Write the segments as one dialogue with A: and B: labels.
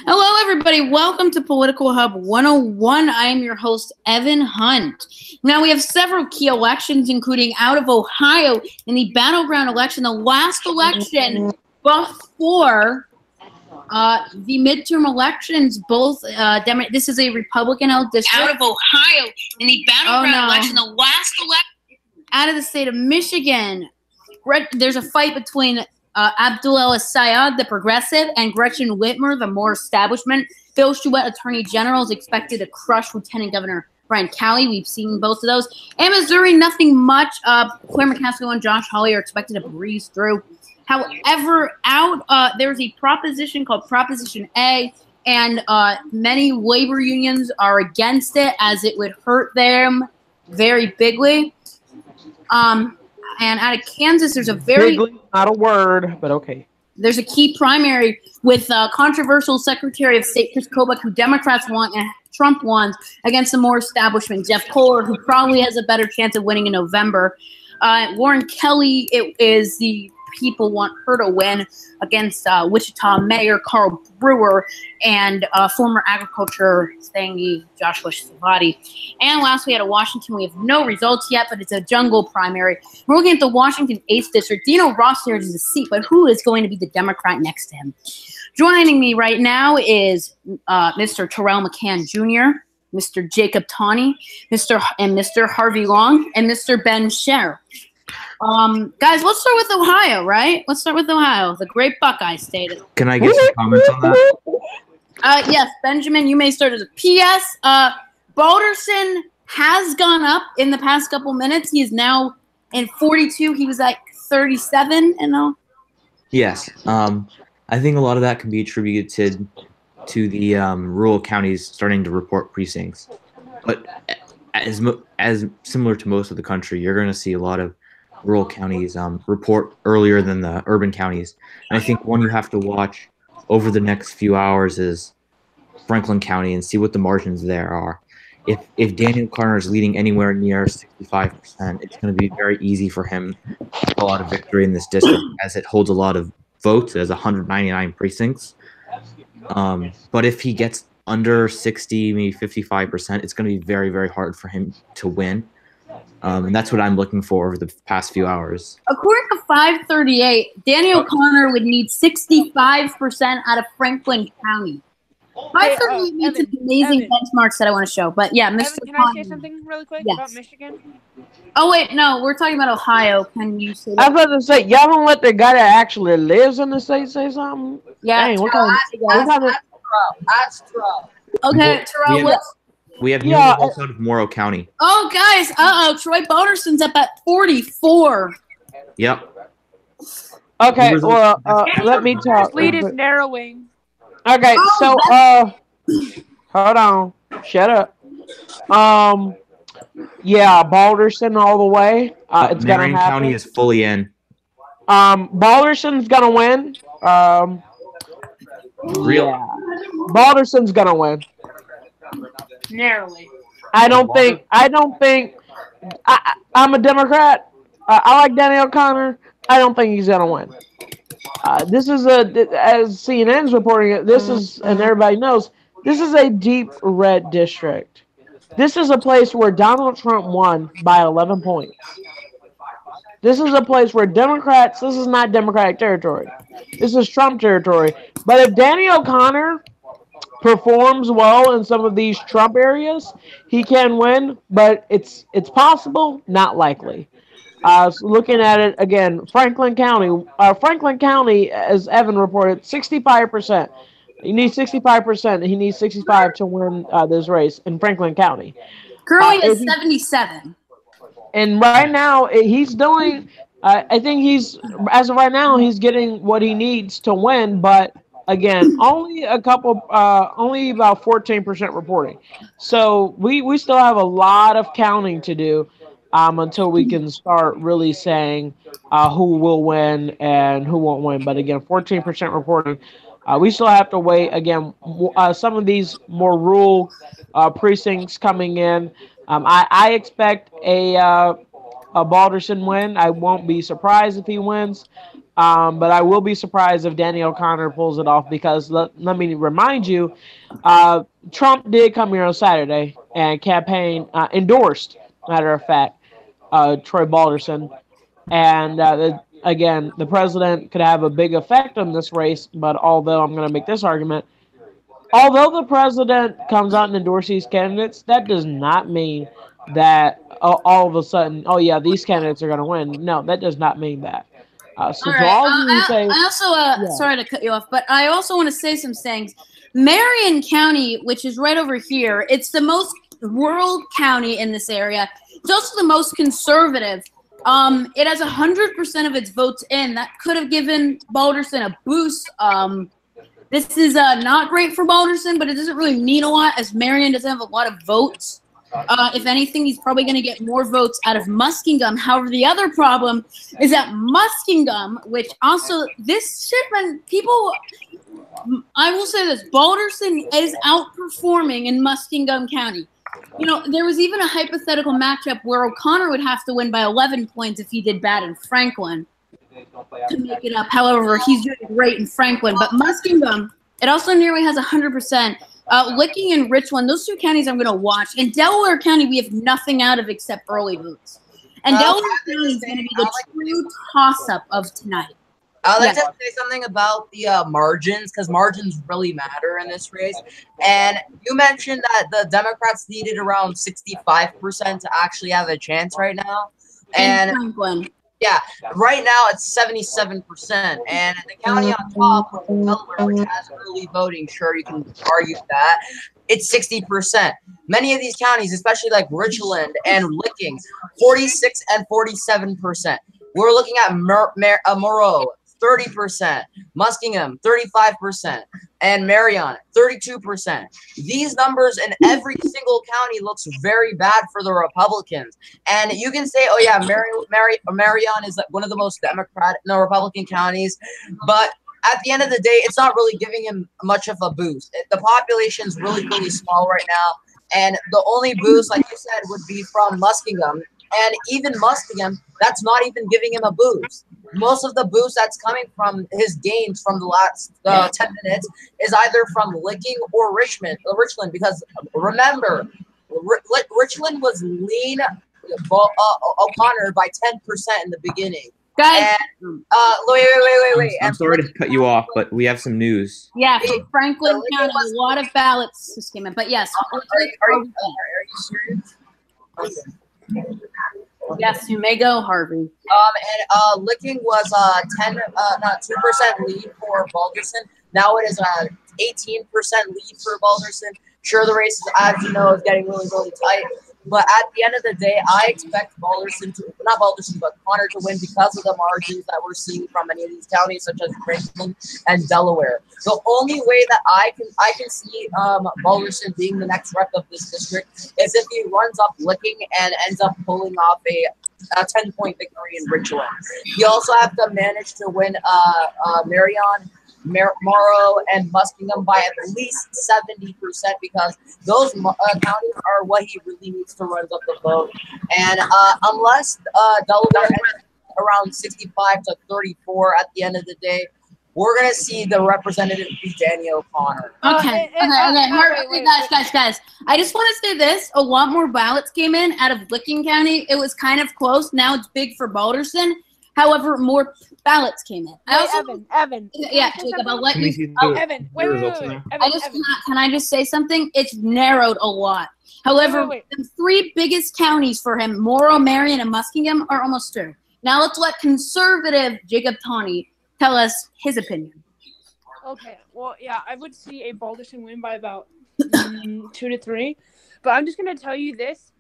A: Hello, everybody. Welcome to Political Hub 101. I am your host, Evan Hunt. Now, we have several key elections, including out of Ohio in the battleground election, the last election before the midterm elections. Both this is a Republican-held district. Out of Ohio in the battleground election, the last election. Out of the state of Michigan, there's a fight between Abdul El-Sayed, the progressive, and Gretchen Whitmer, the more establishment. Phil Chouette, attorney general, is expected to crush Lieutenant Governor Brian Calley. We've seen both of those. In Missouri, nothing much. Claire McCaskill and Josh Hawley are expected to breeze through. However, there's a proposition called Proposition A, and many labor unions are against it as it would hurt them very bigly. And out of Kansas, there's a
B: bigly, not a word, but okay.
A: There's a key primary with controversial Secretary of State Chris Kobach, who Democrats want and Trump wants, against the more establishment Jeff Kohler, who probably has a better chance of winning in November. Warren Kelly, it is the people want her to win against Wichita Mayor Carl Brewer and former agriculture thingy Joshua Savati. And last, we had a Washington. We have no results yet, but it's a jungle primary. We're looking at the Washington 8th District. Dino Rossiter is a seat, but who is going to be the Democrat next to him? Joining me right now is Mr. Terrell McCann Jr., Mr. Jacob Tawney, Mr. Harvey Long, and Mr. Ben Scher. Guys, let's start with Ohio, right? Let's start with Ohio, the great Buckeye state.
C: Can I get some comments on that?
A: Yes, Benjamin, you may start as a PS. Balderson has gone up in the past couple minutes. He is now in 42. He was at 37 and all.
C: Yes. I think a lot of that can be attributed to the rural counties starting to report precincts. But as similar to most of the country, you're going to see a lot of rural counties report earlier than the urban counties. And I think one you have to watch over the next few hours is Franklin County and see what the margins there are. If Daniel Carter is leading anywhere near 65%, it's going to be very easy for him to pull out a victory in this district, as it holds a lot of votes. It has 199 precincts. But if he gets under 60, maybe 55%, it's going to be very, very hard for him to win. And that's what I'm looking for over the past few hours.
A: According to 538, Daniel Connor would need 65% out of Franklin County. 538 needs some amazing benchmarks that I want to show. But yeah, Mr.
D: Can I say something really quick about Michigan?
A: Oh, wait, no, we're talking about Ohio. Can you say that?
B: I was about to say, y'all don't let the guy that actually lives in the state say something?
A: Yeah,
B: Dang,
A: that's true. Okay, Terrell,
C: we have new results out of Morrow County.
A: Oh, guys, Troy Balderson's up at 44.
C: Yep.
B: Okay, well, let me talk.
D: Lead is narrowing.
B: Okay, so, hold on. Shut up. Yeah, Balderson all the way. It's going to happen.
C: County is fully in.
B: Balderson's going to win. Yeah. Balderson's going to win.
D: Narrowly.
B: I don't think I'm a Democrat. I like Daniel Connor. I don't think he's gonna win. This is as CNN's reporting it. This is, and everybody knows, this is a deep red district. This is a place where Donald Trump won by 11 points. This is a place where Democrats. This is not Democratic territory. This is Trump territory. But if Daniel Connor performs well in some of these Trump areas, he can win, but it's possible, not likely. So looking at it again, Franklin County, as Evan reported, 65%. He needs 65%. He needs 65 to win this race in Franklin County.
A: Currently is 77.
B: And right now, he's doing. I think as of right now, he's getting what he needs to win, but. Again, only about 14% reporting. So we still have a lot of counting to do until we can start really saying who will win and who won't win. But again, 14% reporting. We still have to wait. Again, some of these more rural precincts coming in. I expect a Balderson win. I won't be surprised if he wins. But I will be surprised if Danny O'Connor pulls it off because let me remind you, Trump did come here on Saturday and campaign endorsed, matter of fact, Troy Balderson. And again, the president could have a big effect on this race. But although I'm going to make this argument, although the president comes out and endorses these candidates, that does not mean that all of a sudden, oh yeah, these candidates are going to win. No, that does not mean that. So
A: All
B: to
A: right.
B: all of you who say,
A: I also, sorry to cut you off, but I also want to say some things. Marion County, which is right over here, it's the most rural county in this area. It's also the most conservative. It has 100% of its votes in. That could have given Balderson a boost. This is not great for Balderson, but it doesn't really mean a lot as Marion doesn't have a lot of votes. If anything, he's probably going to get more votes out of Muskingum. However, the other problem is that Muskingum, which also this shipment, people, I will say this, Balderson is outperforming in Muskingum County. You know, there was even a hypothetical matchup where O'Connor would have to win by 11 points if he did bad in Franklin to make it up. However, he's doing great in Franklin. But Muskingum, it also nearly has 100%. Licking and Richland, those two counties I'm going to watch. In Delaware County, we have nothing out of except early votes. And Delaware County is going to be the true toss-up of tonight.
E: I'd like to say something about the margins, because margins really matter in this race. And you mentioned that the Democrats needed around 65% to actually have a chance right now. And yeah, right now it's 77%. And the county on top, Delaware, which has early voting, sure, you can argue that, it's 60%. Many of these counties, especially like Richland and Licking, 46 and 47%. We're looking at Moreau, 30%, Muskingum, 35%, and Marion, 32%. These numbers in every single county looks very bad for the Republicans. And you can say, oh yeah, Marion is one of the most Republican counties, but at the end of the day, it's not really giving him much of a boost. The population's really, really small right now, and the only boost, like you said, would be from Muskingum. And even Muskingum, that's not even giving him a boost. Most of the boost that's coming from his gains from the last 10 minutes is either from Licking or Richland. Because remember, Richland was lean O'Connor by 10% in the beginning.
A: Guys,
E: and, wait.
C: I'm sorry to cut you off, but we have some news.
A: Yeah, from Franklin County, a lot of ballots just came in. But yes,
E: are you serious? Okay.
A: Yes, you may go, Harvey.
E: And Licking was 2% lead for Balderson. Now it is 18% lead for Balderson. Sure, the race, as you know, is getting really, really tight. But at the end of the day, I expect Connor to win because of the margins that we're seeing from many of these counties, such as Franklin and Delaware. The only way that I can see Balderson being the next rep of this district is if he runs up Licking and ends up pulling off a 10-point victory in Richland. You also have to manage to win Marion, Morrow, and Muskingum by at least 70% because those counties are what he really needs to run up the vote. And unless Delaware ends around 65 to 34 at the end of the day, we're going to see the representative be Danny O'Connor.
A: Okay. Guys. I just want to say this. A lot more ballots came in out of Licking County. It was kind of close. Now it's big for Balderson. However, more ballots came in.
D: Evan.
A: Yeah, Jacob, I'll let you.
D: Evan, wait.
A: Can I just say something? It's narrowed a lot. However, the three biggest counties for him, Morrow, Marion, and Muskingum, are almost through. Now let's let conservative Jacob Tawney tell us his opinion.
D: Okay, well, yeah, I would see a Balderson win by about 2 to 3. But I'm just going to tell you this.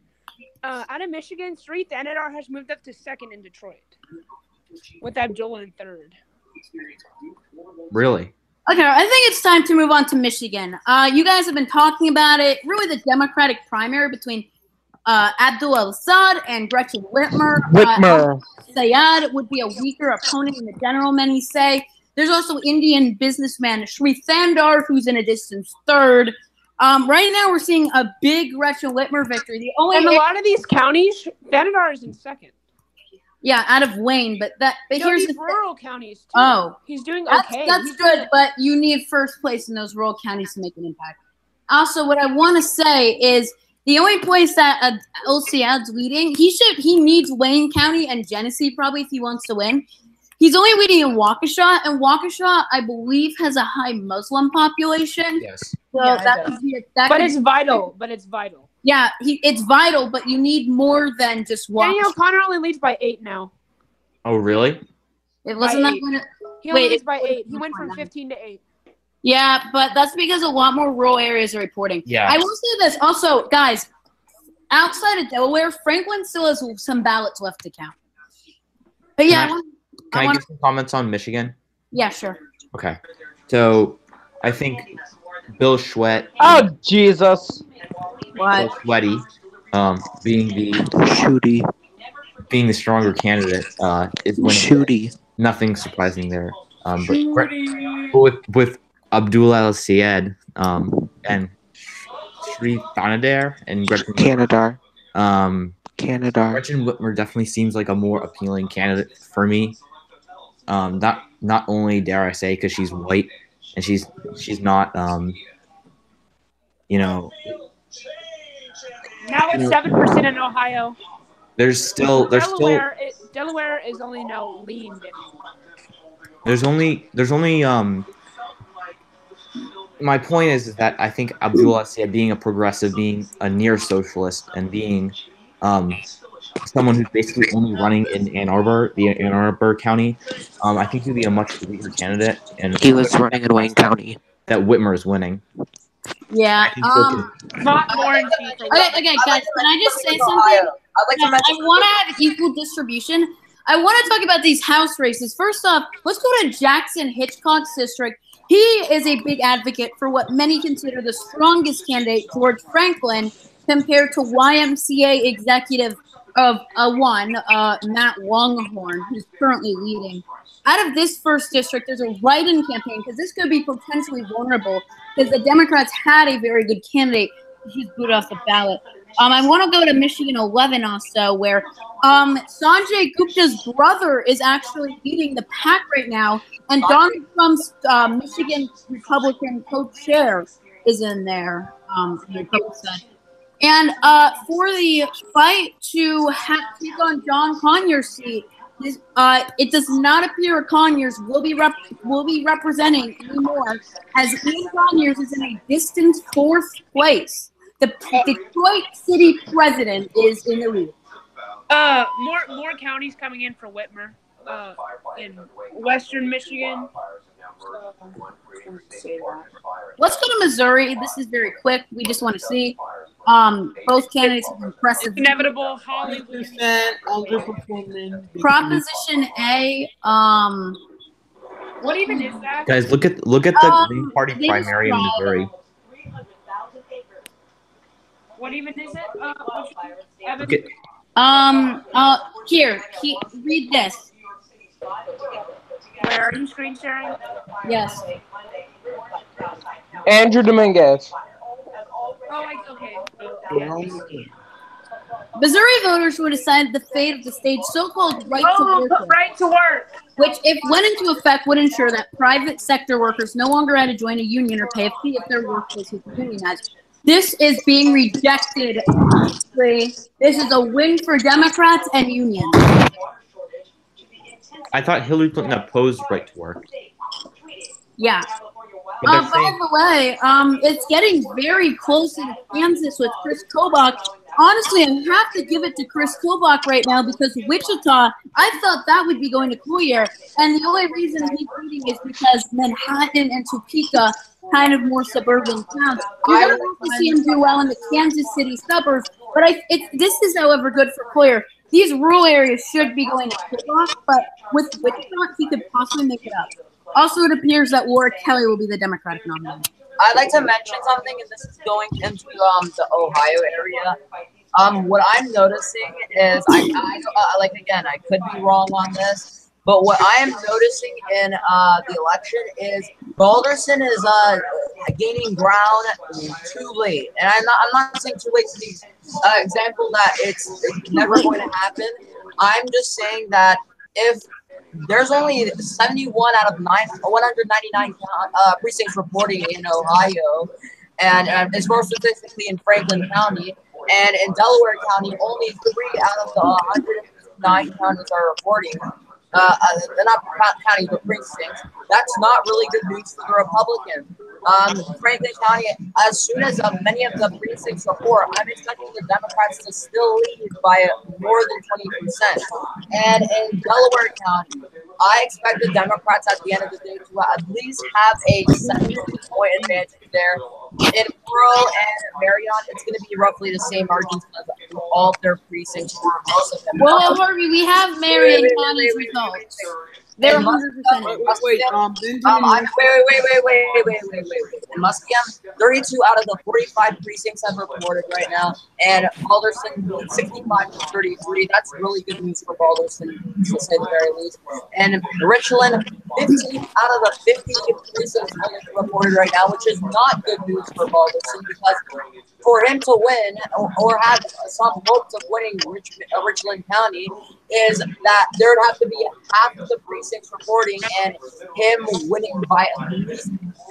D: Out of Michigan, Street, the NNR has moved up to second in Detroit, with Abdullah in third.
C: Really?
A: Okay, I think it's time to move on to Michigan. You guys have been talking about it. Really, the Democratic primary between Abdul al-Assad and Gretchen Whitmer. Sayad would be a weaker opponent in the general, many say. There's also Indian businessman Shri Thandar, who's in a distant third. Right now, we're seeing a big Gretchen Whitmer victory.
D: In a lot of these counties, Thandar is in second.
A: Yeah, out of Wayne, but here's
D: these
A: the
D: rural counties too.
A: Oh,
D: He's doing
A: that's
D: okay.
A: that's
D: He's
A: good, but you need first place in those rural counties to make an impact. Also, what I want to say is the only place that LCAD's leading, he needs Wayne County and Genesee probably if he wants to win. He's only leading in Waukesha, and Waukesha, I believe, has a high Muslim population.
C: Yes.
A: So
E: Yeah,
A: that could be
D: But it's vital. But it's vital.
A: Yeah, it's vital, but you need more than just
D: Danny
A: Waukesha.
D: O'Connor only leads by 8 now.
C: Oh, really?
A: It wasn't
D: By
A: that
D: 8.
A: when
D: He only
A: Wait,
D: leads by 8. He went from 15 to 8.
A: Yeah, but that's because a lot more rural areas are reporting.
C: Yeah.
A: I will say this also, guys. Outside of Delaware, Franklin still has some ballots left to count. But yeah,
C: Can I give some comments on Michigan?
A: Yeah, sure.
C: Okay. So I think Bill Schwett,
B: Oh Jesus!
A: What?
C: Bill Schwetty, being the stronger candidate, is winning.
F: Shooty.
C: Nothing surprising there. But with Abdul Al Sayed and Sri Thanadar and Gretchen
F: Canada.
C: Canada. Gretchen Whitmer definitely seems like a more appealing candidate for me. Not only dare I say because she's white and she's not
D: Now it's 7% in Ohio. Delaware is only now leaned.
C: There's only my point is that I think Abdul Sayed being a progressive, being a near socialist, and being someone who's basically only running in Ann Arbor County, I think he'd be a much weaker candidate. And
F: he was running in Wayne County.
C: That Whitmer is winning.
A: Yeah.
D: Not warranty for
A: Okay, guys, can I just say something? I want to have equal distribution. I want to talk about these House races. First off, let's go to Jackson Hitchcock's district. He is a big advocate for what many consider the strongest candidate, George Franklin, compared to YMCA executive of Matt Longhorn, who's currently leading. Out of this first district, there's a write-in campaign because this could be potentially vulnerable because the Democrats had a very good candidate. He's booted off the ballot. I want to go to Michigan 11 also, where Sanjay Gupta's brother is actually leading the pack right now, and Donald Trump's Michigan Republican co-chair is in there. And for the fight to take on John Conyers' seat, it does not appear Conyers will be representing anymore, as Ian Conyers is in a distant fourth place. The Detroit City president is in the lead.
D: More counties coming in for Whitmer in Western Michigan.
A: Let's go to Missouri. This is very quick. We just want to see. Both candidates have impressive.
D: Inevitable Hollywood.
A: Proposition A.
D: What even is that?
C: Guys, look at the Green Party primary in Missouri.
D: What even is it?
A: Here, read this.
D: Where are you screen sharing?
A: Yes.
B: Andrew Dominguez.
D: Okay.
A: Missouri voters will decide the fate of the state's so-called right to work.
D: Right to work.
A: Which, if went into effect, would ensure that private sector workers no longer had to join a union or pay a fee if their workplace was unionized. This is being rejected. This is a win for Democrats and unions.
C: I thought Hillary Clinton opposed right to work.
A: Yeah. By the way, it's getting very close in Kansas with Chris Kobach. Honestly, I have to give it to Chris Kobach right now because Wichita, I thought that would be going to Collier. And the only reason he's leading is because Manhattan and Topeka, kind of more suburban towns. You're going to have to see him do well in the Kansas City suburbs. But this is, however, good for Collier. These rural areas should be going to Kobach, but with Wichita, he could possibly make it up. Also, it appears that Warwick Kelly will be the Democratic nominee.
E: I'd like to mention something, and this is going into the Ohio area. What I'm noticing is, I could be wrong on this, but what I am noticing in the election is Balderson is gaining ground too late, and I'm not saying too late to the example that it's never going to happen. I'm just saying that if there's only 71 out of 199 precincts reporting in Ohio, and it's more statistically in Franklin County, and in Delaware County, only 3 out of the 109 counties are reporting. Not counties, but precincts. That's not really good news for the Republicans. Franklin County, as soon as many of the precincts report, I'm expecting the Democrats to still lead by more than 20%. And in Delaware County, I expect the Democrats at the end of the day to at least have a 7-point advantage there. In Monroe and Marion, it's going to be roughly the same margins as all of their precincts or most of them.
A: Well, Harvey, we have Marion County's results. They're 100%.
B: Wait.
E: In Muskegon, 32 out of the 45 precincts have reported right now, and Balderson 65 to 33. That's really good news for Balderson, to say the very least. And Richland, 15 out of the 50 precincts have reported right now, which is not good news for Balderson, because for him to win or have some hopes of winning Richland County is that there would have to be half of the precincts reporting and him winning by at least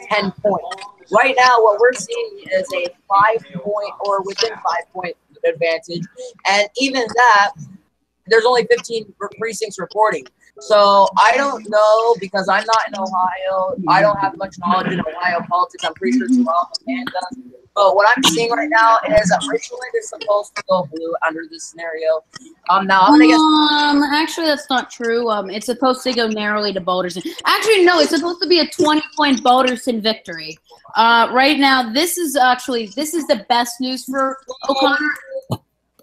E: 10 points. Right now, what we're seeing is a 5-point or within 5-point advantage, and even that, there's only 15 precincts reporting. So I don't know, because I'm not in Ohio. I don't have much knowledge in Ohio politics. I'm pretty sure it's Amanda. But what I'm seeing right now is that Richland is supposed to go blue under this scenario. Now I'm gonna guess.
A: Actually, that's not true. It's supposed to go narrowly to Balderson. Actually, no, it's supposed to be a 20-point Balderson victory. Right now, this is the best news for O'Connor.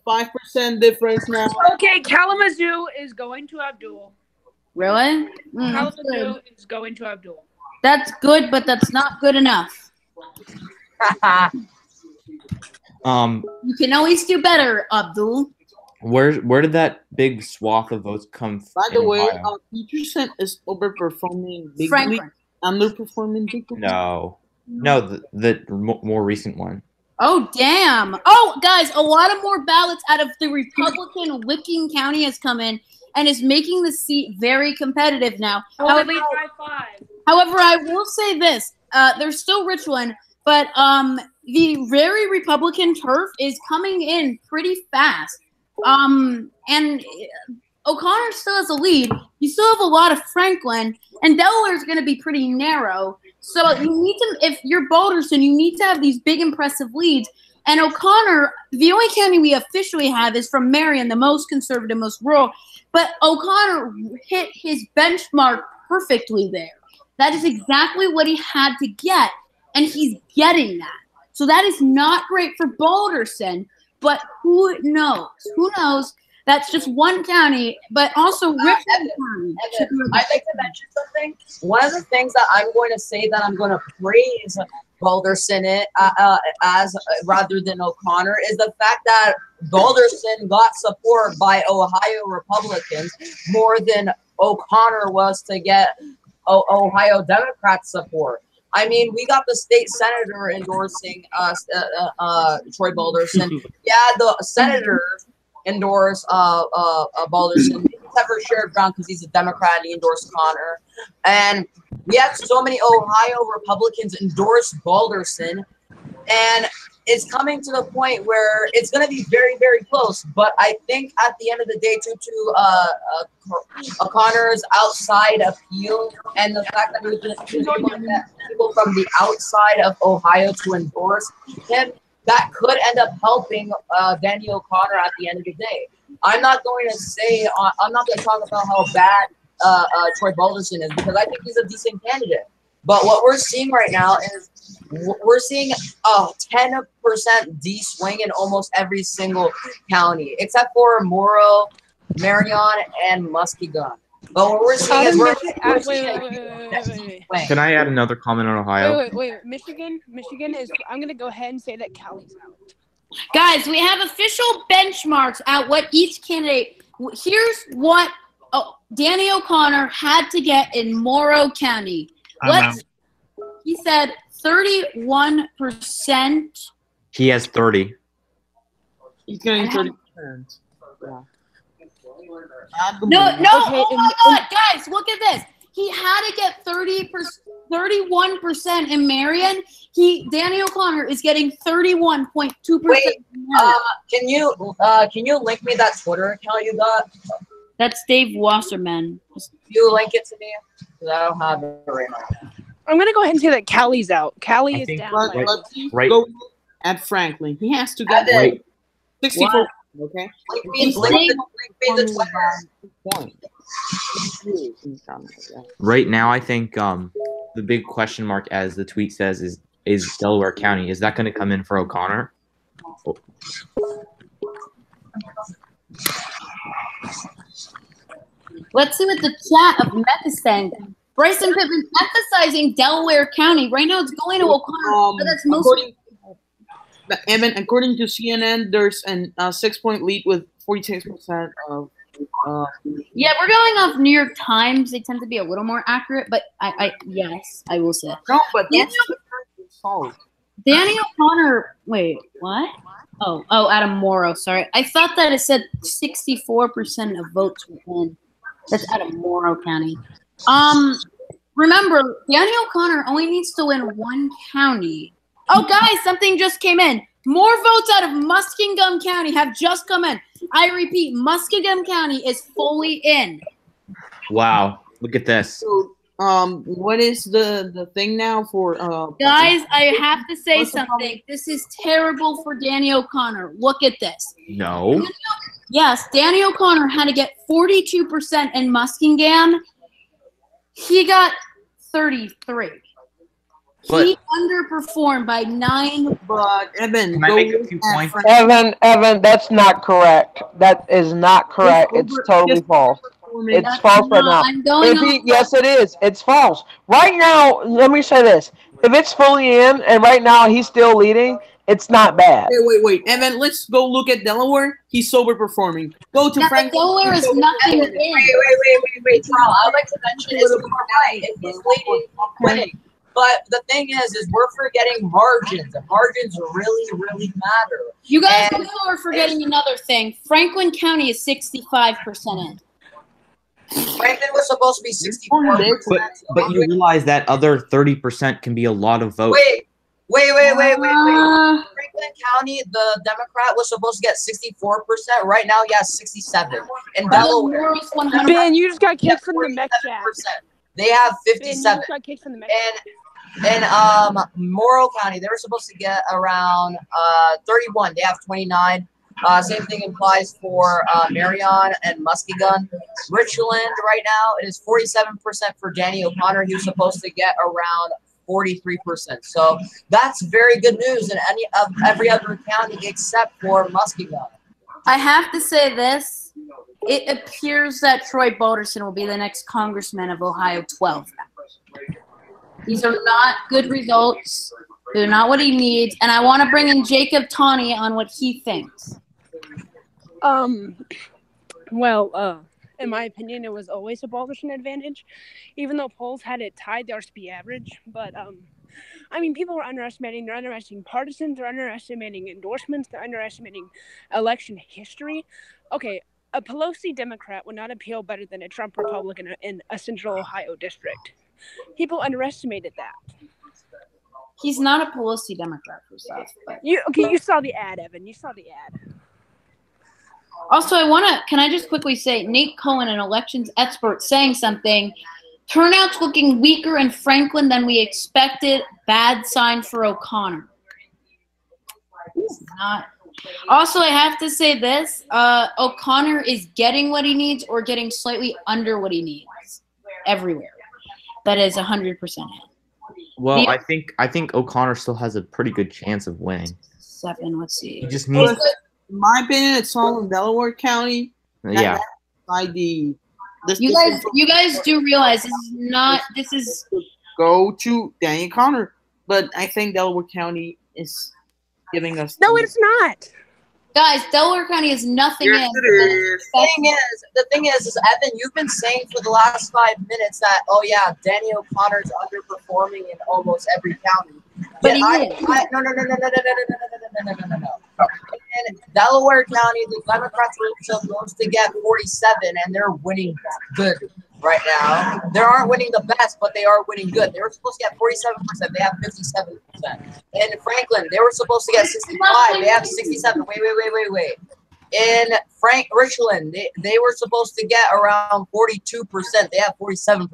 B: 5% difference now.
D: Okay, Kalamazoo is going to Abdul.
A: Really?
D: Kalamazoo is going to Abdul.
A: That's good, but that's not good enough. You can always do better, Abdul.
C: Where did that big swath of votes come from?
B: By the way, Peterson is overperforming Big League, underperforming Big League.
C: No, the more recent one.
A: Oh, damn. Oh, guys, a lot of more ballots out of the Republican Licking County has come in and is making the seat very competitive now. However, I will say this. There's still Richland, but the very Republican turf is coming in pretty fast. And O'Connor still has a lead. You still have a lot of Franklin, and Delaware is going to be pretty narrow. So you need to, if you're Balderson, you need to have these big, impressive leads. And O'Connor, the only county we officially have is from Marion, the most conservative, most rural. But O'Connor hit his benchmark perfectly there. That is exactly what he had to get, and he's getting that. So that is not great for Balderson, but who knows? Who knows? That's just one county, but also Richland County.
E: I'd like to mention something. One of the things that I'm going to say that I'm going to praise Balderson as rather than O'Connor is the fact that Balderson got support by Ohio Republicans more than O'Connor was to get Ohio Democrats support. I mean, we got the state senator endorsing Troy Balderson. Yeah, the senators endorse Balderson. Except for Sherrod Brown because he's a Democrat and he endorsed Connor. And we have so many Ohio Republicans endorse Balderson. And it's coming to the point where it's going to be very, very close. But I think at the end of the day, due to O'Connor's outside appeal and the fact that he was able to get people from the outside of Ohio to endorse him, that could end up helping Daniel O'Connor at the end of the day. I'm not going to talk about how bad Troy Balderson is because I think he's a decent candidate. But what we're seeing right now is we're seeing a 10% D swing in almost every single county, except for Morrow, Marion, and Muskegon. But what we're seeing is
D: wait.
C: Can I add another comment on Ohio?
D: Wait. Michigan is. I'm gonna go ahead and say that Cali's out.
A: Guys, we have official benchmarks at what each candidate. Here's what Danny O'Connor had to get in Morrow County. He said 31%.
C: He has 30.
B: He's getting 30%. Yeah.
A: No,
D: Okay,
A: oh my God, guys, look at this. He had to get 31% in Marion. Danny O'Connor is getting 31.2%.
E: Wait, can you link me that Twitter account you got?
A: That's Dave Wasserman.
E: You link it to me? Because I don't have it right now.
D: I'm gonna go ahead and say that Callie's out. Callie is
C: think
D: down.
F: Let's
C: Right.
F: go at Franklin. He has to get
E: Evan,
F: 64. Okay.
E: link me the Twitter.
C: Right now, I think the big question mark, as the tweet says, is Delaware County. Is that going to come in for O'Connor?
A: Let's see what the chat of Meth is saying. Bryson Pittman emphasizing Delaware County. Right now, it's going to O'Connor, but that's mostly.
F: According to CNN, there's a 6-point lead with 46% of.
A: Yeah, we're going off New York Times. They tend to be a little more accurate, but yes, I will say.
F: No, but that's false.
A: Danny O'Connor. Wait, what? Oh, Adam Morrow. Sorry, I thought that it said 64% of votes were in. That's Adam Morrow County. Remember, Danny O'Connor only needs to win one county. Oh, guys, something just came in. More votes out of Muskingum County have just come in. I repeat, Muskingum County is fully in.
C: Wow, look at this.
F: So, what is the thing now for
A: Guys, I have to say something. This is terrible for Danny O'Connor. Look at this.
C: No.
A: Yes, Danny O'Connor had to get 42% in Muskingum. He got 33.
C: But,
A: he underperformed by 9.
F: But Evan,
C: can I make a few points?
B: Evan, that's not correct. That is not correct. It's totally false. It's false right now. Yes, it is. It's false. Right now, let me say this. If it's fully in and right now he's still leading, it's not bad.
F: Wait. Evan, let's go look at Delaware. He's overperforming. Go to Franklin.
A: Delaware is nothing in.
E: Wait, Charles. I'd like to mention it's right. If he's leading, winning. But the thing is we're forgetting margins. And margins really, really matter.
A: You guys also are forgetting another thing. Franklin County is 65% in.
E: Franklin was supposed to be 64%.
C: But you realize that other 30% can be a lot of votes.
E: Wait. Franklin County, the Democrat was supposed to get 64%. Right now, he has 67%. In Delaware,
D: Ben, you just got kicked from the mech chat.
E: They have 57. In Morrow County, they were supposed to get around 31. They have 29. Same thing applies for Marion and Muskegon. Richland right now, it is 47% for Danny O'Connor. He was supposed to get around 43%. So that's very good news in every other county except for Muskegon.
A: I have to say this. It appears that Troy Balderson will be the next congressman of Ohio 12. These are not good results. They're not what he needs. And I want to bring in Jacob Tawney on what he thinks.
D: Well, in my opinion, it was always a Balderson advantage. Even though polls had it tied, the RSP average. But, I mean, people are underestimating. They're underestimating partisans. They're underestimating endorsements. They're underestimating election history. Okay, a Pelosi Democrat would not appeal better than a Trump Republican in a central Ohio district. People underestimated that.
A: He's not a Pelosi Democrat, first off.
D: You saw the ad, Evan. You saw the ad.
A: Also, can I just quickly say, Nate Cohen, an elections expert, saying something. Turnout's looking weaker in Franklin than we expected. Bad sign for O'Connor. Not. Also, I have to say this. O'Connor is getting what he needs or getting slightly under what he needs everywhere. That is 100% in.
C: Well, I think O'Connor still has a pretty good chance of winning.
A: 7, let's see.
C: He just needs.
F: In my opinion, it's all in Delaware County.
C: Yeah.
F: By the.
A: You guys do realize this is
F: go to Danny O'Connor, but I think Delaware County is giving us.
D: No, it's not.
A: Guys, Delaware County is nothing in.
E: The thing is, Evan, you've been saying for the last 5 minutes that, oh yeah, Danny O'Connor's underperforming in almost every county.
A: But
E: no. Delaware County, the Democrats were supposed to get 47, and they're winning good right now. They aren't winning the best, but they are winning good. They were supposed to get 47%. They have 57%. In Franklin, they were supposed to get 65. They have 67. Wait. In Richland, they were supposed to get around 42%. They have 47%.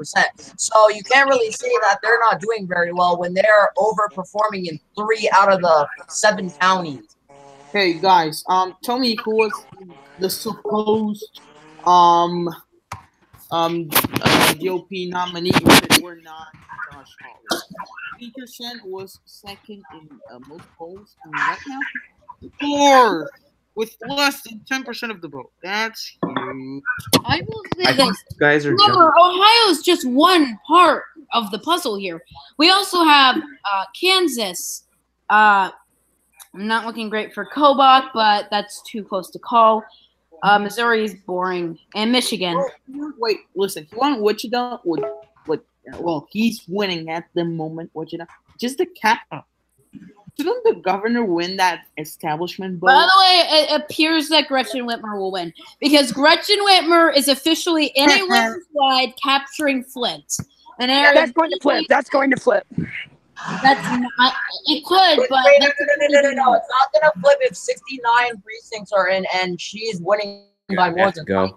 E: So you can't really say that they're not doing very well when they're overperforming in 3 out of the 7 counties.
F: Hey guys, tell me who was the supposed GOP nominee if it were not Josh Hawley. Peterson was second in most polls, and right now, fourth with less than 10% of the vote. That's huge.
A: I will say
C: I think
A: this.
C: you guys are
A: Remember, Ohio is just one part of the puzzle here. We also have Kansas. I'm not looking great for Kobach, but that's too close to call. Missouri is boring, and Michigan.
F: Wait, listen. He won Wichita. Well, he's winning at the moment. Wichita, just the cap. Shouldn't the governor win that establishment vote?
A: By the way, it appears that Gretchen Whitmer will win because Gretchen Whitmer is officially in a landslide capturing Flint. An area
D: That's going to flip. That's going to flip.
A: That's not. It could, but
E: no. It's not gonna flip if 69 precincts are in and she's winning by more than 20%.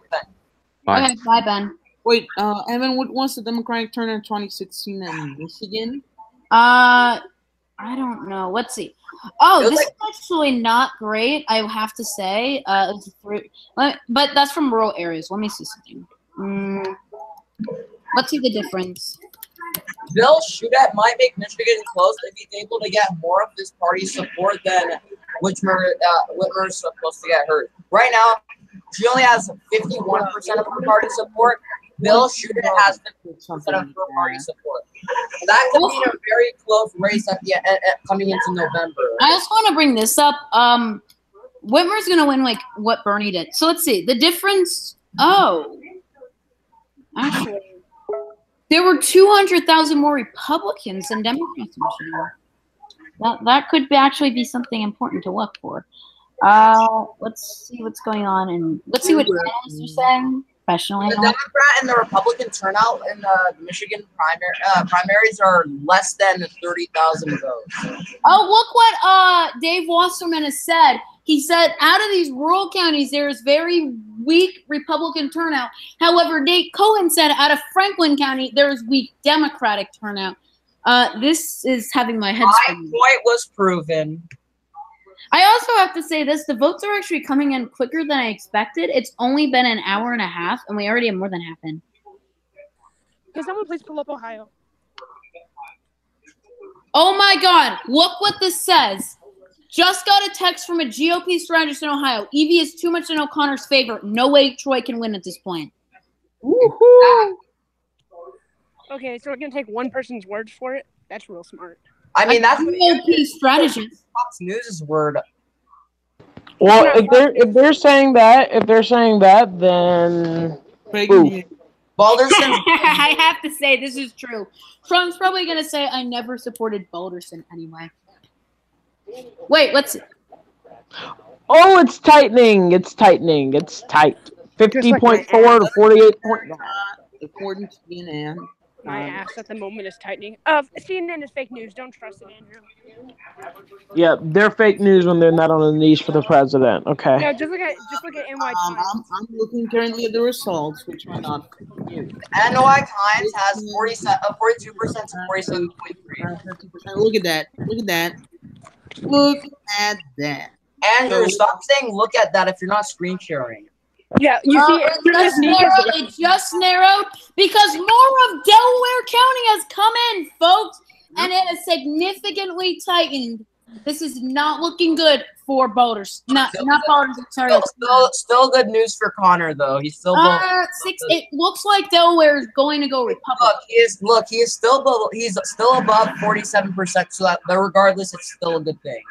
C: Bye.
A: Okay, bye, Ben.
F: Wait, Evan, what was the Democratic turnout in 2016 in Michigan?
A: I don't know. Let's see. Oh, this is actually not great. I have to say. But that's from rural areas. Let me see something. Let's see the difference.
E: Bill Schuette might make Michigan close if he's able to get more of this party support than Whitmer's supposed to get hurt. Right now, she only has 51% of her party support. Bill Schuette has 50% of her party support. That could be a very close race coming into November.
A: I also want to bring this up. Whitmer's going to win like what Bernie did. So let's see. The difference. Oh. Actually. There were 200,000 more Republicans than Democrats in Michigan. That could actually be something important to look for. Let's see what's going on, and let's see what analysts are saying. Professional
E: The Democrat and the Republican turnout in the Michigan primaries are less than 30,000 votes.
A: Oh, look what Dave Wasserman has said. He said out of these rural counties, there is very weak Republican turnout. However, Nate Cohen said out of Franklin County, there is weak Democratic turnout. This is having my head spinning.
E: My point was proven.
A: I also have to say this. The votes are actually coming in quicker than I expected. It's only been an hour and a half, and we already have more than half in.
D: Can someone please pull up Ohio?
A: Oh, my God. Look what this says. Just got a text from a GOP strategist in Ohio. Evie is too much in O'Connor's favor. No way Troy can win at this point.
D: Woohoo! Okay, so we're going to take one person's word for it? That's real smart.
E: I mean, that's
A: GOP strategist.
E: Fox News' word.
B: Well, if they're saying that, then
E: Balderson.
A: I have to say this is true. Trump's probably going to say I never supported Balderson anyway. Wait, let's see.
B: Oh, it's tightening. It's tight. 50.4 to 48.9.
F: According to CNN.
D: My ass at the moment is tightening. CNN is fake news. Don't trust it, Andrew.
B: Yeah, they're fake news when they're not on the niche for the president. Okay.
D: No, just look at NY Times.
F: I'm looking currently at the results, which are not new.
E: NY Times has 42% to 47.3.
F: Look at that. Look at that.
E: Andrew, stop saying "look at that" if you're not screen sharing.
D: Yeah, you see,
A: it just narrowed because more of Delaware County has come in, folks, and it has significantly tightened. This is not looking good for Boulders. Not Boulders. Sorry.
E: Still good news for Connor though. He's still.
A: It looks like Delaware is going to go Republican.
E: He is still. He's still above 47%. So that regardless, it's still a good thing.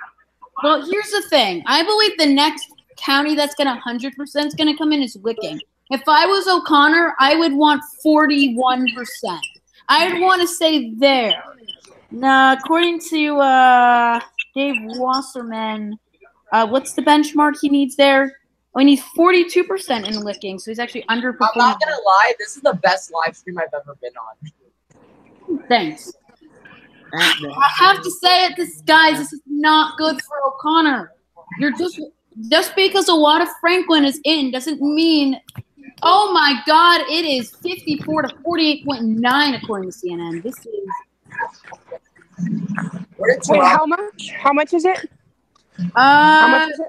A: Well, here's the thing. I believe the next county that's going to 100% is going to come in is Licking. If I was O'Connor, I would want 41%. I'd want to say there. Now, according to Dave Wasserman, What's the benchmark he needs there? Oh, he needs 42% in licking, so he's actually underperforming.
E: I'm not gonna lie, this is the best live stream I've ever been on.
A: Thanks. I have to say it, guys, this is not good for O'Connor. You're just because a lot of Franklin is in doesn't mean. Oh my God! It is 54 to 48.9 according to CNN. This is.
D: Wait, how much? How much is it?
A: How much is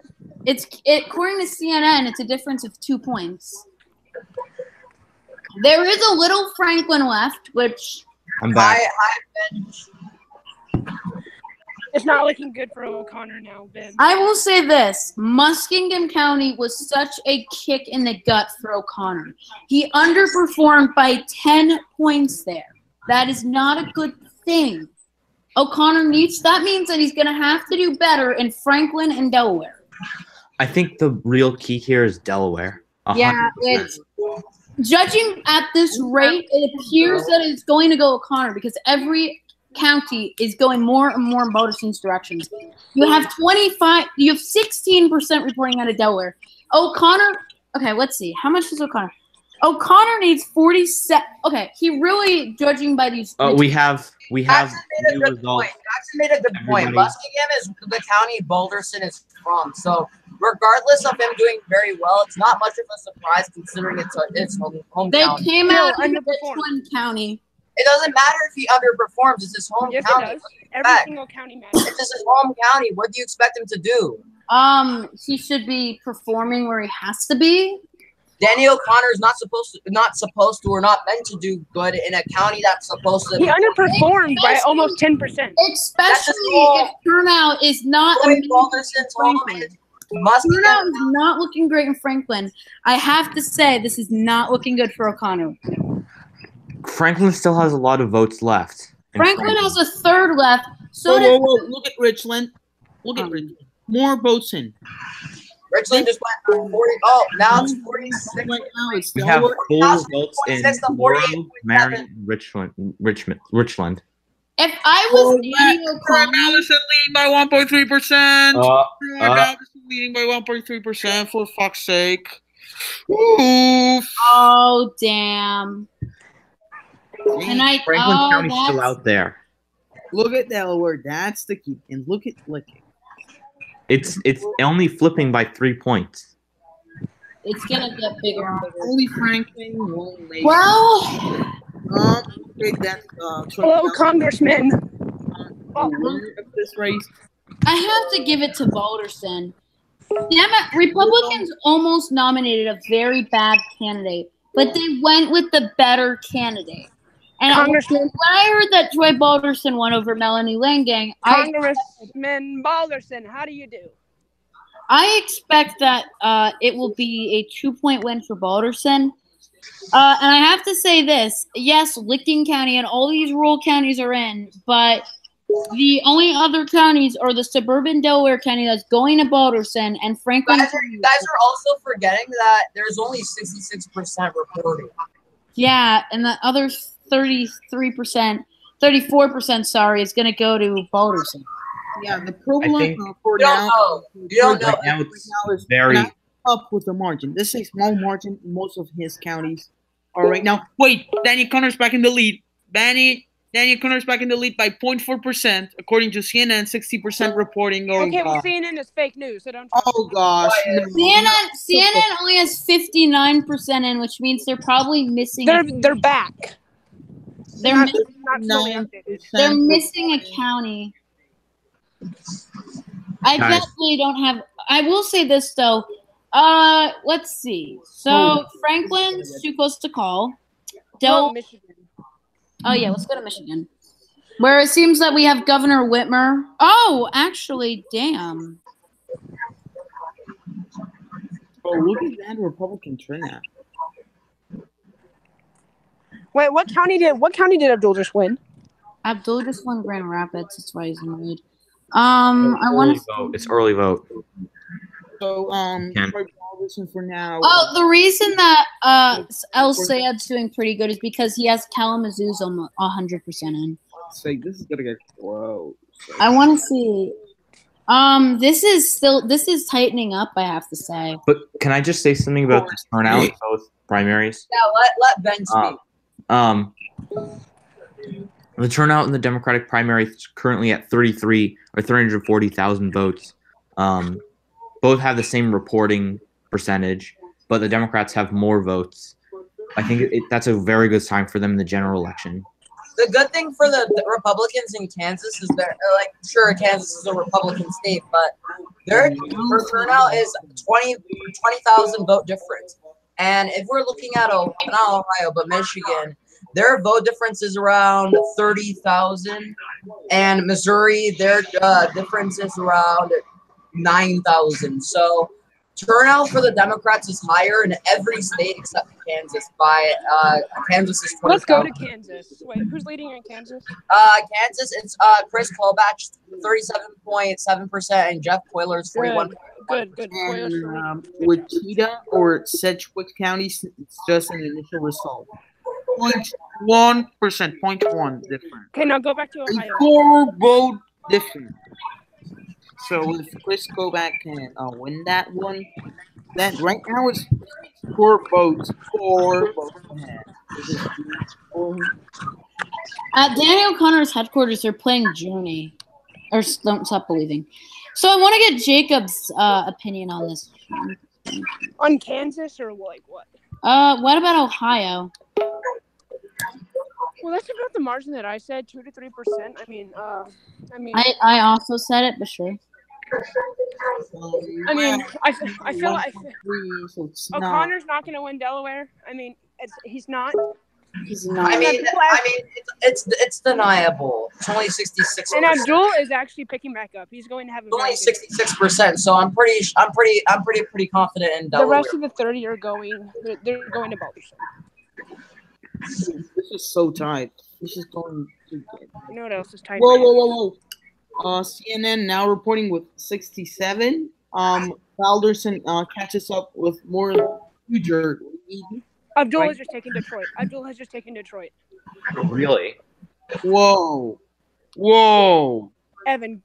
A: it? According to CNN, it's a difference of 2 points. There is a little Franklin left, which
C: I'm back.
D: It's not looking good for O'Connor now, Ben.
A: I will say this. Muskingum County was such a kick in the gut for O'Connor. He underperformed by 10 points there. That is not a good thing. O'Connor that means that he's going to have to do better in Franklin and Delaware.
C: I think the real key here is Delaware. 100%.
A: Yeah, judging at this rate, it appears that it's going to go O'Connor because every county is going more and more in Boderson's directions. You have 16% reporting out of Delaware. O'Connor, okay, let's see. How much is O'Connor? O'Connor needs 47. Okay, he really judging by these.
C: We have
E: Jackson made a
C: new
E: good
C: results.
E: point. Jackson made a good point. Muskingum is the county Boulderson is from. So regardless of him doing very well, it's not much of a surprise considering it's home
A: They
E: county.
A: came out in Richland County.
E: It doesn't matter if he underperforms. It's his home
D: Yes,
E: county.
D: it does. Every single county matters.
E: It's just his home county. What do you expect him to do?
A: He should be performing where he has to be.
E: Danny O'Connor is not supposed to or not meant to do good in a county that's supposed to.
D: He underperformed by almost 10%.
A: Especially if turnout is not.
E: Boulderson's home is
A: Turnout is not looking great in Franklin. I have to say this is not looking good for O'Connor.
C: Franklin still has a lot of votes left.
A: Franklin has a third left. So
F: whoa. Look at Richland. Look at Richland. More votes in.
E: Richland just went from 40. Oh, now it's 46.
F: Right now it's
C: We have full votes in
E: 46 to
C: Laurel,
E: 48.7.
C: Marion, Richland.
A: if I was Danny O'Connor,
F: Allison leading by 1.3%. Allison leading by 1.3%. For fuck's sake. Oof.
A: oh damn. And
C: Franklin County's still out there.
F: Look at Delaware. That's the key. And look at licking.
C: It's only flipping by 3 points.
A: It's gonna get bigger and bigger.
F: Only Franklin won't make
A: Well,
D: Hello, Congressman.
F: This race.
A: I have to give it to Boulderson. Republicans almost nominated a very bad candidate, but they went with the better candidate. And
D: Congressman.
A: when I heard that Troy Boulderson won over Melanie Langang,
D: Congressman Balderson, how do you do?
A: I expect that it will be a 2-point win for Boulderson. And I have to say this. Yes, Licking County and all these rural counties are in, but the only other counties are the suburban Delaware County that's going to Boulderson and Franklin.
E: You guys are also forgetting that there's only 66% reporting.
A: Yeah, and the other 34%, sorry, is going to go to Boulderson.
F: Yeah, the problem for
E: You
F: now.
E: don't know.
C: Right now it's very
F: up with the margin. This is a small margin in most of his counties. All right, now wait. Danny Connor's back in the lead. Danny Connor's back in the lead by 0.4%, according to CNN. 60% reporting.
D: Okay, well, CNN is fake news, so don't.
F: Oh gosh.
A: CNN only has 59% in, which means they're probably missing.
D: They're back.
A: They're
D: Not
A: they're missing a county. I definitely don't have. I will say this though. Let's see. So Franklin's too close to call.
D: Michigan.
A: Oh yeah, let's go to Michigan, where it seems that we have Governor Whitmer. Oh, actually, damn.
F: Oh, look at that Republican turnout.
D: Wait, what county did Abdul just win?
A: Abdul just won Grand Rapids. That's why he's in the lead. I want to.
C: It's early vote.
F: So, for now.
A: Oh, the reason that El Sayed's doing pretty good is because he has Kalamazoo's 100% in.
F: Say this is gonna get close.
A: I want to see. This is tightening up, I have to say.
C: But can I just say something about the turnout in both primaries?
E: Yeah, let Ben speak.
C: The turnout in the Democratic primary is currently at 33 or 340,000 votes. Both have the same reporting percentage, but the Democrats have more votes. I think that's a very good sign for them in the general election.
E: The good thing for the Republicans in Kansas is that, like, sure, Kansas is a Republican state, but their turnout is 20,000 vote difference. And if we're looking at not Ohio, but Michigan, their vote difference is around 30,000, and Missouri, their difference is around 9,000. So turnout for the Democrats is higher in every state except Kansas. Kansas is 20,000.
D: Let's go to Kansas. Wait, who's leading in Kansas?
E: Kansas, it's Chris Kobach, 37.7%, and Jeff Poyler's 41.
D: Good.
F: And Wichita or Sedgwick counties, it's just an initial result. 0.1%, 0.1 different.
D: Okay, now go back to Ohio.
F: 4 vote difference. So if Chris Kobach can win that one, then right now it's 4 votes. 4 votes ahead.
A: At Daniel Connor's headquarters, they're playing Journey. Or Don't Stop Believing. So I want to get Jacob's opinion on this.
D: On Kansas or like what?
A: What about Ohio?
D: Well, that's about the margin that I said, 2 to 3%. I mean,
A: I also said it, but sure.
D: I feel like O'Connor's not going to win Delaware. I mean, he's not.
A: He's not.
E: I mean, it's deniable. It's only 66%.
D: And Abdul is actually picking back up. He's going to have
E: only 66%. So I'm pretty confident in Delaware.
D: The rest of the 30 are going. They're going to Balderson.
F: This is so tight. This is going to get.
D: You know what else is tight?
F: Whoa. CNN now reporting with 67. Balderson catches up with more huger.
D: Abdul has just taken Detroit.
C: Really?
F: Whoa.
D: Evan,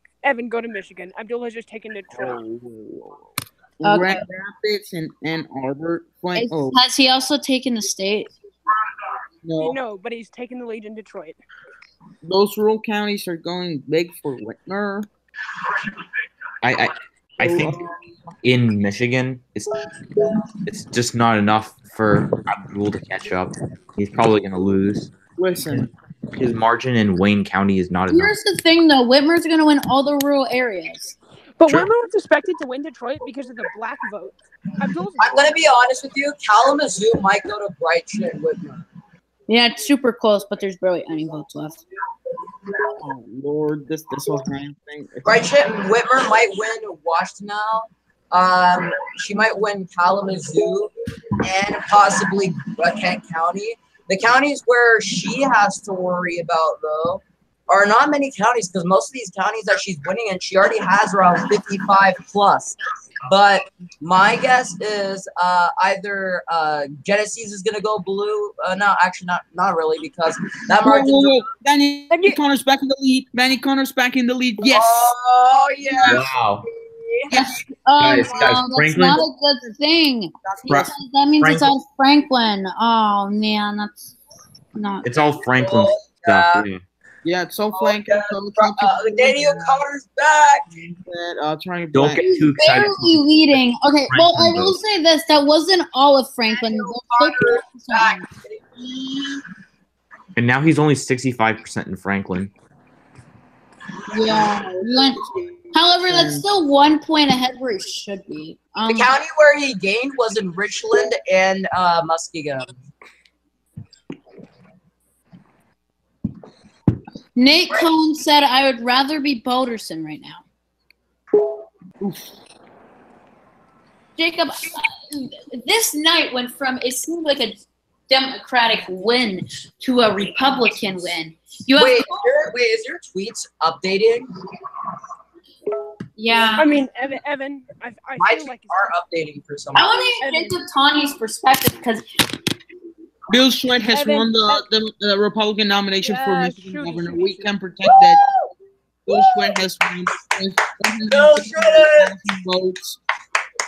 D: go to Michigan. Abdul has just taken Detroit.
A: Okay.
F: Grand Rapids and Ann Arbor.
A: Has he also taken the state?
D: No, but he's taking the lead in Detroit.
F: Those rural counties are going big for Whitmer.
C: I think in Michigan, it's just not enough for Abdul to catch up. He's probably going to lose.
F: Listen,
C: his margin in Wayne County is not enough.
A: Here's the thing, though. Whitmer's going to win all the rural areas.
D: But Whitmer was expected to win Detroit because of the black vote.
E: I'm going to be honest with you. Kalamazoo might go to Bright Shit and Whitmer.
A: Yeah, it's super close, but there's barely any votes left.
F: Oh Lord, this whole thing.
E: Bright Shit and Whitmer might win Washington now. She might win Kalamazoo and possibly Kent County. The counties where she has to worry about, though, are not many counties, because most of these counties that she's winning in, she already has around 55 plus. But my guess is either Genesee's is gonna go blue. No, actually not really, because that margin.
F: Danny Connor's back in the lead. Danny Connor's back in the lead. Yes.
E: Oh yeah.
C: Wow.
F: Yes.
C: Guys,
A: that's
C: Franklin.
A: not a good thing. That means it's all Franklin. Oh man, that's not.
C: It's all Franklin stuff. Yeah.
F: Yeah, it's so Franklin.
E: Daniel Connor's back.
C: Don't get too excited.
A: Barely leading. Okay, well, I will say this: that wasn't all of Franklin.
C: And now he's only 65% in Franklin.
A: Yeah. However, that's still 1 point ahead where he should be.
E: The county where he gained was in Richland and Muskegon.
A: Nate Cohn said, "I would rather be Balderson right now." Oof. Jacob, this night went from it seemed like a Democratic win to a Republican win.
E: Wait, is your tweets updating?
A: Yeah.
D: I mean, Evan, I
E: my
D: feel like
E: are updating for some.
A: I want to get Jacob Tanya's perspective because
F: Bill Schmidt has won the Republican nomination for Michigan governor. We can protect that. Bill Schwinn has won with
E: Bill Schwinn!
F: 100,000 votes.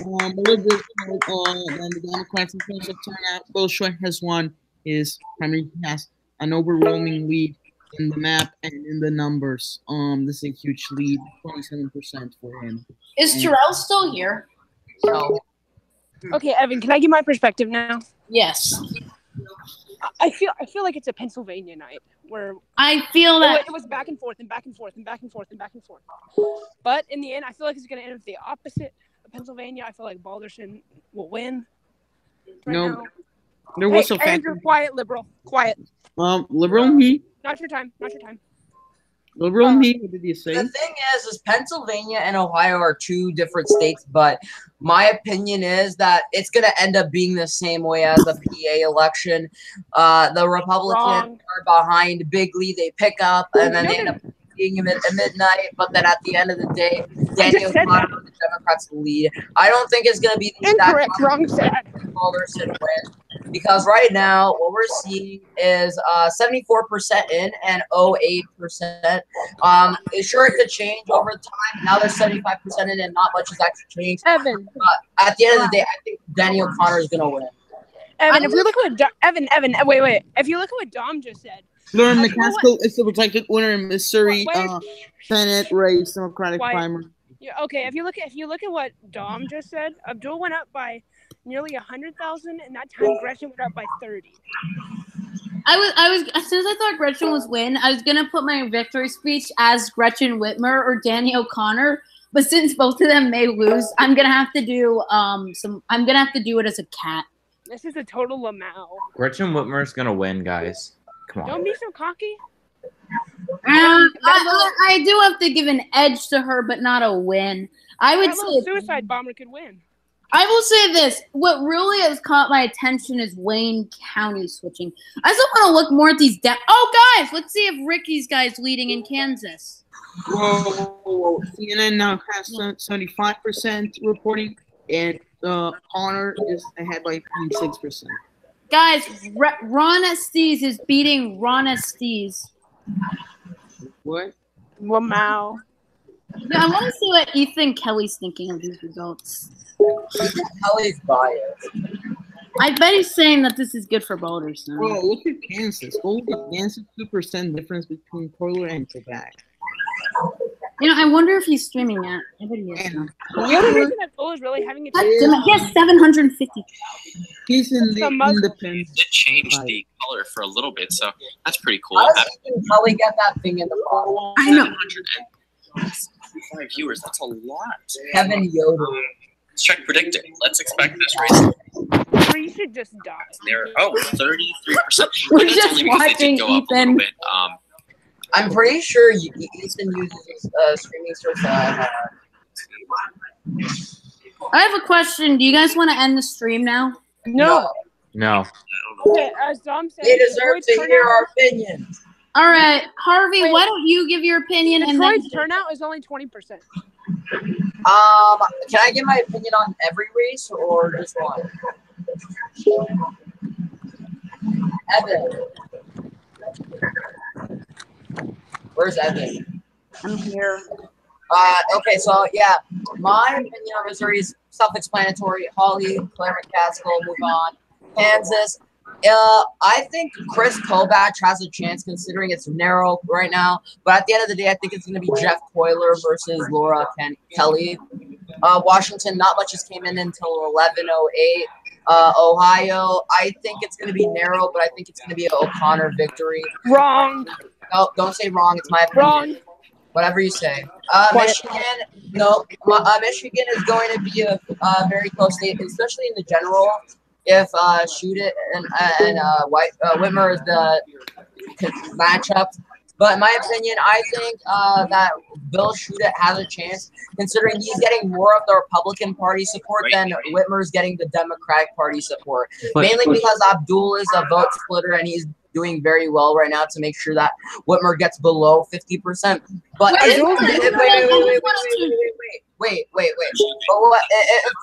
F: A little bit than the Democrats in terms of turnout. Bill Schwinn has won his primary. He has an overwhelming lead in the map and in the numbers. This is a huge lead, 27% for him.
A: Is Terrell still here?
E: No.
D: Okay, Evan, can I give my perspective now?
A: Yes.
D: I feel like it's a Pennsylvania night where
A: I feel that
D: it was back and forth and back and forth and back and forth and back and forth. But in the end, I feel like it's going to end up the opposite of Pennsylvania. I feel like Balderson will win.
F: No, there was a fact.
D: Andrew, quiet, liberal, quiet.
F: Liberal me.
D: Not your time. Not your time.
F: Liberal me. What did you say?
E: The thing is Pennsylvania and Ohio are two different states, but my opinion is that it's going to end up being the same way as the PA election. The Republicans are behind bigly. They pick up, and then they end up being at midnight. But then at the end of the day, Daniel Connor, the Democrats lead. I don't think it's going to be the
D: incorrect. Wrong said.
E: Balderson win. Because right now, what we're seeing is 74% in and 08%. Sure, it could change over time. Now there's 75% in and not much has actually changed.
D: Evan.
E: But at the end of the day, I think Daniel Connor is going to win.
D: Evan, if we look at what Evan, wait. If you look at what Dom just said.
F: Lauren McCaskill is the protected winner in Missouri Senate race, Democratic primary.
D: Yeah, okay. If you look at what Dom just said, Abdul went up by nearly 100,000, and that time Gretchen went up by 30.
A: I was as soon as I thought Gretchen was win, I was gonna put my victory speech as Gretchen Whitmer or Danny O'Connor. But since both of them may lose, I'm gonna have to do I'm gonna have to do it as a cat.
D: This is a total Lamau.
C: Gretchen Whitmer's gonna win, guys. Come on.
D: Don't be so cocky.
A: I do have to give an edge to her, but not a win. I would say
D: suicide bomber could win.
A: I will say this. What really has caught my attention is Wayne County switching. I still want to look more at these oh, guys, let's see if Ricky's guy's leading in Kansas.
F: Whoa. CNN now has 75% reporting, and Connor is ahead by 26%.
A: Guys, Ron Estes is beating Ron Estes.
F: What?
D: Lamau.
A: Yeah, I want to see what Ethan Kelly's thinking of these results.
E: Kelly's biased.
A: I bet he's saying that this is good for Balderson.
F: Bro, look at Kansas. Look at Kansas, 2% difference between Toiler and Quebec.
A: You know, I wonder if he's streaming that. I bet he is.
D: The only reason that Toiler is really having a
A: he has 750.
F: He's in the independent.
G: Did change the color for a little bit, so that's pretty cool.
E: How does Kelly get that thing in the bottle?
A: I know.
G: 765 viewers, that's a lot.
E: Kevin Yoder.
G: Let's check predicting. Let's expect this race.
D: We should just die.
G: There, 33%.
A: We're just watching Ethan.
E: I'm pretty sure Ethan uses streaming source.
A: I have a question. Do you guys want to end the stream now?
D: No. Okay, as Dom said,
E: they deserve to hear our opinions.
A: All right, Harvey, why don't you give your opinion?
D: Detroit's turnout is only 20%.
E: Can I give my opinion on every race or just one? Evan. Where's Evan?
A: I'm here.
E: Okay, so yeah, my opinion on Missouri is self-explanatory. Holly, Claire McCaskill, move on. Kansas. I think Chris Kobach has a chance considering it's narrow right now. But at the end of the day, I think it's going to be Jeff Toiler versus Laura Kelly. Washington, not much just came in until 11:08. Ohio, I think it's going to be narrow, but I think it's going to be an O'Connor victory.
D: Wrong.
E: No, don't say wrong. It's my opinion.
D: Wrong.
E: Whatever you say. Michigan, no. Michigan is going to be a very close state, especially in the general. If Shoot It and Whitmer is the matchup. But in my opinion, I think that Bill Shoot It has a chance, considering he's getting more of the Republican Party support than Whitmer's getting the Democratic Party support. Mainly because Abdul is a vote splitter and he's doing very well right now to make sure that Whitmer gets below 50%. But wait. But at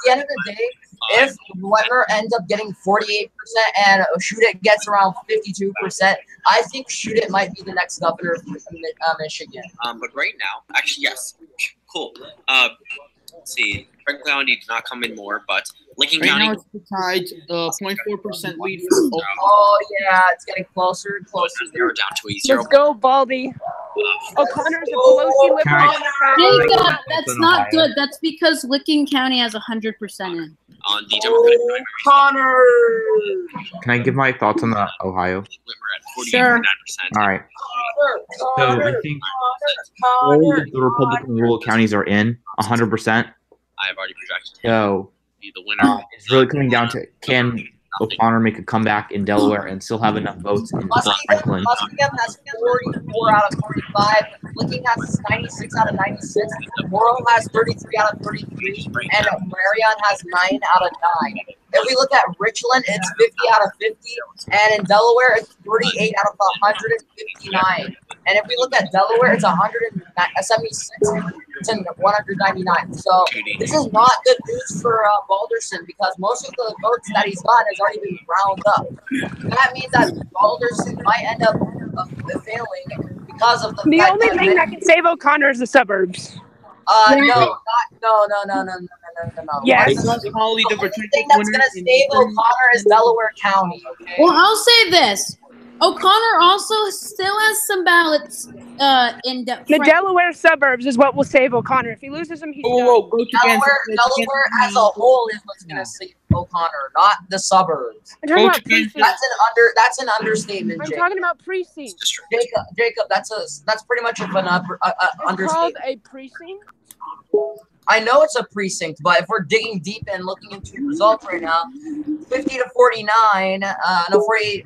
E: the end of the day, if Wetmer ends up getting 48% and Shoot It gets around 52%, I think Shoot It might be the next governor of Michigan.
G: But right now, actually, yes. Cool. Let's see. Franklin County did not come in more, but Lincoln
F: Right
G: County.
F: now, it's besides 0.4% lead.
E: Oh, yeah, it's getting closer and closer.
G: They're down to a 0.
D: Let's go, Baldy. O'Connor's a Pelosi liberal Democrat.
A: Jacob, that's not good. That's because Licking County has 100% in.
G: On the Democratic
E: Connor!
C: Can I give my thoughts on the Ohio?
G: We're at 49%.
A: Sure.
C: All right. So I think all of the Republican rural counties are in 100%.
G: I've already projected
C: So
G: be the winner.
C: it's really coming down to, can O'Connor make a comeback in Delaware and still have enough votes in Franklin?
E: Muskingum has 44 out of 45. Licking has 96 out of 96. Morrow has 33 out of 33. And Marion has 9 out of 9. If we look at Richland, it's 50 out of 50. And in Delaware, it's 38 out of 159. And if we look at Delaware, it's 176 to 199. So this is not good news for Balderson, because most of the votes that he's gotten has already been rounded up. That means that Balderson might end up failing because of the
D: The
E: fact
D: only
E: that
D: thing that can save O'Connor is the suburbs.
E: no.
D: Yes.
E: The only thing that's gonna save O'Connor is Delaware County. Okay?
A: Well, I'll say this. O'Connor also still has some ballots in
D: The Delaware suburbs is what will save O'Connor. If he loses them, he's done.
F: Go to
E: Delaware as a whole is what's gonna save O'Connor, not the suburbs.
D: I'm talking about
F: Go to
D: precincts.
E: That's an understatement,
D: I'm
E: Jacob.
D: talking about precincts.
E: Jacob, that's pretty much of an
D: It's called
E: understatement.
D: a precinct.
E: I know it's a precinct, but if we're digging deep and looking into the results right now, 50 to 49, 48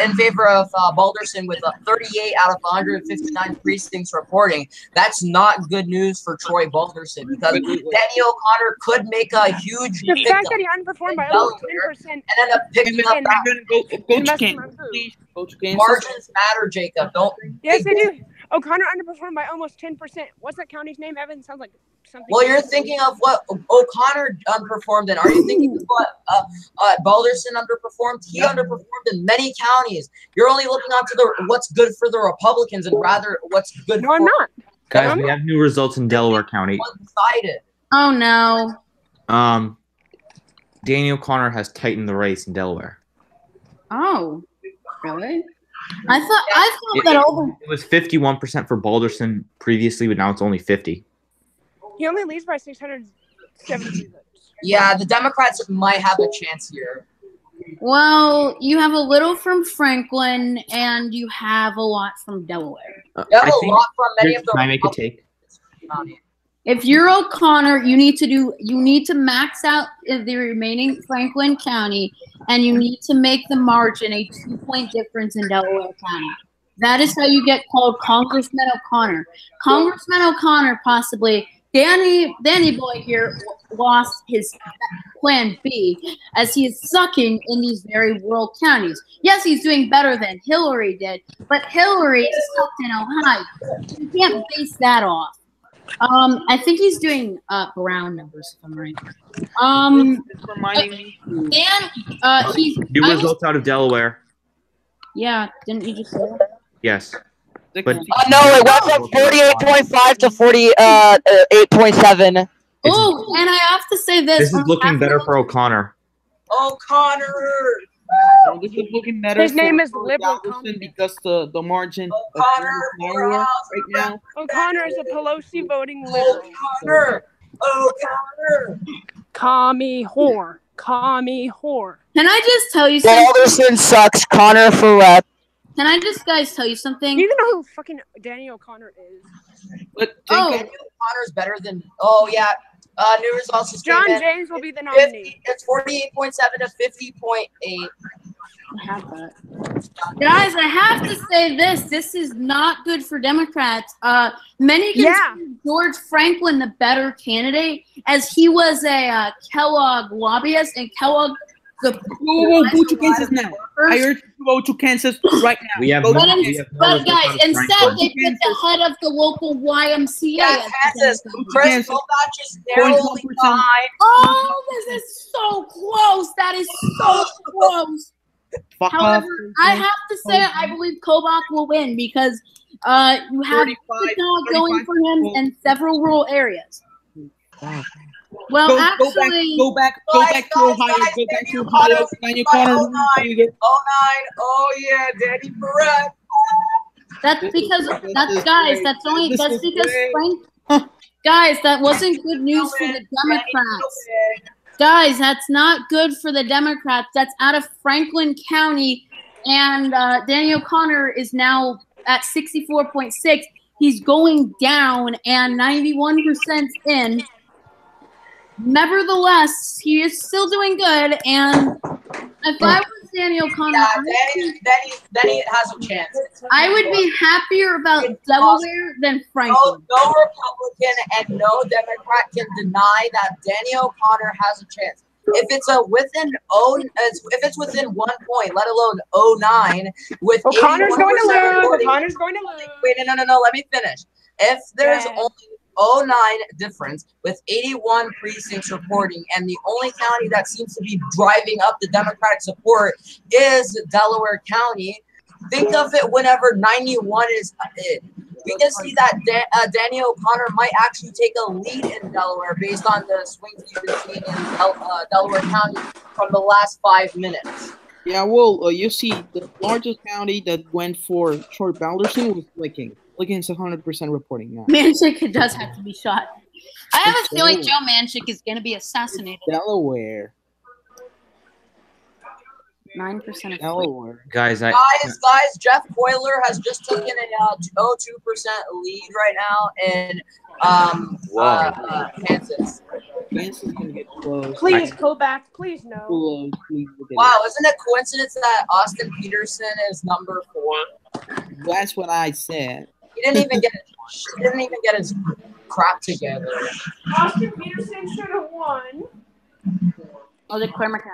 E: in favor of Balderson with 38 out of 159 precincts reporting. That's not good news for Troy Balderson, because Danny O'Connor could make a huge
D: The
E: pickup
D: fact that he underperformed by almost 10%.
E: and end up picking up that.
F: Go to Kansas, please. Go to Kansas.
E: Margins matter, Jacob. Don't.
D: Yes, they do. O'Connor underperformed by almost 10%. What's that county's name, Evan? Sounds like something.
E: Well, you're thinking of what O'Connor underperformed in. Are you thinking of what Balderson underperformed? He underperformed in many counties. You're only looking onto what's good for the Republicans and rather what's good
D: No, I'm not.
C: Guys, we have new results in Delaware County.
E: one-sided.
A: Oh no.
C: Danny O'Connor has tightened the race in Delaware.
A: Oh, really? I thought that all
C: It was 51% for Balderson previously, but now it's only 50.
D: He only leads by 670 votes.
E: Yeah, the Democrats might have a chance here.
A: well, you have a little from Franklin and you have a lot from Delaware.
E: You have a lot from many of the
C: Can I make a take?
E: Republicans.
A: If you're O'Connor, you need to max out the remaining Franklin County, and you need to make the margin a 2-point difference in Delaware County. That is how you get called Congressman O'Connor. Congressman O'Connor possibly, Danny Boy here lost his plan B as he is sucking in these very rural counties. Yes, he's doing better than Hillary did, but Hillary sucked in Ohio. You can't base that off. I think he's doing round numbers, if I'm right.
F: It's reminding me.
A: Dan,
C: New results out of Delaware.
A: yeah, didn't you just say that?
C: Yes. But
E: No, it went from 48.5 to 48.7.
A: Oh, and I have to say this.
C: This is looking better for O'Connor.
E: O'Connor!
F: No, this is looking better.
D: His name is
F: for
D: Liberal
F: Balderson
D: Communist.
F: because the margin of
E: O'Connor,
F: Delaware right now.
D: O'Connor is a Pelosi voting liberal.
E: O'Connor! O'Connor!
D: Commie whore. Commie whore.
A: Can I just tell you something?
E: Balderson sucks. Connor for rep.
A: Can I just, guys, tell you something?
D: Do you even know who fucking Danny O'Connor is?
F: But
A: Oh.
E: Danny O'Connor's better than. Oh, yeah. New results is
D: John
E: statement.
D: James will be the nominee.
E: It's 48.7 to 50.8.
A: I have that. Guys, I have to say this. This is not good for Democrats. Many consider George Franklin the better candidate, as he was a Kellogg lobbyist, and Kellogg
F: Whoa, go to Kansas now. I urge you to go to Kansas right now.
C: We have
F: Go
C: more-
F: to
A: But,
C: we have more
A: but
C: results
A: guys,
C: out of
A: instead
C: Franklin.
A: they put the head of the local YMCA.
E: Yeah,
A: as the
E: Kansas.
A: candidate.
E: Chris
F: Kansas.
E: Kobach is narrowly
F: 0.1%.
E: behind.
A: Oh, this is so close. That is so close.
F: Fuck off.
A: However, I have to say I believe Kobach will win because you have
F: 35,
A: the dog going for him
F: 35.
A: in several rural areas.
F: Wow.
A: Well,
F: Go
A: actually,
F: back to Ohio. Go back to Ohio. Daniel Connor.
E: 09. Oh yeah, Danny Barrett.
A: that's because
F: This
A: that's
F: is
A: guys.
F: great.
A: That's only
F: This
A: that's
F: is
A: because
F: great.
A: guys, that wasn't good news for the Democrats. Guys, that's not good for the Democrats. That's out of Franklin County, and Daniel Connor is now at 64.6. He's going down, and 91% in. Nevertheless, he is still doing good, and if I was Daniel Connor,
E: Yeah, Danny has a chance.
A: I would be happier about Delaware than Franklin.
E: No Republican and no Democrat can deny that Danny O'Connor has a chance. If it's if it's within 1 point, let alone 09, with
D: O'Connor's going to
E: 81%
D: lose.
E: voting-
D: O'Connor's going to lose.
E: Wait, no, let me finish. If there's
D: Yeah.
E: only 09 difference with 81 precincts reporting, and the only county that seems to be driving up the Democratic support is Delaware County, think of it whenever 91 is in. We can see that Danny O'Connor might actually take a lead in Delaware based on the swings we've been seeing in Delaware County from the last 5 minutes.
F: Yeah, well, you see, the largest county that went for short Balderson was Licking. Licking's 100% reporting now.
A: Manchik does have to be shot. I have a
F: It's
A: feeling
F: Delaware.
A: Joe Manchik is going to be assassinated.
F: Delaware.
A: 9% of
F: Delaware.
C: Guys,
E: Guys, Jeff Boiler has just taken a 2% lead right now in Kansas.
F: Kansas is going to get close.
D: Please go back. Please no.
F: Close. Please look at
E: Wow, isn't it coincidence that Austin Peterson is number 4?
F: it. That's what I said.
E: He didn't even get his crap together.
D: Austin Peterson should have won.
A: Oh, the Cormaca.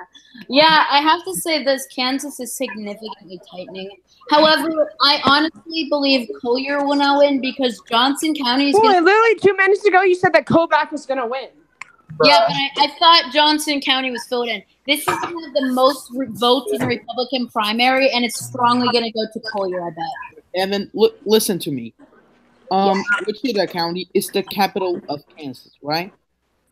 A: Yeah, I have to say this. Kansas is significantly tightening. However, I honestly believe Collier will now win because Johnson County is
D: Boy,
A: going to...
D: literally 2 minutes ago, you said that Kobach was going to win.
A: Yeah, but I thought Johnson County was filled in. This is one of the most votes in the Republican primary, and it's strongly going to go to Collier, I bet.
F: Evan, listen to me. Wichita County is the capital of Kansas, right?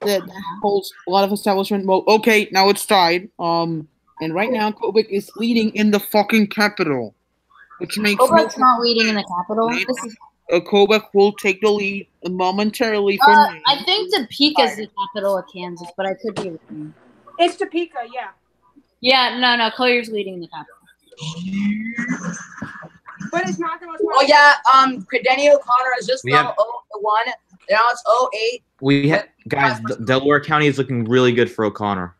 F: That holds a lot of establishment. Well, okay, now it's tied. And right now, Kobach is leading in the fucking capital, which makes
A: Kobach's not leading in the capital. This is,
F: Kobach will take the lead momentarily for now.
A: I think Topeka is the capital of Kansas, but I could be wrong.
D: It's Topeka, yeah.
A: Yeah, no, Collier's leading in the capital.
D: But it's not the most.
E: Oh yeah, Danny O'Connor has just fell 1. Now it's 08.
C: we have guys. Delaware County is looking really good for O'Connor.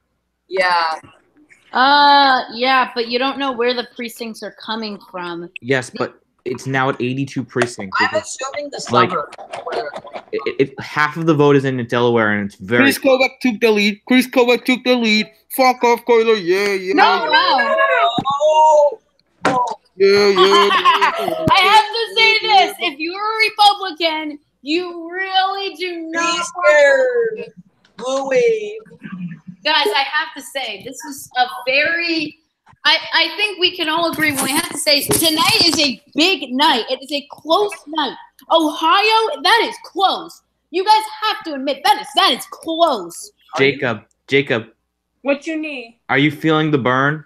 E: Yeah.
A: Yeah, but you don't know where the precincts are coming from.
C: Yes, but it's now at 82 precincts.
E: I'm assuming the suburb.
C: Half of the vote is in Delaware, and it's very.
F: Chris Kobach took the lead. Fuck off, Coiler. Yeah.
A: No.
F: Yeah.
A: I have to say this: if you're a Republican, you really do not.
E: Be scared, Louis.
A: Guys, I have to say this is a very. I think we can all agree when we have to say tonight is a big night. It is a close night. Ohio, that is close. You guys have to admit that is close.
C: Jacob,
D: What you need?
C: are you feeling the burn?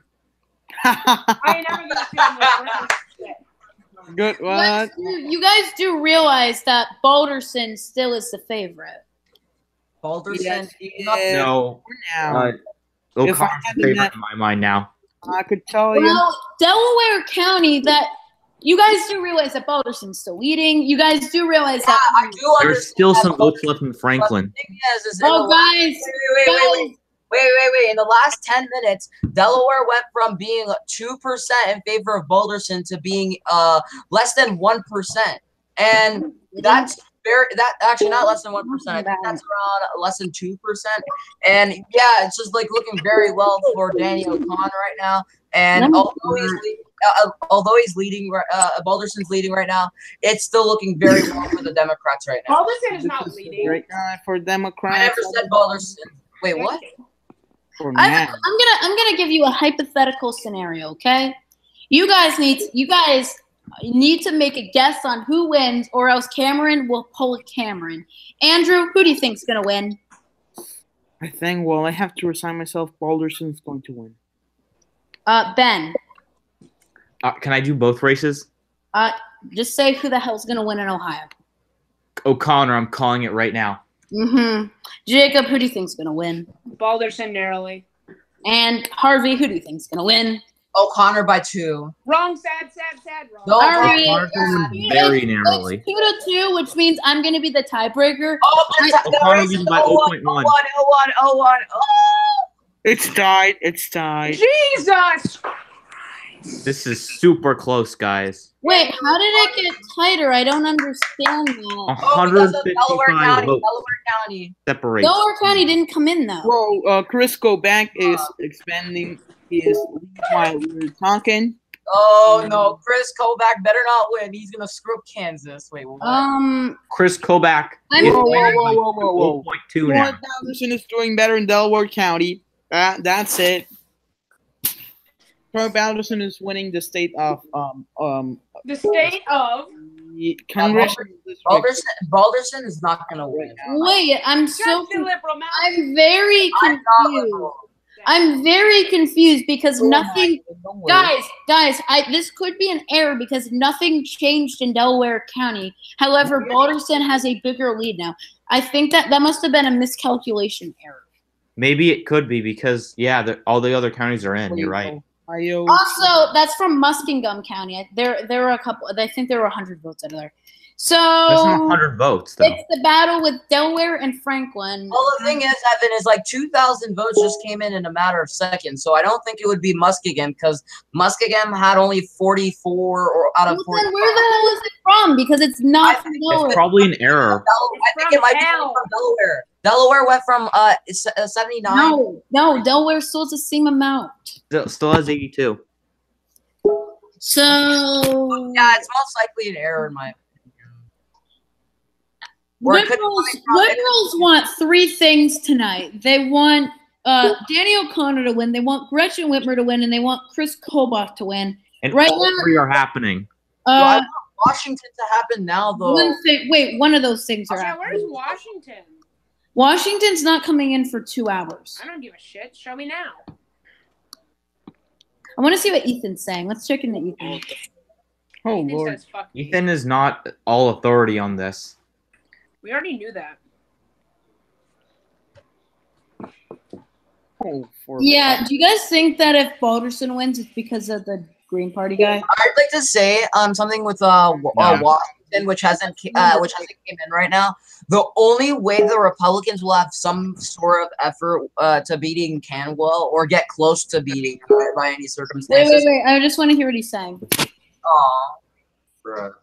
D: I ain't never gonna feel this.
F: Good one.
A: You guys do realize that Balderson still is the favorite.
E: Balderson.
F: Yes,
C: No.
F: Now, If I
C: O'Connor's
F: had
C: the
F: the
C: favorite
F: net-
C: in my mind now.
F: I could tell you.
A: Well, Delaware County, that you guys do realize that Balderson's still leading. You guys do realize
E: Yeah,
A: that.
E: I do understand.
C: There's still some
E: that,
C: votes left in Franklin.
E: But the thing is in
A: Oh,
E: the last-
A: guys,
E: Wait. In the last 10 minutes, Delaware went from being 2% in favor of Balderson to being less than 1%. And that's that actually not less than 1%. I think that's around less than 2%. And yeah, it's just like looking very well for Danny O'Connor right now. And although he's leading, Balderson's leading right now, it's still looking very well for the Democrats right now.
D: Balderson is not leading.
F: Great guy for Democrats.
E: I never said Balderson. Wait, what?
A: I'm gonna give you a hypothetical scenario, okay? You guys need to make a guess on who wins, or else Cameron will pull Cameron. Andrew, who do you think's gonna win?
F: I think, well, I have to resign myself. Balderson's going to win.
A: Ben.
C: Can I do both races?
A: Just say who the hell's gonna win in Ohio.
C: O'Connor, I'm calling it right now.
A: Mm-hmm. Jacob, who do you think's gonna win?
D: Balderson narrowly.
A: And Harvey, who do you think's gonna win?
E: O'Connor by 2.
D: Wrong, sad, wrong.
E: No,
C: Very narrowly.
A: It's 2-2, which means I'm gonna be the tiebreaker.
C: O'Connor leading by 0.1.
E: Oh.
F: It's tied. It's tied.
D: Jesus!
C: This is super close, guys.
A: Wait, how did it get tighter? I don't understand that.
C: 155 votes.
E: Delaware County.
C: Separate.
A: Delaware County didn't come in though.
F: Well, Chris Koback is expanding his lead while we're talking.
E: Oh no, Chris Kovac better not win. He's gonna screw up Kansas. Wait, what?
C: Chris Koback.
F: Whoa.
C: 0.2 now.
F: Balderson is doing better in Delaware County. That's it. Balderson is winning the state of
D: The state of
F: Congressional district.
E: Balderson is not gonna win.
A: Wait, I'm very confused.
E: I'm
A: very confused because nothing, guys. This could be an error because nothing changed in Delaware County. However, Balderson has a bigger lead now. I think that must have been a miscalculation error.
C: Maybe it could be because all the other counties are in. You're right.
A: Also, that's from Muskingum County. There were a couple. I think there were 100 votes out of there. So
C: there's not 100 votes though.
A: It's the battle with Delaware and Franklin.
E: Well, the thing is, Evan, is like 2,000 votes just came in a matter of seconds. So I don't think it would be Muskingum because Muskingum had only 44 or out of 40.
A: Then where the hell is it from? Because it's not from Delaware.
C: It's probably an error.
E: I think it might be from Delaware. Delaware went from 79.
A: No, Delaware still has the same amount.
C: Still has 82.
A: So
E: yeah, it's most likely an error in my opinion.
A: Liberals want 3 things tonight. They want Danny O'Connor to win. They want Gretchen Whitmer to win, and they want Chris Kobach to win.
C: And
A: right
C: all
A: now,
C: 3 are happening.
E: I want Washington to happen now, though.
A: One of those things are happening.
D: Where's Washington?
A: Washington's not coming in for 2 hours.
D: I don't give a shit. Show me now.
A: I want to see what Ethan's saying. Let's check into Ethan.
F: Oh, Lord.
C: Ethan is not all authority on this.
D: We already knew that.
A: Yeah, do you guys think that if Balderson wins, it's because of the Green Party guy?
E: I'd like to say something with Washington, which hasn't came in right now. The only way the Republicans will have some sort of effort to beating Canwell or get close to beating by any circumstances.
A: Wait. I just want to hear what he's saying.
E: Aw, bro.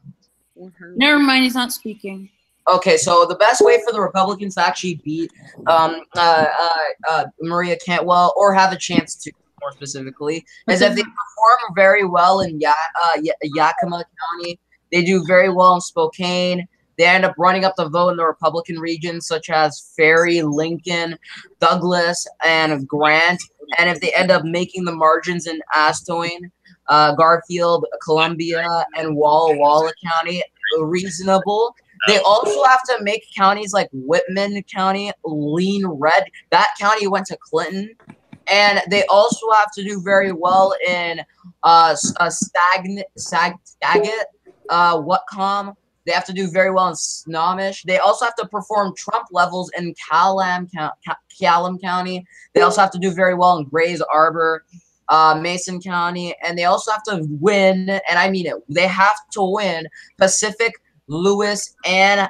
A: Never mind, he's not speaking.
E: Okay, so the best way for the Republicans to actually beat Maria Cantwell, or have a chance to, more specifically, is if they perform very well in Yakima County. They do very well in Spokane. They end up running up the vote in the Republican regions, such as Ferry, Lincoln, Douglas, and Grant. And if they end up making the margins in Aston, Garfield, Columbia, and Walla Walla County reasonable, they also have to make counties like Whitman County lean red. That county went to Clinton. And they also have to do very well in Skagit, Whatcom. They have to do very well in Snohomish. They also have to perform Trump levels in Clallam County. They also have to do very well in Grays Arbor, Mason County. And they also have to win, and I mean it, they have to win Pacific, Lewis, and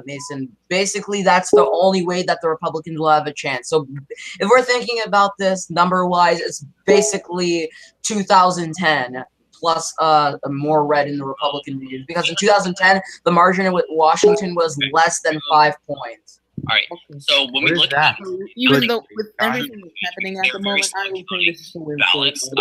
E: Mason. Basically, that's the only way that the Republicans will have a chance. So if we're thinking about this number-wise, it's basically 2010 plus more red in the Republican region, because in 2010 the margin with Washington was less than 5 points.
G: All right. So when we
C: What is
G: look
C: that?
G: at
F: Even
C: Good.
F: though with everything that's happening at the moment, I don't think this is a win for
G: balance,
F: it.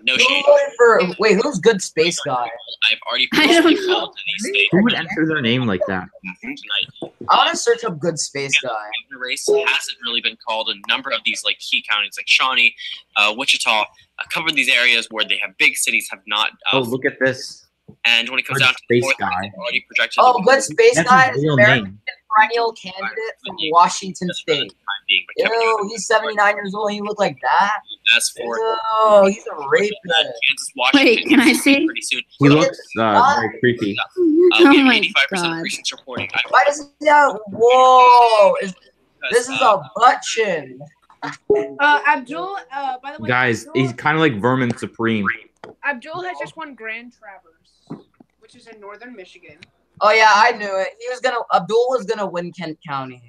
G: no
E: Who
G: shade.
E: voted for? Wait, who's good space guy?
G: I've already
A: I don't
G: previously
A: know.
G: called to these states
C: Who would enter their name like that?
G: tonight.
E: I want to search up good space guy.
G: The race hasn't really been called. A number of these like key counties, like Shawnee, Wichita, cover these areas where they have big cities have not.
C: Oh, look at this.
G: And when it comes
C: Good
G: down to the
C: space
G: fourth,
C: guy.
G: they've already projected.
E: Oh, good space
C: That's
E: guy
C: his
E: is
C: real
E: American
C: name.
E: perennial candidate from Washington State. Ew, he's 79 years old. And he look like that.
G: As for
E: Ew, he's a rapist.
G: Kansas, Washington,
A: Wait, can I see?
G: pretty soon.
C: He looks very creepy.
G: We
A: Oh
G: have
A: my
G: 85% of
A: god.
G: precincts reporting.
E: Why does he have? Whoa! This is a butt chin.
D: Abdul, by the way,
C: Guys,
D: Abdul,
C: he's kind of like Vermin Supreme.
D: Abdul has just won Grand Traverse, which is in northern Michigan.
E: Oh yeah, I knew it. Abdul was gonna win Kent County.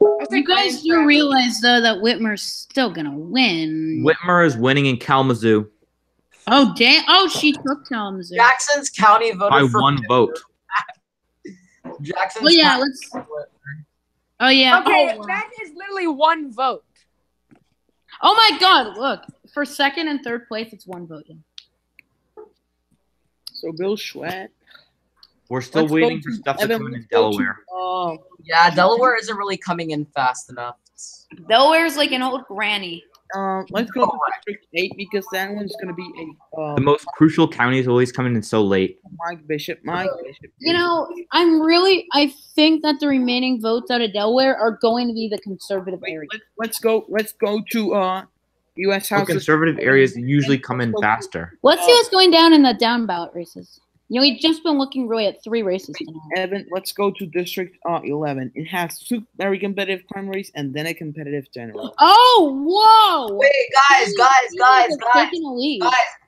D: I said
A: You guys
D: Grand
A: do
D: Traverse.
A: realize though that Whitmer's still gonna win.
C: Whitmer is winning in Kalamazoo
A: Oh damn! Oh, she took Kalamazoo.
E: Jackson's County voted
C: by
E: for
C: 1 vote.
E: Jackson's
A: Well, yeah,
E: County.
A: let's. Oh yeah.
D: Okay,
A: Oh, wow.
D: that is literally 1 vote.
A: Oh my god! Look, for second and third place, it's 1 vote. Yeah.
F: So Bill Schwett.
C: We're still
F: Let's
C: waiting
F: go
C: for
F: to
C: stuff to
F: Evan,
C: come in
F: let's go to,
C: Delaware.
E: Yeah, Delaware isn't really coming in fast enough.
A: Delaware's like an old granny.
F: Let's go to District 8 because that one's going to be a
C: The most crucial counties always coming in so late.
F: Mike Bishop. Mike Bishop.
A: You know, I think that the remaining votes out of Delaware are going to be the conservative
F: Wait,
A: area.
F: let's go to U.S.
C: So
F: House.
C: conservative areas usually come in faster.
A: Let's see what's going down in the down ballot races. You know, we've just been looking really at 3 races tonight.
F: Evan, let's go to District 11. It has 2 very competitive primaries and then a competitive general.
A: Oh, whoa!
E: Wait, guys.
A: Taking a lead.
E: Guys,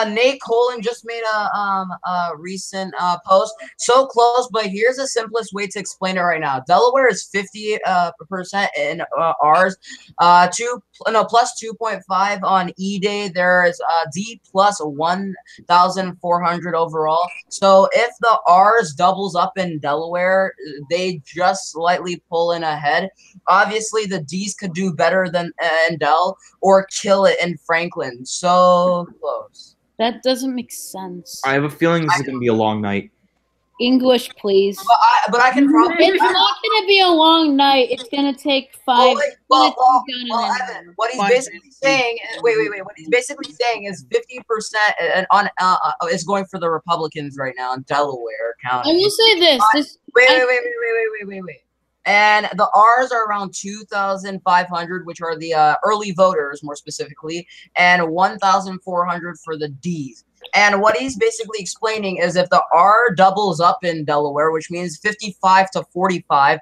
E: Nate Colin just made a recent post. So close, but here's the simplest way to explain it right now. Delaware is 50% in R's, plus 2.5 on E Day. There's D plus 1,400 overall. So if the R's doubles up in Delaware, they just slightly pull in ahead. Obviously, the D's could do better than in Del or kill it in Franklin. So close.
A: That doesn't make sense.
C: I have a feeling this is going to be a long night.
A: English, please.
E: But I can probably.
A: It's not going to be a long night. It's going to take 5 minutes
E: Well,
A: to be done in an
E: Evan,
A: hour.
E: what he's basically saying. Wait. What he's basically saying is 50% on is going for the Republicans right now in Delaware County.
A: I will say this.
E: Wait. And the R's are around 2,500, which are the early voters, more specifically, and 1,400 for the D's. And what he's basically explaining is if the R doubles up in Delaware, which means 55 to 45,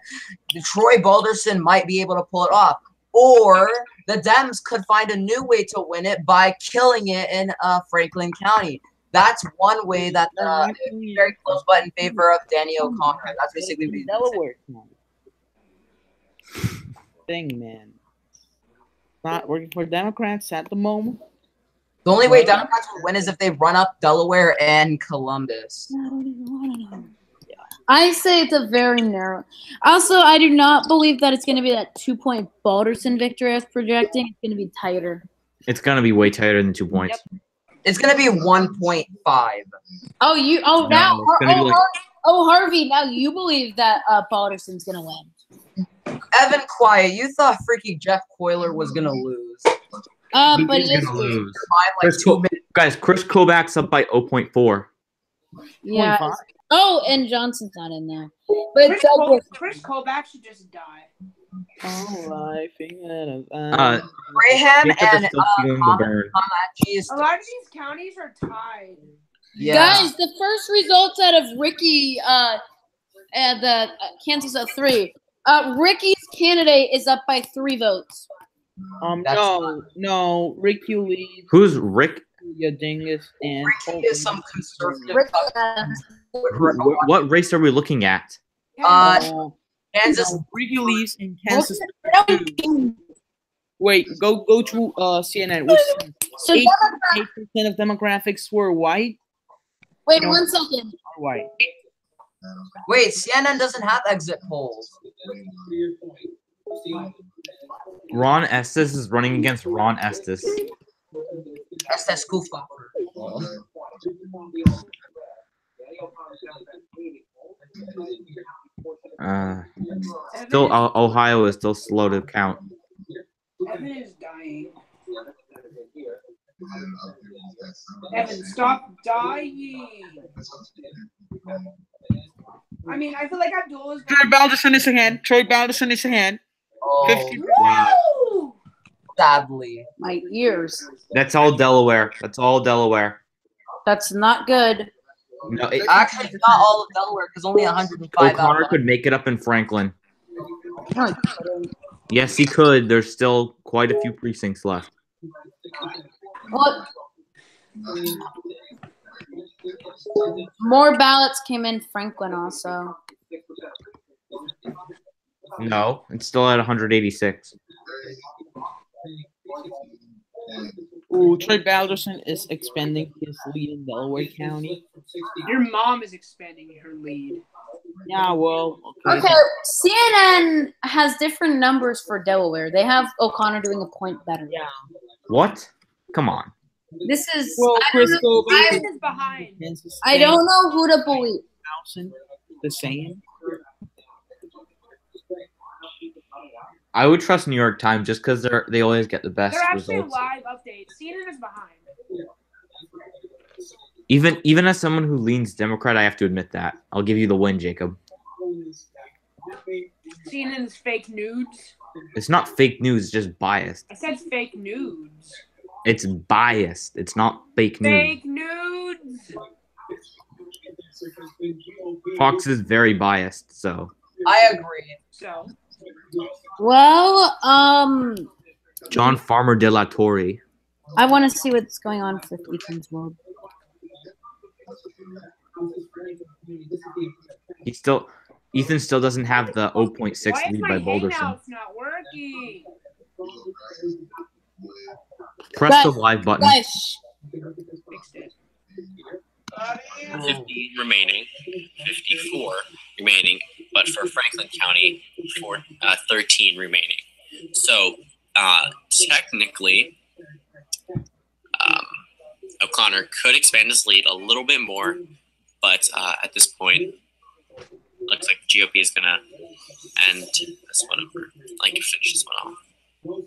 E: Troy Balderson might be able to pull it off. Or the Dems could find a new way to win it by killing it in Franklin County. That's one way that it's very close, but in favor of Danny O'Connor. That's basically what he's
F: Delaware. Thing, man. Not working for Democrats at the moment.
E: The only way Democrats will win is if they run up Delaware and Columbus.
A: I say it's a very narrow. Also, I do not believe that it's going to be that 2-point Balderson victory as projecting. It's going to be tighter.
C: It's going to be way tighter than 2 points.
A: Yep.
E: It's gonna be 1.5.
A: Harvey, now you believe that Balderson's going to win.
E: Evan, quiet. You thought freaking Jeff Coyler was gonna lose.
A: But
C: He's
A: he is
C: gonna
A: losing.
C: lose.
E: Like 2 minutes.
C: Guys, Chris Kobach's up by 0.4.
A: Yeah.
F: 0.5.
A: Oh, and Johnson's not in there. But Douglas,
D: Chris Kobach should just die.
E: Graham
C: Jacob
E: and
C: is still feeling the burn.
E: Kamachi is
D: A lot of these counties are tied.
A: guys, the first results out of Ricky, the Kansas at 3. Ricky's candidate is up by 3 votes.
F: No, Ricky leads.
C: Who's Rick?
F: Dingus and
E: Ricky is some conservative.
A: Rick,
C: What race are we looking at?
E: Kansas.
F: Ricky leads in Kansas. Wait, go to CNN. Which
A: So
F: 8% of demographics were white.
A: wait 1 second.
F: Are white.
E: Wait, CNN doesn't have exit polls.
C: Ron Estes is running against Ron Estes.
E: That's that Kufa.
C: Still, Ohio is still slow to count.
D: Evan is dying. Evan, stop dying. I mean, I feel like Abdul is.
F: Troy Balderson is ahead. Troy Balderson is ahead.
E: Oh,
F: 50%.
D: Woo!
E: sadly.
A: My ears.
C: That's all Delaware. That's all Delaware.
A: That's not good.
C: No,
E: Actually, it's not all of Delaware because only 105.
C: O'Connor could make it up in Franklin.
A: No, you couldn't.
C: Yes, he could. There's still quite a few precincts left.
A: What? More ballots came in Franklin also.
C: No, it's still at 186.
F: Ooh, Troy Balderson is expanding his lead in Delaware County.
D: Your mom is expanding her lead.
F: Yeah, well,
A: Okay, CNN has different numbers for Delaware. They have O'Connor doing a point better.
F: Yeah.
C: What? Come on.
A: This is.
F: Well, Chris Kobe
D: Evan is behind.
A: I don't know who to believe.
F: The same.
C: I would trust New York Times just because they always get the best
D: They're actually
C: results.
D: live updates. CNN is behind.
C: Even as someone who leans Democrat, I have to admit that. I'll give you the win, Jacob.
D: CNN's fake nudes.
C: It's not fake news, it's just biased.
D: I said fake nudes.
C: It's biased. It's not fake news.
D: Fake nudes.
C: Fox is very biased, so.
E: I agree.
D: So.
A: Well,
C: John Farmer de la Torre.
A: I want to see what's going on with Ethan's world.
C: Ethan still doesn't have the 0.6
D: Why is
C: lead
D: my
C: by Boulderson.
D: Hangouts not working?
C: Press the live button.
A: Guys,
D: Fixed it.
G: 50 remaining, 54 remaining, but for Franklin County, 13 remaining. So technically, O'Connor could expand his lead a little bit more, but at this point, looks like the GOP is going to end this one over, like finish this one off.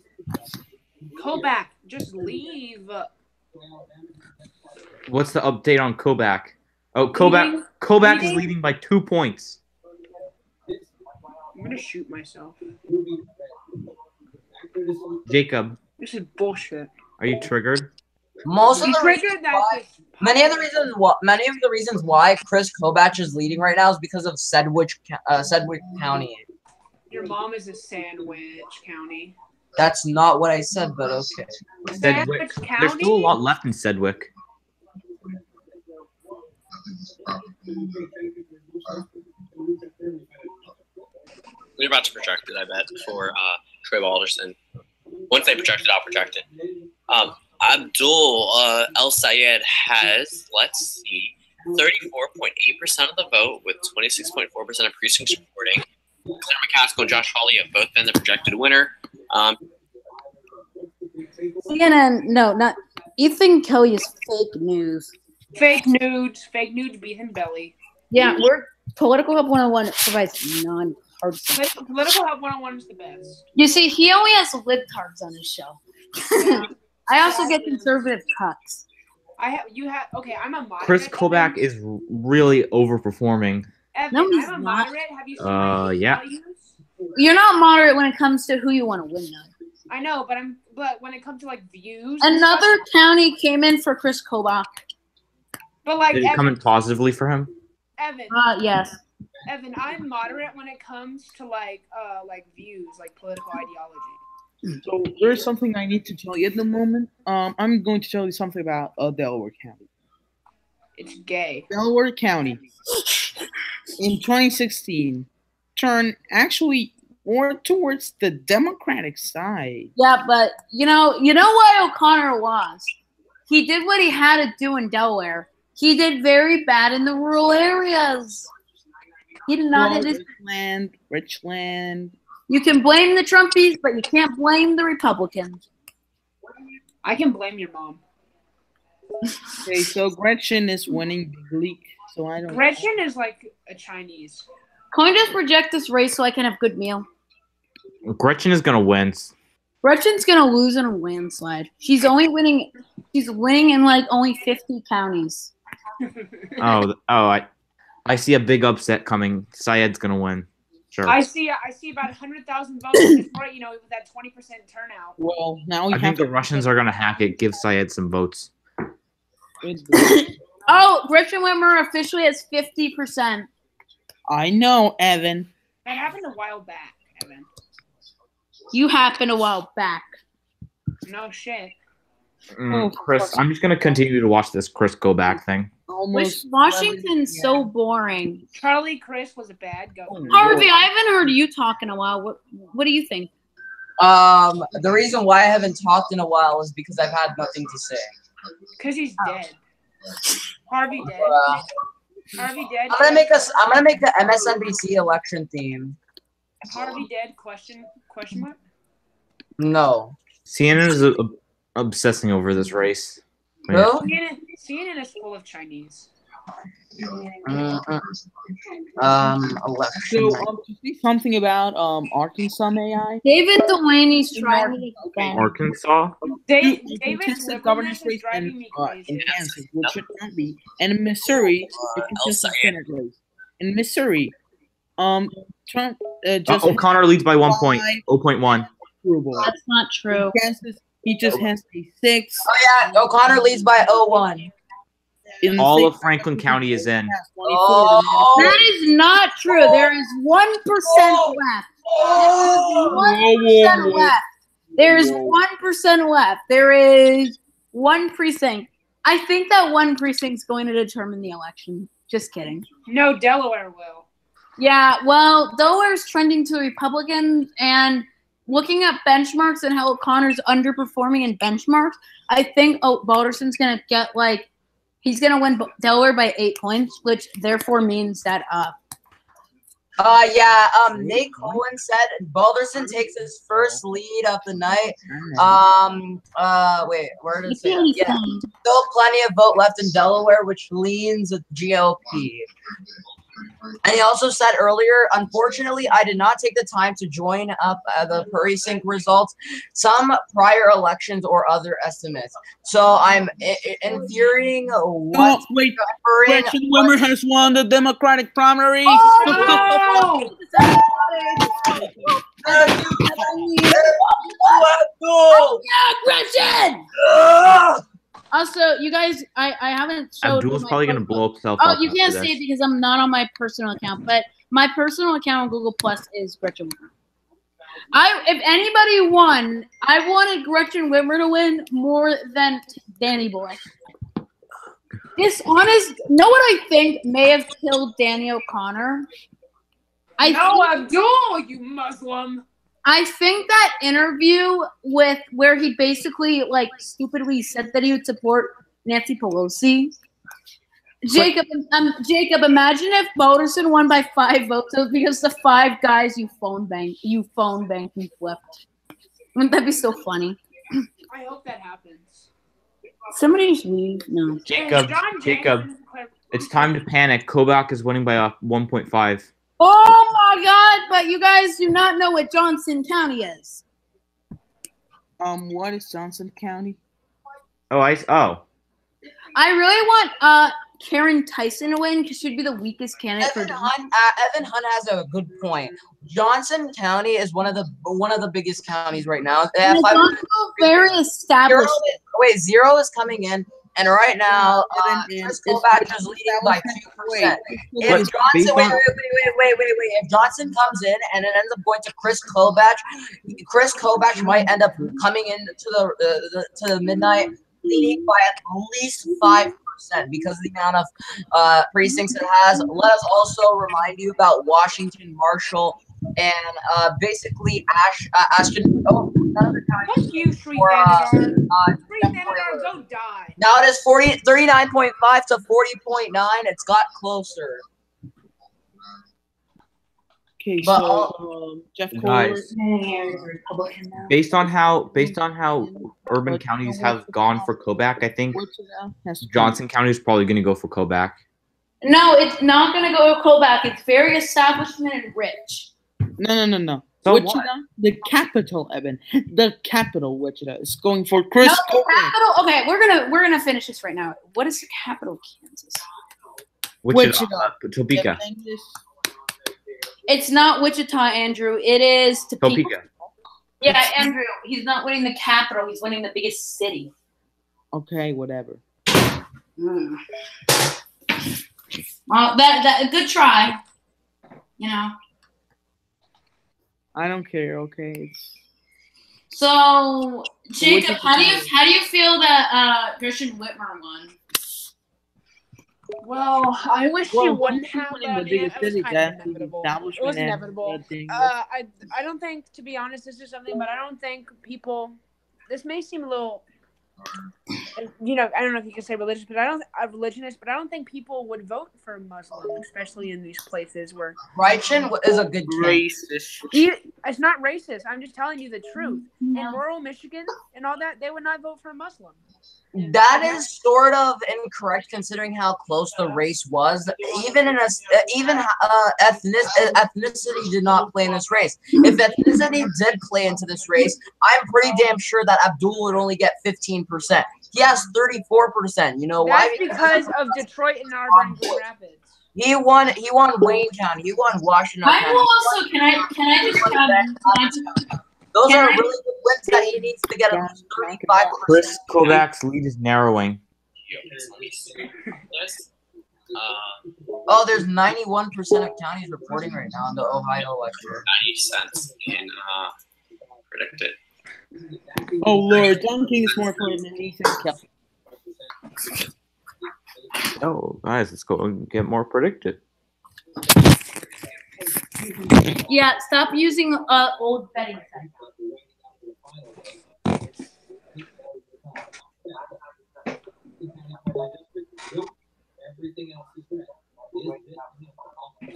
D: Kobach, just leave.
C: What's the update on Kobach? Oh, Kobach is leading by 2 points.
D: I'm gonna shoot myself.
C: Jacob,
D: This is bullshit.
C: are you triggered?
E: Most of
D: You
E: the
D: triggered
E: reasons
D: that.
E: why, many of the reasons why Chris Kobach is leading right now is because of Sedgwick County.
D: Your mom is a Sandwich County.
E: That's not what I said, but okay.
C: Sedgwick.
D: Sandwich
C: There's still a
D: County?
C: lot left in Sedgwick.
G: We're about to project it, I bet, for Troy Alderson. Once they project it, I'll project it. Abdul El Sayed has, let's see, 34.8% of the vote with 26.4% of precincts reporting. Claire McCaskill and Josh Hawley have both been the projected winner.
A: CNN, no, not Ethan Kelly is fake news.
D: Fake nudes. Fake nudes beat him belly.
A: Yeah, we're Political Hub 101 provides non-partisan.
D: Political Hub 101 is the best.
A: You see, he only has libtards on his show. I also get conservative cuts.
D: Okay, I'm a moderate.
C: Chris Kobach is really overperforming.
D: Evan,
A: No, he's
D: I'm a
A: not.
D: moderate. Have you seen my
C: Yeah.
D: values?
A: You're not moderate when it comes to who you want to win, though.
D: I know, but when it comes to like views,
A: Another county came in for Chris Kobach.
D: but like
C: Did it come in positively for him?
D: Evan,
A: Yes.
D: Evan, I'm moderate when it comes to like views, like political ideology.
F: So there's something I need to tell you at the moment. I'm going to tell you something about Delaware County.
D: It's gay.
F: Delaware County in 2016 turned actually more towards the Democratic side.
A: Yeah, but you know why O'Connor lost? He did what he had to do in Delaware. He did very bad in the rural areas. He did not hit his
F: rich land.
A: You can blame the Trumpies, but you can't blame the Republicans.
D: I can blame your mom.
F: Okay, so Gretchen is winning big league. So I don't.
D: Gretchen is like a Chinese.
A: Can we just reject this race so I can have good meal?
C: Gretchen is gonna win.
A: Gretchen's gonna lose in a landslide. She's winning in like only 50 counties.
C: I see a big upset coming. Syed's gonna win. Sure.
D: I see about 100,000 votes in Detroit, with that 20% turnout.
F: Well, now
C: I think the Russians are gonna hack it. Give Syed some votes.
A: Oh, Gretchen Whitmer officially has 50%.
F: I know, Evan.
D: That happened a while back, Evan.
A: You happened a while back.
D: No shit.
C: Chris, I'm just gonna continue to watch this Chris go back thing.
A: Washington's so boring.
D: Charlie Chris was a bad governor.
A: Harvey, I haven't heard you talk in a while. What do you think?
E: The reason why I haven't talked in a while is because I've had nothing to say.
D: Because he's dead. Harvey dead. Harvey dead.
E: I'm gonna make the MSNBC election theme.
D: Harvey dead? Question mark?
E: No.
C: CNN is obsessing over this race.
E: Who?
D: CNN is full of Chinese.
E: Election.
F: So, to say something about Arkansas, may I?
A: David Delaney's trying to defend.
C: Arkansas?
D: David's
F: governor's race
D: driving me crazy.
F: in Kansas, which should not be, and in Missouri, the contested Senate race. In Missouri, Trump just
C: O'Connor leads by 1 point. 0.1.
A: That's not true.
F: In Kansas, he just has a 6.
E: Oh yeah, O'Connor leads by 0.1.
C: All of Franklin County is in.
A: That is not true. There is 1% left. 1% left. There's 1% left. There is one precinct. I think that one precinct's going to determine the election. Just kidding.
D: No, Delaware will.
A: Yeah, well, Delaware's trending to Republicans, and looking at benchmarks and how O'Connor's underperforming in benchmarks, I think Balderson's going to get he's going to win Delaware by 8 points, which therefore means that
E: Nate Cohen said Balderson takes his first lead of the night. Wait, where does it say? Yeah, still plenty of vote left in Delaware, which leans with GOP. And he also said earlier, unfortunately, I did not take the time to join up the precinct results, some prior elections or other estimates. So I'm infuriating what
F: Gretchen Whitmer has won the Democratic primary.
A: oh, yeah, Gretchen! Also, you guys, I haven't showed.
C: Abdul's probably going to blow himself
A: Oh,
C: up.
A: you can't see it because I'm not on my personal account, but my personal account on Google Plus is Gretchen Whitmer. If anybody won, I wanted Gretchen Whitmer to win more than Danny Boy. Know what I think may have killed Danny O'Connor?
D: Abdul, you Muslim.
A: I think that interview where he basically stupidly said that he would support Nancy Pelosi. Jacob, imagine if Balderson won by 5 votes. It was because the 5 guys you phone banked and flipped. Wouldn't that be so funny?
D: I hope that happens.
A: Somebody just leave. No.
C: Jacob, it's time to panic. Kobach is winning by 1.5.
A: Oh my God! But you guys do not know what Johnson County is.
F: What is Johnson County?
C: I
A: really want Karen Tyson to win because she'd be the weakest candidate
E: Evan Hunt has a good point. Johnson County is one of the biggest counties right now. They have
A: very established.
E: Zero is coming in. And right now, Chris Kobach is leading by 2%. If Johnson, wait. If Johnson comes in and it ends up going to Chris Kobach might end up coming in to the midnight, leading by at least 5% because of the amount of precincts it has. Let us also remind you about Washington Marshall, and basically Ashton. Oh, another county.
D: Fuck you, Sri
E: For,
D: Thanadar. Sri
E: Thanadar,
D: Thanadar, go die.
E: now it is 39.5 to 40.9. It's got closer.
F: Okay,
E: But,
F: so Jeff
C: Guys, based on how urban
F: But
C: counties
F: you know
C: have
F: what?
C: gone for Kobach, I think
F: Wichita has
C: Johnson County is probably going to go for Kobach.
A: No, it's not going to go to Kobach. It's very establishment and rich.
F: No.
C: So
F: Wichita,
C: what?
F: the capital, Evan, the capital, Wichita is going for Chris.
A: No, the capital. Okay, we're gonna finish this right now. What is the capital of Kansas?
C: Wichita, Topeka.
A: It's not Wichita, Andrew. It is Topeka.
C: Topeka.
A: Yeah, Andrew. He's not winning the capital. He's winning the biggest city.
F: Okay, whatever.
A: Well, that good try. You know.
F: I don't care. Okay.
A: So, Jacob, how do you feel that Christian Whitmer won?
D: Well, I wish he wouldn't have.
F: In the
D: But
F: biggest
D: it was
F: city,
D: kind of inevitable. It was inevitable. I don't think, to be honest, this is something, but I don't think people. This may seem a little. You know, I don't know if you can say religious, but I don't think people would vote for Muslim, especially in these places where
E: Reichen is a good
F: racist.
D: It's not racist. I'm just telling you the truth. In rural Michigan and all that, they would not vote for a Muslim.
E: That is sort of incorrect considering how close the race was. Even ethnicity did not play in this race. If ethnicity did play into this race, I'm pretty damn sure that Abdul would only get 15%. He has 34%. You know why?
D: That's because of Detroit and Auburn and Grand Rapids.
E: He won Wayne County. He won Washington County.
A: I will also. Can I just
E: those are really good wins that he needs to get at 35%.
C: Chris Kobach's lead is narrowing.
E: Oh, there's 91% of counties reporting right now in the Ohio election.
G: 90 cents in predicted.
F: Oh Lord, Don King is more important than Ethan Kelly.
C: Oh, guys, let's go and get more predicted.
A: Yeah, stop using old betting sites.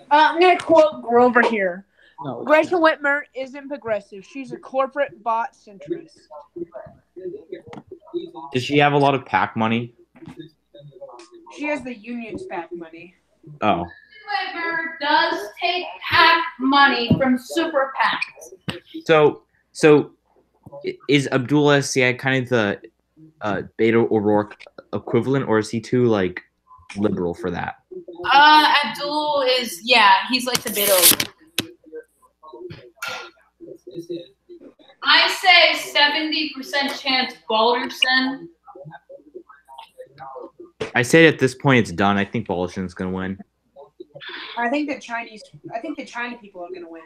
D: I'm gonna quote Grover here.
F: No.
D: Gretchen Whitmer isn't progressive. She's a corporate bot centrist.
C: Does she have a lot of PAC money?
D: She has the union's back money.
C: Oh.
A: Whitmer does take PAC money from super PACs.
C: So is Abdullah Syed kind of the Beto O'Rourke equivalent, or is he too like liberal for that?
A: Abdul is he's like the Beto O'Rourke. I say 70% chance Balderson.
C: I say at this point it's done. I think Balderson's gonna win.
D: I think the China people are gonna win.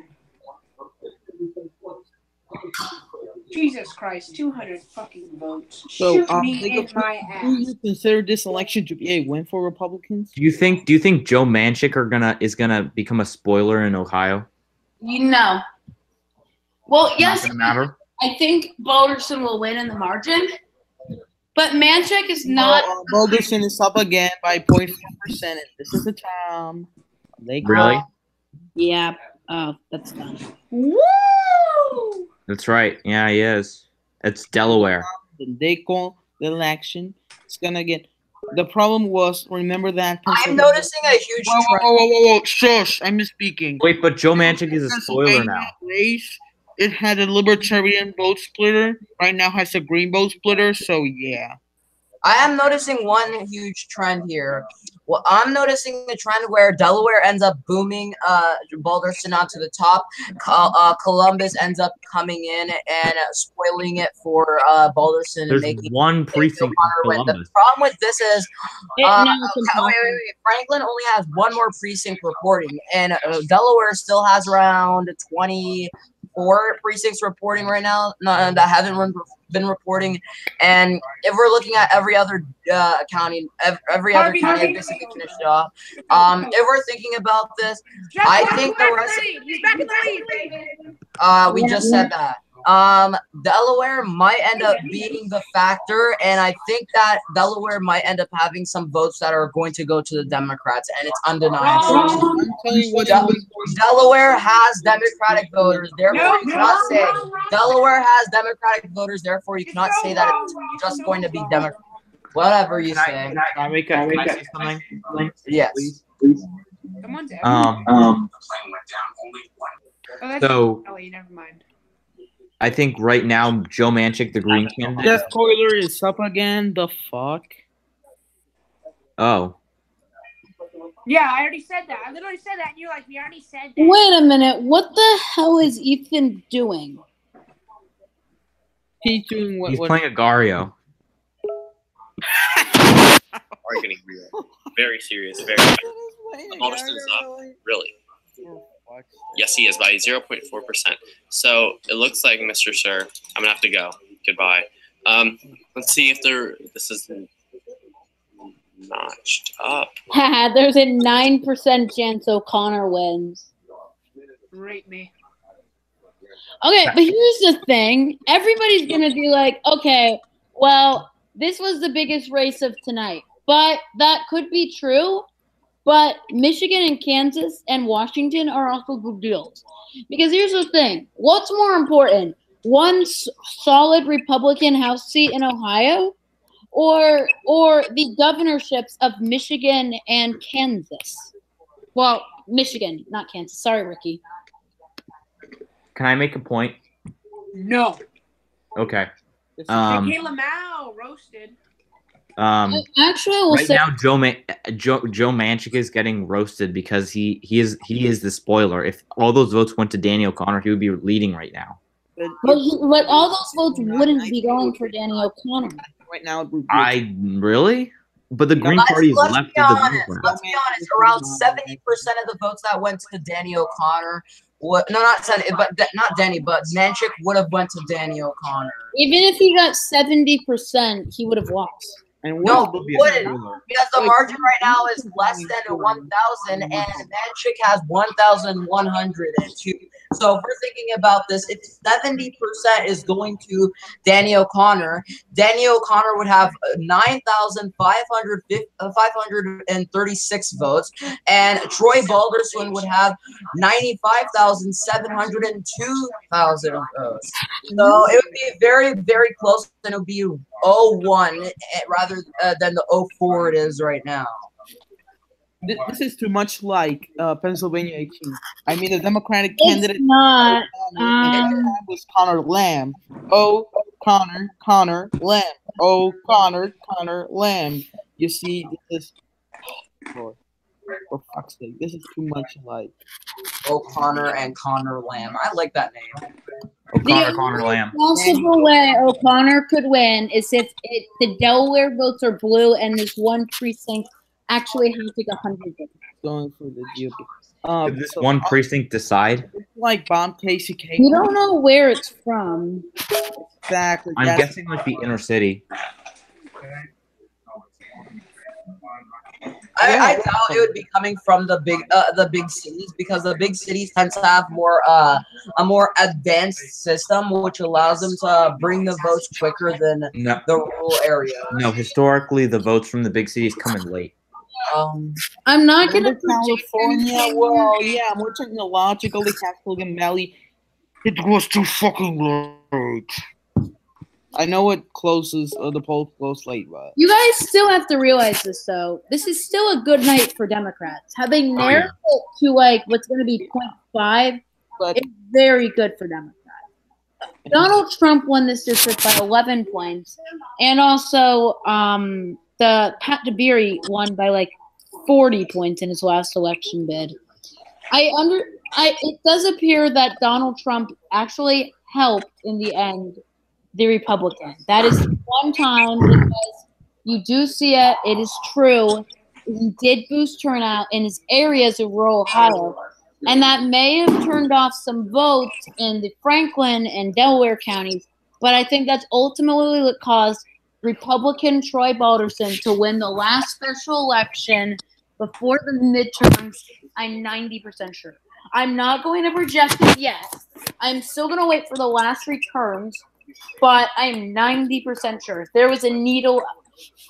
D: Jesus Christ, 200 fucking votes.
F: So,
D: Shoot me in my
F: do
D: ass.
F: you consider this election to be a win for Republicans?
C: Do you think Joe Manchin is gonna become a spoiler in Ohio?
A: You know. Well, yes,
C: Not gonna matter.
A: I think Balderson will win in the margin, but Manchek is not.
F: Balderson is up again by 0.4%. And this is the time.
C: Really?
A: Yeah. Oh, that's done.
D: Woo!
C: That's right. Yeah, he is. It's Delaware.
F: They call the election. It's gonna get. The problem was, remember that.
E: I'm noticing a huge trend.
F: Whoa! Shush! I'm misspeaking.
C: Wait, but Joe Manchin is a spoiler now.
F: Race, it had a libertarian vote splitter. Right now has a green vote splitter. So yeah.
E: I am noticing one huge trend here. Well, I'm noticing the trend where Delaware ends up booming Balderson onto the top. Columbus ends up coming in and spoiling it for Balderson.
C: There's
E: and making
C: one precinct in
E: The
C: Columbus.
E: problem with this is Franklin only has one more precinct reporting, and Delaware still has around 20 4 precincts reporting right now that haven't been reporting, and if we're looking at every other county, every other county has basically finished it off. If we're thinking about this, I think the rest.
D: He's back in the lead, baby.
E: We just said that. Delaware might end up being the factor, and I think that Delaware might end up having some votes that are going to go to the Democrats, and it's undeniable.
F: I'm telling you what.
E: Delaware has Democratic voters, therefore you cannot say Delaware has Democratic voters, therefore you cannot say that it's just going to be Democrat. Whatever you say.
C: Can I say something?
E: Yes.
D: Come on, Dad.
C: So
D: Ellie, never mind.
C: I think right now Joe Manchin, the Green candidate.
F: The spoiler is up again. The fuck?
C: Oh.
D: Yeah, I already said that. I literally said that, and you're like, we already said that.
A: Wait a minute. What the hell is Ethan doing?
F: He's doing what?
C: He's playing Agario.
G: Are getting real. Very serious. Very. Alderson's up. Really. Yes, he is by 0.4%. So it looks like, Mr. Sir, I'm gonna have to go. Goodbye. Let's see if this is notched up.
A: There's a 9% chance O'Connor wins.
D: Rate me.
A: Okay, but here's the thing. Everybody's going to be like, okay, well, this was the biggest race of tonight. But that could be true. But Michigan and Kansas and Washington are also good deals. Because here's the thing. What's more important? One solid Republican House seat in Ohio or the governorships of Michigan and Kansas? Well, Michigan, not Kansas. Sorry, Ricky.
C: Can I make a point?
D: No.
C: Okay.
D: Michaela Mao roasted.
A: Actually, we'll
C: right
A: say
C: now Joe Manchin is getting roasted because he is the spoiler. If all those votes went to Danny O'Connor, he would be leading right now.
A: but all those votes wouldn't be going for Danny O'Connor.
F: Right now, it would be
C: I really? But the Green Party is left of the Democrats.
E: Let's be honest. Around 70% of the votes that went to Danny O'Connor. Not Danny, but Manchin would have went to Danny O'Connor.
A: Even if he got 70%, he would have lost.
F: And
E: No, he wouldn't, because the margin right now is less than 1,000, and Manchin has 1,102. So if we're thinking about this, if 70% is going to Danny O'Connor would have 9,536 votes, and Troy Balderson would have 95,702 votes. So it would be very, very close, and it would be 0-1 rather than the 0-4 it is right now.
F: This is too much like Pennsylvania 18. I mean, the Democratic
A: It's
F: candidate
A: not.
F: was Connor Lamb. Connor Lamb. Connor Lamb. You see, this is for fuck's sake, this is too much like
E: O'Connor and Connor Lamb. I like that name.
C: Connor Lamb.
A: The possible way O'Connor could win is if the Delaware votes are blue and this one precinct actually has like 100 votes.
F: going for the GOP.
C: Did this one precinct decide?
F: It's like bomb Casey K.
A: We don't know where it's from.
F: Exactly.
C: I'm guessing like the inner city.
E: I doubt it would be coming from the big cities, because the big cities tend to have a more advanced system, which allows them to bring the votes quicker than the rural area.
C: No, historically the votes from the big cities come in late.
A: I'm not gonna
F: California. Well, yeah, more technologically, Silicon Valley. It was too fucking late. I know it closes. The polls close late, but
A: You guys still have to realize this, though. This is still a good night for Democrats. Having narrowed it to like what's going to be 0.5,
F: but
A: it's very good for Democrats. Donald Trump won this district by 11 points, and also the Pat DeBerry won by like 40 points in his last election bid. It does appear that Donald Trump actually helped in the end the Republican. That is one time, because you do see it. It is true. He did boost turnout in his areas of rural Ohio. and that may have turned off some votes in the Franklin and Delaware counties, but I think that's ultimately what caused Republican Troy Balderson to win the last special election before the midterms. I'm 90% sure. I'm not going to project it yet. I'm still going to wait for the last 3 terms, but I'm 90% sure. If there was a needle,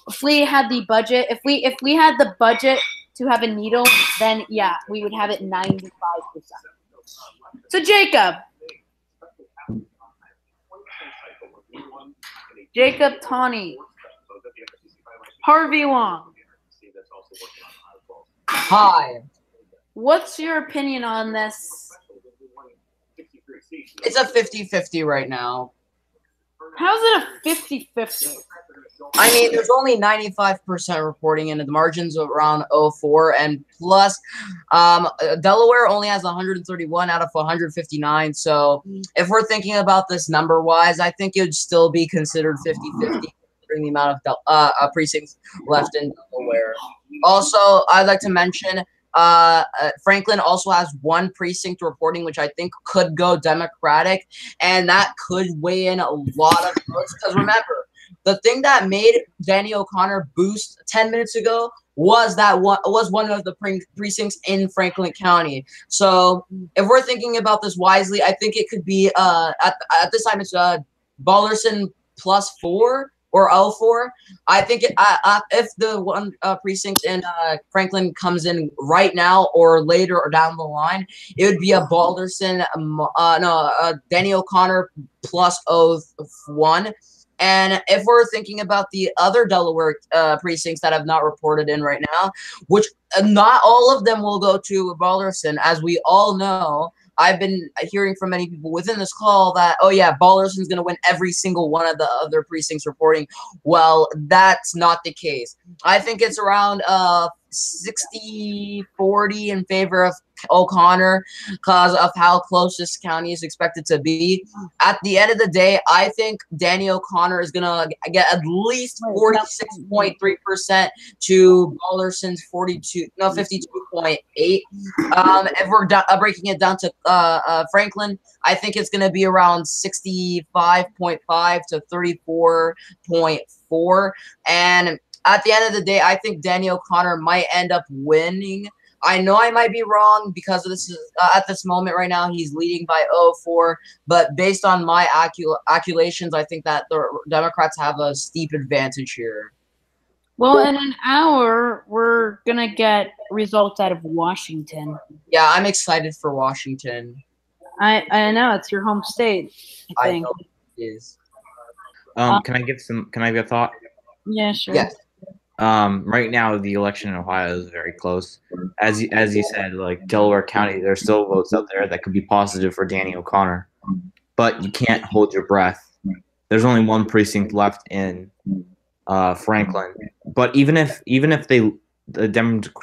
A: if we had the budget, if we had the budget to have a needle, then yeah, we would have it 95%. So Jacob Tawny, Harvey Wong.
E: Hi.
A: What's your opinion on this?
E: It's a 50-50 right now.
A: How's it a 50-50?
E: I mean, there's only 95% reporting in it. The margins are around 04, and plus, Delaware only has 131 out of 159. So, if we're thinking about this number-wise, I think it would still be considered 50-50 considering the amount of precincts left in Delaware. Also, I'd like to mention Franklin also has 1 precinct reporting, which I think could go Democratic, and that could weigh in a lot of votes. Because remember, the thing that made Danny O'Connor boost 10 minutes ago was one of the precincts in Franklin County. So if we're thinking about this wisely, I think it could be at this time it's Balderson +4 or 04. I think if the one precinct in Franklin comes in right now or later or down the line, it would be a Balderson, Danny O'Connor +01. And if we're thinking about the other Delaware precincts that have not reported in right now, which not all of them will go to Balderson, as we all know. I've been hearing from many people within this call that, oh yeah, Balderson's going to win every single one of the other precincts reporting. Well, that's not the case. I think it's around 60-40 in favor of O'Connor because of how close this county is expected to be. At the end of the day, I think Danny O'Connor is going to get at least 46.3% to Balderson's 52.8. If we're breaking it down to Franklin, I think it's going to be around 65.5 to 34.4. And at the end of the day, I think Danny O'Connor might end up winning. I know I might be wrong because this is at this moment right now he's leading by 04, but based on my calculations, I think that the Democrats have a steep advantage here.
A: Well, in an hour, we're gonna get results out of Washington.
E: Yeah, I'm excited for Washington.
A: I know it's your home state. I think
E: I know it is.
C: Can I give a thought?
A: Yeah, sure.
E: Yes.
C: Right now the election in Ohio is very close. As you said, like Delaware County, there's still votes out there that could be positive for Danny O'Connor, but you can't hold your breath. There's only 1 precinct left in Franklin, but even if the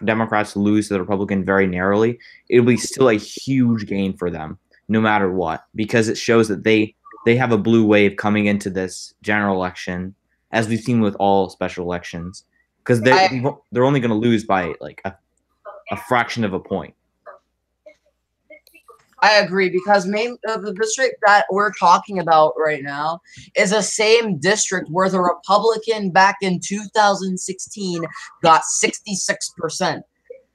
C: Democrats lose to the Republican very narrowly, it'll be still a huge gain for them, no matter what, because it shows that they have a blue wave coming into this general election, as we've seen with all special elections, because they're only going to lose by like a fraction of a point.
E: I agree, because the district that we're talking about right now is the same district where the Republican back in 2016 got 66%.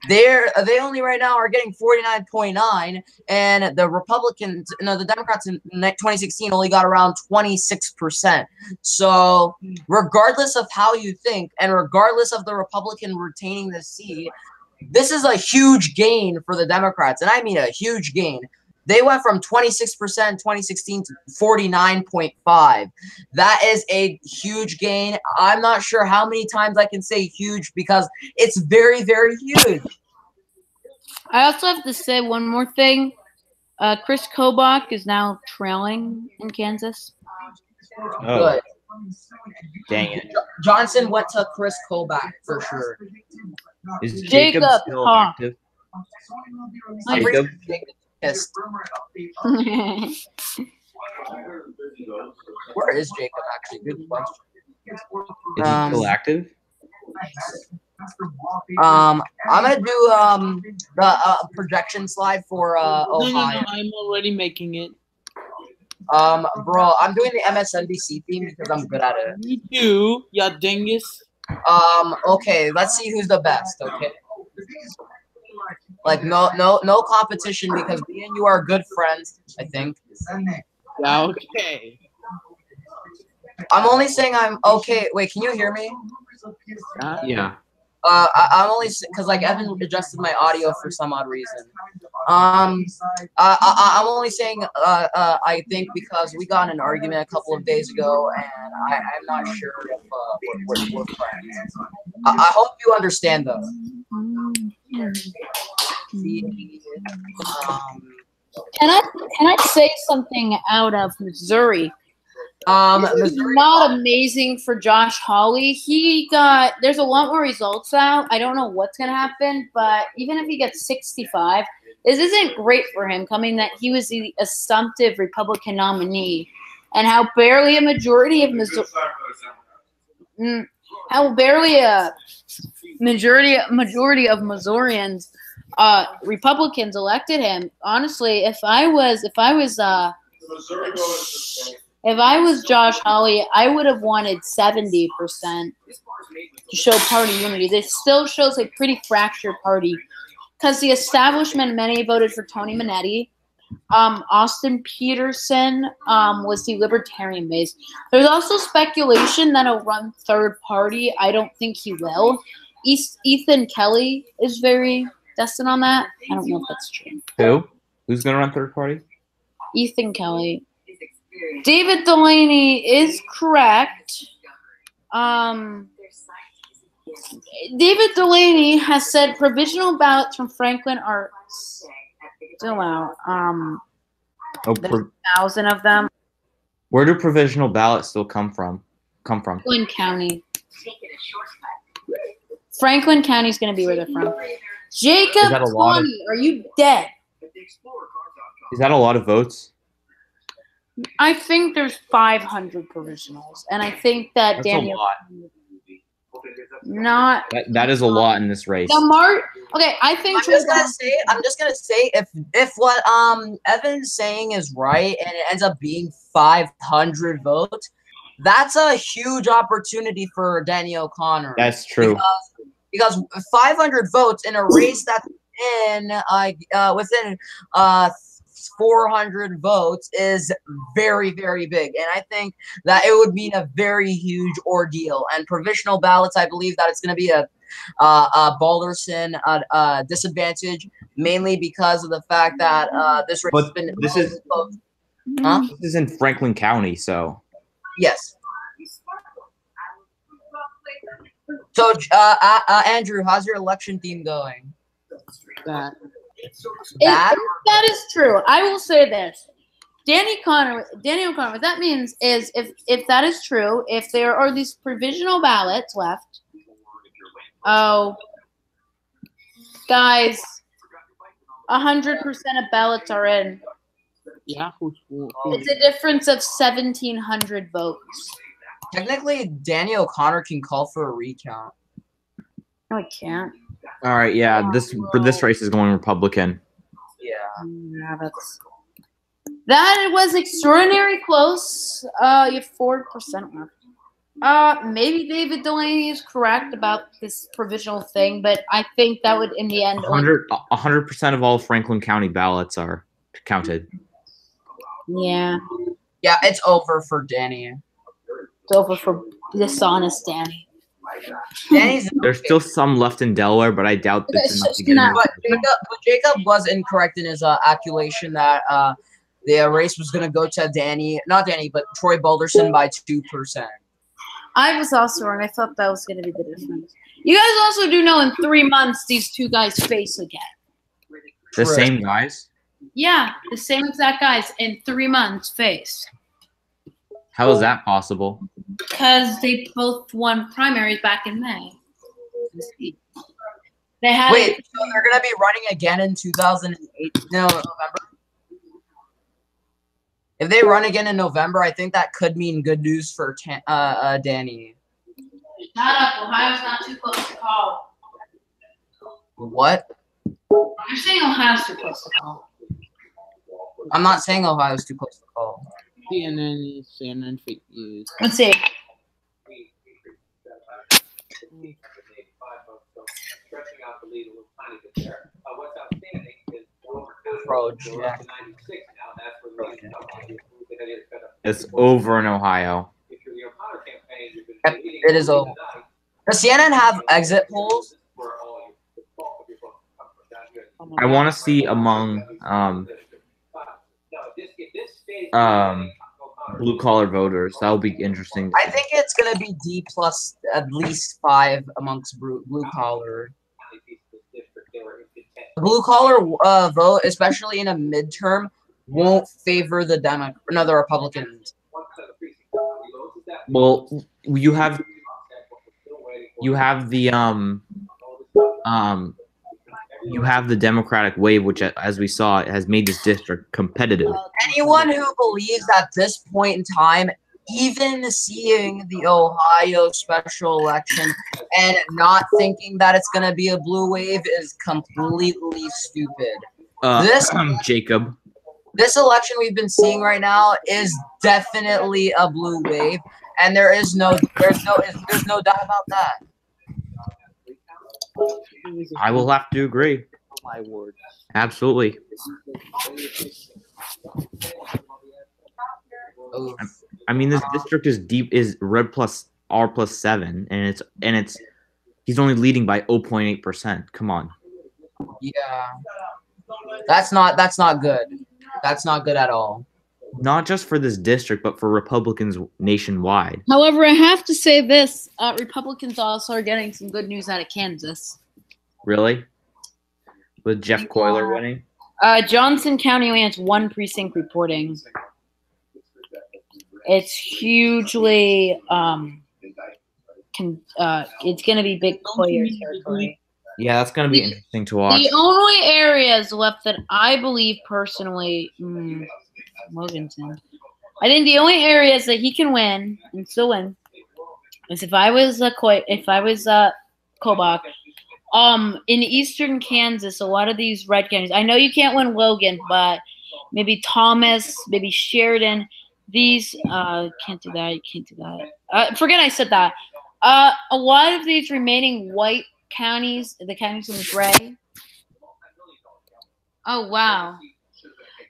E: They only right now are getting 49.9, and the Democrats in 2016 only got around 26%. So regardless of how you think, and regardless of the Republican retaining the seat, this is a huge gain for the Democrats, and I mean a huge gain. They went from 26% in 2016 to 49.5. That is a huge gain. I'm not sure how many times I can say huge because it's very, very huge.
A: I also have to say one more thing. Chris Kobach is now trailing in Kansas.
C: Oh,
E: Good.
C: dang it!
E: Johnson went to Chris Kobach for sure.
C: Is
A: Jacob
C: Jacob still
A: Hawk.
C: active?
A: I'm
C: Jacob?
E: Pissed. Where is Jacob actually? Good question.
C: Is he still active?
E: I'm gonna do the projection slide for
F: No,
E: Ohio.
F: I'm already making it.
E: Bro, I'm doing the MSNBC theme because I'm good at it.
F: Me too. Yeah, dingus.
E: Okay, let's see who's the best. Okay. Like no competition because me and you are good friends. I think.
F: Yeah, okay.
E: I'm only saying I'm okay. Wait, can you hear me?
C: Yeah.
E: I'm only because like Evan adjusted my audio for some odd reason. I'm only saying I think because we got in an argument a couple of days ago and I'm not sure if we're friends. I hope you understand though.
A: Can I say something out of Missouri? This is
E: Missouri.
A: not amazing for Josh Hawley. There's a lot more results out. I don't know what's gonna happen, but even if he gets 65, this isn't great for him, coming that he was the assumptive Republican nominee, and how barely a majority of Missourians, Republicans elected him. Honestly, if I was Josh Hawley, I would have wanted 70% to show party unity. This still shows a pretty fractured party because the establishment, many voted for Tony Manetti. Austin Peterson was the Libertarian base. There's also speculation that he'll run third party. I don't think he will. Ethan Kelly is very destined on that. I don't know if that's true.
C: Who? Who's going to run third party?
A: Ethan Kelly. David Delaney is correct. David Delaney has said provisional ballots from Franklin are still out. There's 1,000 of them.
C: Where do provisional ballots still come from?
A: Franklin County. Franklin County is going to be where they're from. Jacob Connie, are you dead?
C: Is that a lot of votes?
A: I think there's 500 provisionals, and I think that
C: That's
A: Daniel.
C: a lot.
A: Not.
C: That is a lot in this race.
A: Okay, I think.
E: I'm just gonna say if what Evan's saying is right and it ends up being 500 votes, that's a huge opportunity for Danny O'Connor.
C: That's true.
E: Because 500 votes in a race that's within 400 votes is very, very big. And I think that it would mean a very huge ordeal. And provisional ballots, I believe that it's going to be a Balderson disadvantage, mainly because of the fact that this race has been...
C: This is in Franklin County, so...
E: Yes. So, Andrew, how's your election theme going?
F: That.
A: That is true. I will say this. Danny O'Connor, what that means is if that is true, if there are these provisional ballots left, guys, 100% of ballots are in.
F: Yeah.
A: It's a difference of 1,700 votes.
E: Technically, Danny O'Connor can call for a recount.
A: No, I can't.
C: All right, yeah. This race is going Republican.
E: Yeah,
A: that was extraordinarily close. You have 4% left. Maybe David Delaney is correct about this provisional thing, but I think that would, in the end,
C: 100% of all Franklin County ballots are counted.
A: Yeah.
E: Yeah, it's over for Danny.
A: It's over for dishonest Danny.
E: There's
C: still some left in Delaware, but I doubt that's enough to get him.
E: But Jacob was incorrect in his accusation that the race was going to go to not Danny, but Troy Balderson by 2%.
A: I was also wrong. I thought that was going to be the difference. You guys also do know in 3 months these two guys face again.
C: The same guys?
A: Yeah, the same exact guys in 3 months face.
C: How is that possible?
A: Because they both won primaries back in May. They had
E: Wait, so they're going to be running again in 2008? No, November? If they run again in November, I think that could mean good news for Danny.
A: Shut up. Ohio's not too close to call.
E: What?
A: You're saying Ohio's too close to call.
E: I'm not saying Ohio's too close to call.
F: CNN fake news.
A: Let's see.
E: Project.
C: It's over in Ohio.
E: It is over. Does CNN have exit polls?
C: I want to see among blue collar voters. That'll be interesting.
E: I think it's gonna be D plus at least 5 amongst blue collar. The blue collar vote, especially in a midterm, won't favor the the Republicans.
C: Well, you have the Democratic wave, which, as we saw, has made this district competitive.
E: Anyone who believes at this point in time, even seeing the Ohio special election and not thinking that it's going to be a blue wave is completely stupid.
C: Jacob.
E: This election we've been seeing right now is definitely a blue wave, and there's no doubt about that.
C: I will have to agree.
F: My word.
C: Absolutely. I mean, this district is red plus R plus 7, and it's he's only leading by 0.8%. Come on.
E: Yeah, that's not good. That's not good at all.
C: Not just for this district, but for Republicans nationwide.
A: However, I have to say this: Republicans also are getting some good news out of Kansas.
C: Really? With Jeff Coyler winning?
A: Johnson County only has 1 precinct reporting. It's hugely it's going to be big player territory.
C: Yeah, that's going to be interesting to watch.
A: The only areas left that I believe personally, Loganton. I think the only areas that he can win and still win is if I was Kobach. In eastern Kansas, a lot of these red counties. I know you can't win Logan, but maybe Thomas, maybe Sheridan. These can't do that. You can't do that. Forget I said that. A lot of these remaining white counties, the counties in the gray. Oh wow,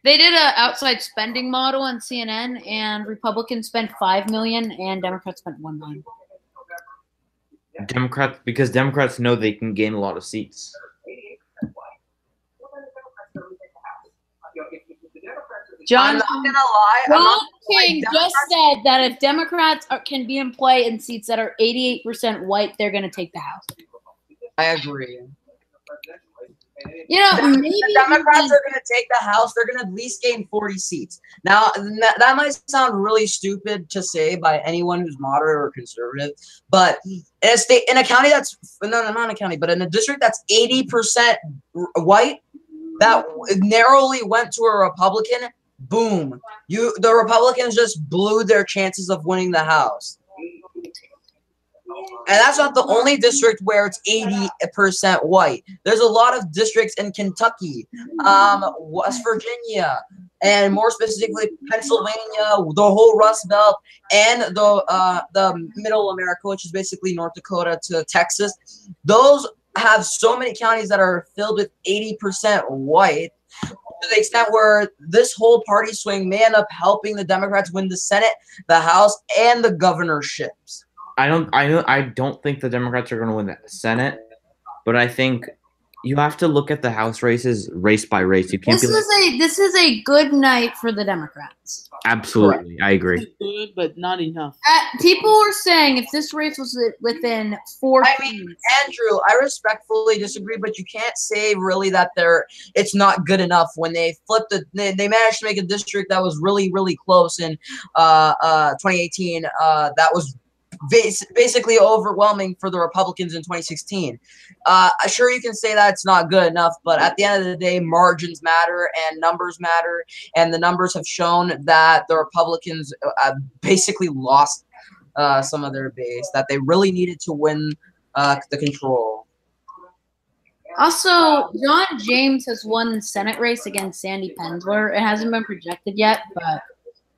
A: they did an outside spending model on CNN, and Republicans spent $5 million, and Democrats spent $1 million.
C: Because Democrats know they can gain a lot of seats.
A: John,
E: I'm not gonna lie.
A: John King just said that if Democrats can be in play in seats that are 88% white, they're going to take the House.
E: I agree.
A: You know, maybe
E: the Democrats are going to take the House. They're going to at least gain 40 seats. Now, that might sound really stupid to say by anyone who's moderate or conservative, but in a county that's not in a county, but in a district that's 80% white, that narrowly went to a Republican. Boom! The Republicans just blew their chances of winning the House. And that's not the only district where it's 80% white. There's a lot of districts in Kentucky, West Virginia, and more specifically Pennsylvania, the whole Rust Belt, and the Middle America, which is basically North Dakota to Texas. Those have so many counties that are filled with 80% white, to the extent where this whole party swing may end up helping the Democrats win the Senate, the House, and the governorships.
C: I don't think the Democrats are going to win the Senate, but I think you have to look at the House races race by race. You can't.
A: This is a good night for the Democrats.
C: Absolutely,
E: Correct.
C: I agree.
F: It's good, but not enough.
A: People were saying if this race was within 4
E: I mean, Andrew, I respectfully disagree, but you can't say really that it's not good enough when they flipped they managed to make a district that was really, really close in 2018. That was basically overwhelming for the Republicans in 2016. Sure, you can say that it's not good enough, but at the end of the day, margins matter and numbers matter, and the numbers have shown that the Republicans basically lost some of their base that they really needed to win the control.
A: Also, John James has won the Senate race against Sandy Pensler. It hasn't been projected yet, but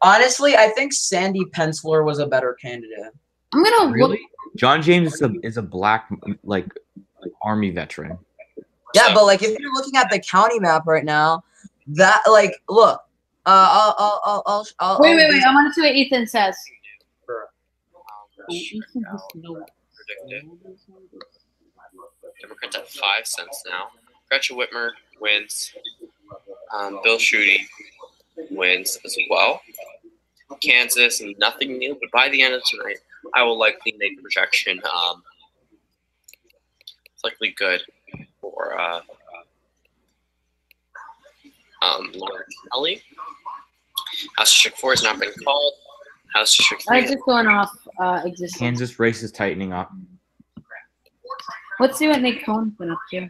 E: Honestly, I think Sandy Pensler was a better candidate.
A: I'm gonna
C: Really?
A: look.
C: John James is a black like army veteran.
E: Yeah, but like if you're looking at the county map right now, that like look, I'll
A: Wait. I want to see what Ethan says.
G: Democrats at 5 cents now. Gretchen Whitmer wins. Bill Schuette wins as well. Kansas, nothing new, but by the end of tonight, I will likely make a projection. It's likely good for Laura Kelly. House District 4 has not been called. House District 3.
A: I'm just going off existing.
C: Kansas race is tightening up.
A: Let's see what Nick Cohen's been up to.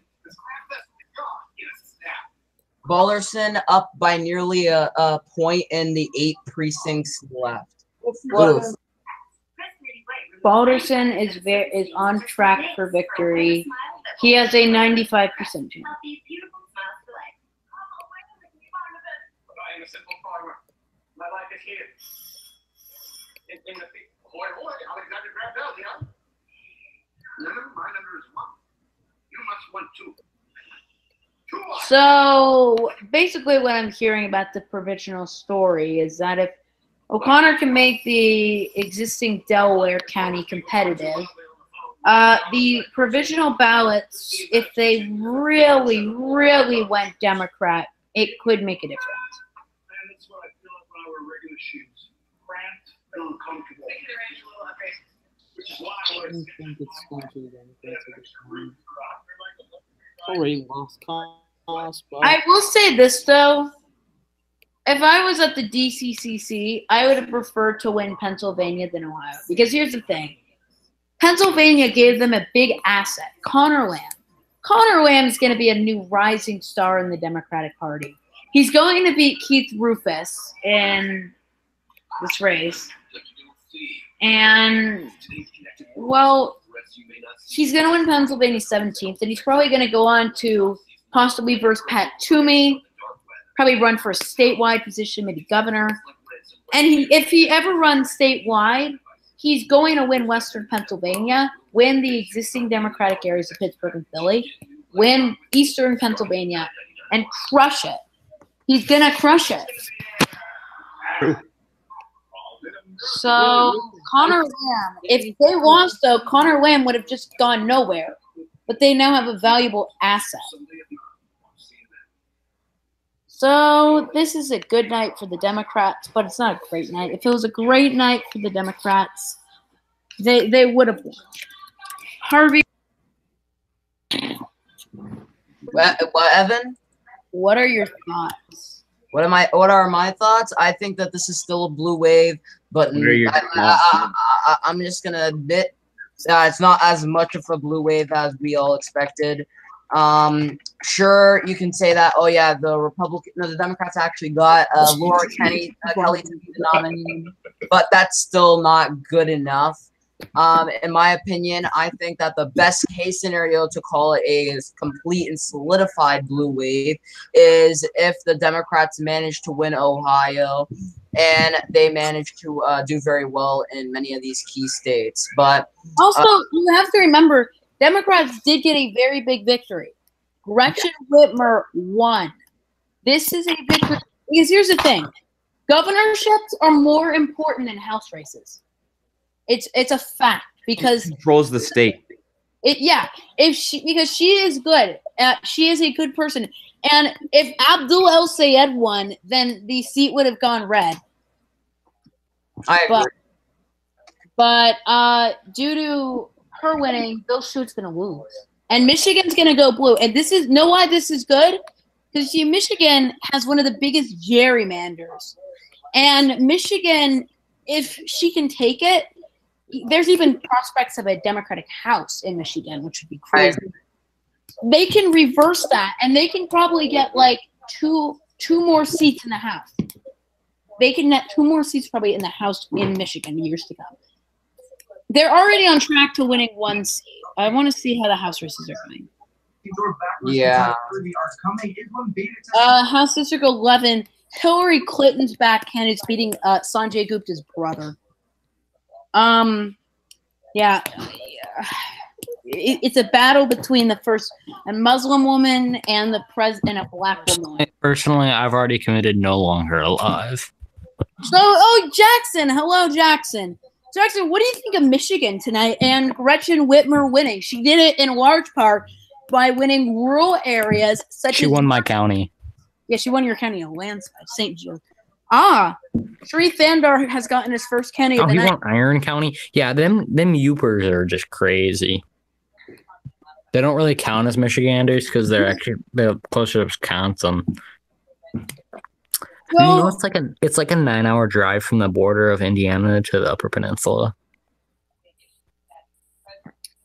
E: Balderson up by nearly a point in the 8 precincts left. Oof.
A: Balderson is on track for victory. He has a 95% chance.
H: I am a simple farmer. My life is here. In the hoy, Alexander Graham Bell, yeah? No, my number is 1. You must want 2.
A: So basically what I'm hearing about the provisional story is that if O'Connor can make the existing Delaware County competitive, the provisional ballots, if they really, really went Democrat, it could make a difference.
H: And that's what I feel like when I wear regular shoes. Cramped and uncomfortable. Which is why I
F: I
H: wear
F: don't think it's going to the Democrats at this time. Already lost cause, but
A: I will say this, though. If I was at the DCCC, I would have preferred to win Pennsylvania than Ohio. Because here's the thing. Pennsylvania gave them a big asset, Connor Lamb. Connor Lamb is going to be a new rising star in the Democratic Party. He's going to beat Keith Rufus in this race. And, well, he's going to win Pennsylvania 17th, and he's probably going to go on to possibly verse Pat Toomey, probably run for a statewide position, maybe governor. And if he ever runs statewide, he's going to win Western Pennsylvania, win the existing Democratic areas of Pittsburgh and Philly, win Eastern Pennsylvania, and crush it. He's going to crush it. So, Connor Lamb, if they lost, though, Connor Lamb would have just gone nowhere. But they now have a valuable asset. So, this is a good night for the Democrats, but it's not a great night. If it was a great night for the Democrats, they would have won. Harvey.
E: What, Evan?
A: What are your thoughts?
E: What are my thoughts? I think that this is still a blue wave, but
C: What are your
E: I'm just gonna admit it's not as much of a blue wave as we all expected. Sure, you can say that. Oh yeah, the Democrats actually got Laura Kelly to be the nominee, but that's still not good enough. In my opinion, I think that the best case scenario to call it a complete and solidified blue wave is if the Democrats manage to win Ohio and they manage to do very well in many of these key states. But
A: also, you have to remember, Democrats did get a very big victory. Gretchen Whitmer won. This is a victory because here's the thing: governorships are more important than House races. It's a fact because
C: It controls the state.
A: because she is good. She is a good person. And if Abdul El Sayed won, then the seat would have gone red.
E: I agree.
A: But due to her winning, Bill Schuette's going to lose. And Michigan's going to go blue. And why this is good? Because Michigan has one of the biggest gerrymanders. And Michigan, if she can take it, there's even prospects of a Democratic House in Michigan, which would be crazy. They can reverse that, and they can probably get like two more seats in the House. They can get 2 more seats probably in the House in Michigan years to come. They're already on track to winning 1 seat. I want to see how the House races are going.
E: Yeah.
A: House District 11, Hillary Clinton's back candidate's beating Sanjay Gupta's brother. Yeah. It's a battle between the first a Muslim woman and the president, a black woman.
I: Personally, I've already committed no longer alive.
A: So, oh, Jackson. Hello, Jackson. Jackson, what do you think of Michigan tonight and Gretchen Whitmer winning? She did it in large part by winning rural areas such as...
I: She won my county.
A: Yeah, she won your county, a landslide. St. Joe. Ah, Sharif Thandar has gotten his first county of the
I: he
A: night.
I: won Iron County? Yeah, them Yoopers are just crazy. They don't really count as Michiganders because they're closer to Wisconsin.
A: Well,
I: you know, it's like a 9-hour drive from the border of Indiana to the Upper Peninsula.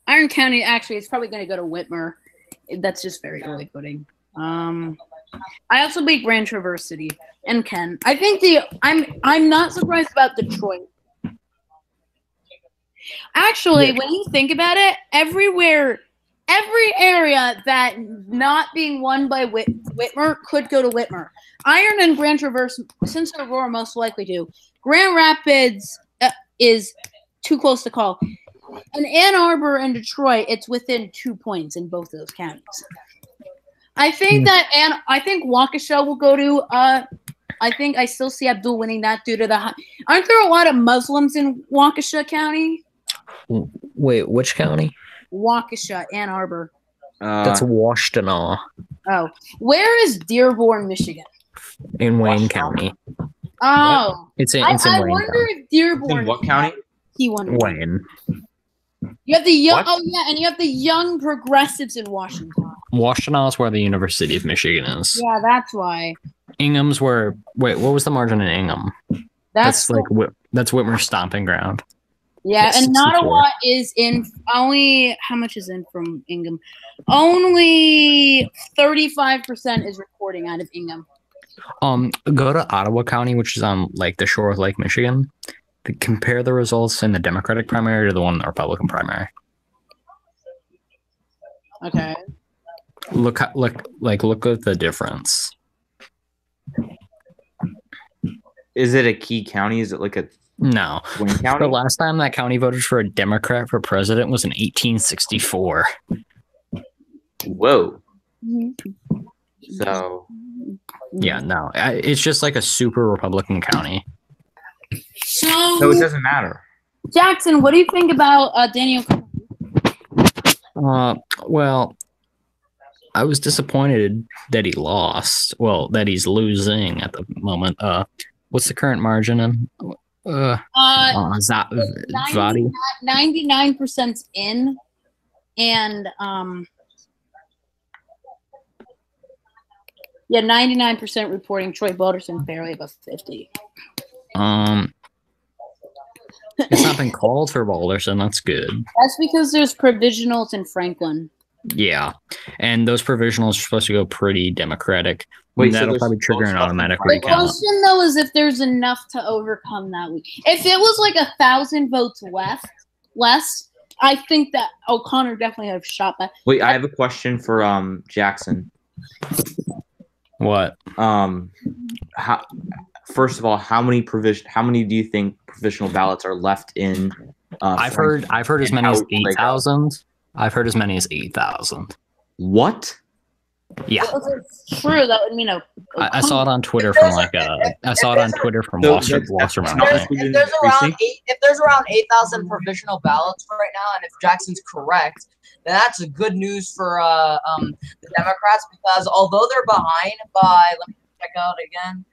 A: Iron County, actually, it's probably going to go to Whitmer. That's just very early voting. I also beat Grand Traverse City and Ken. I think I'm not surprised about Detroit. Actually, when you think about it, every area that not being won by Whitmer could go to Whitmer. Iron and Grand Traverse, since Aurora most likely do. Grand Rapids is too close to call. In Ann Arbor and Detroit, it's within 2 points in both of those counties. I think I think Waukesha will go to. I think I still see Abdul winning that due to the. Aren't there a lot of Muslims in Waukesha County?
I: Wait, which county?
A: Waukesha, Ann Arbor.
I: That's Washtenaw.
A: Oh, where is Dearborn, Michigan?
I: In Wayne County.
A: Oh,
I: it's in
A: I
I: Wayne
A: wonder
I: County.
A: if Dearborn.
C: In what county?
A: He won.
I: Wayne.
A: You have the young.
C: What?
A: Oh yeah, and you have the young progressives in Washington.
I: Washtenaw is where the University of Michigan is.
A: Yeah, that's why.
I: Ingham's where. Wait, what was the margin in Ingham? That's that's Whitmer's stomping ground.
A: Yeah,
I: It's
A: and not a
I: 64.
A: lot is in. Only how much is in from Ingham? Only 35% is reporting out of Ingham.
I: Go to Ottawa County, which is on like the shore of Lake Michigan. Compare the results in the Democratic primary to the one in the Republican primary.
A: Okay.
I: Look at the difference.
C: Is it a key county? Is it like a
I: No.
C: Wayne County?
I: The last time that county voted for a Democrat for president was in 1864.
C: Whoa.
A: Mm-hmm.
C: So
I: Yeah, no. It's just like a super Republican county.
C: so it doesn't matter.
A: Jackson, what do you think about Daniel?
I: Well, I was disappointed that he lost. Well, that he's losing at the moment. What's the current margin in? Vadi?
A: 99% in, and 99% reporting Troy Balderson barely above 50.
I: It's not been called for Balderson. That's good.
A: That's because there's provisionals in Franklin.
I: Yeah, and those provisionals are supposed to go pretty Democratic.
C: Wait, so
I: That'll
C: there's
I: probably trigger an
C: no
I: automatic
C: stuff in
A: The
I: recount.
A: question, though, is if there's enough to overcome that week. If it was like 1,000 votes less, I think that O'Connor definitely have shot that.
C: Wait, I have a question for Jackson.
I: What?
C: First of all, how many do you think provisional ballots are left in?
I: I've heard as many as
C: how will they go?
I: 8,000. I've heard as many as 8,000.
C: What?
I: Yeah,
A: If it's true, that would mean
I: I saw it on Twitter from Wasserman.
E: If there's around 8,000 provisional ballots right now, and if Jackson's correct, then that's good news for the Democrats, because although they're behind by, let me check out again,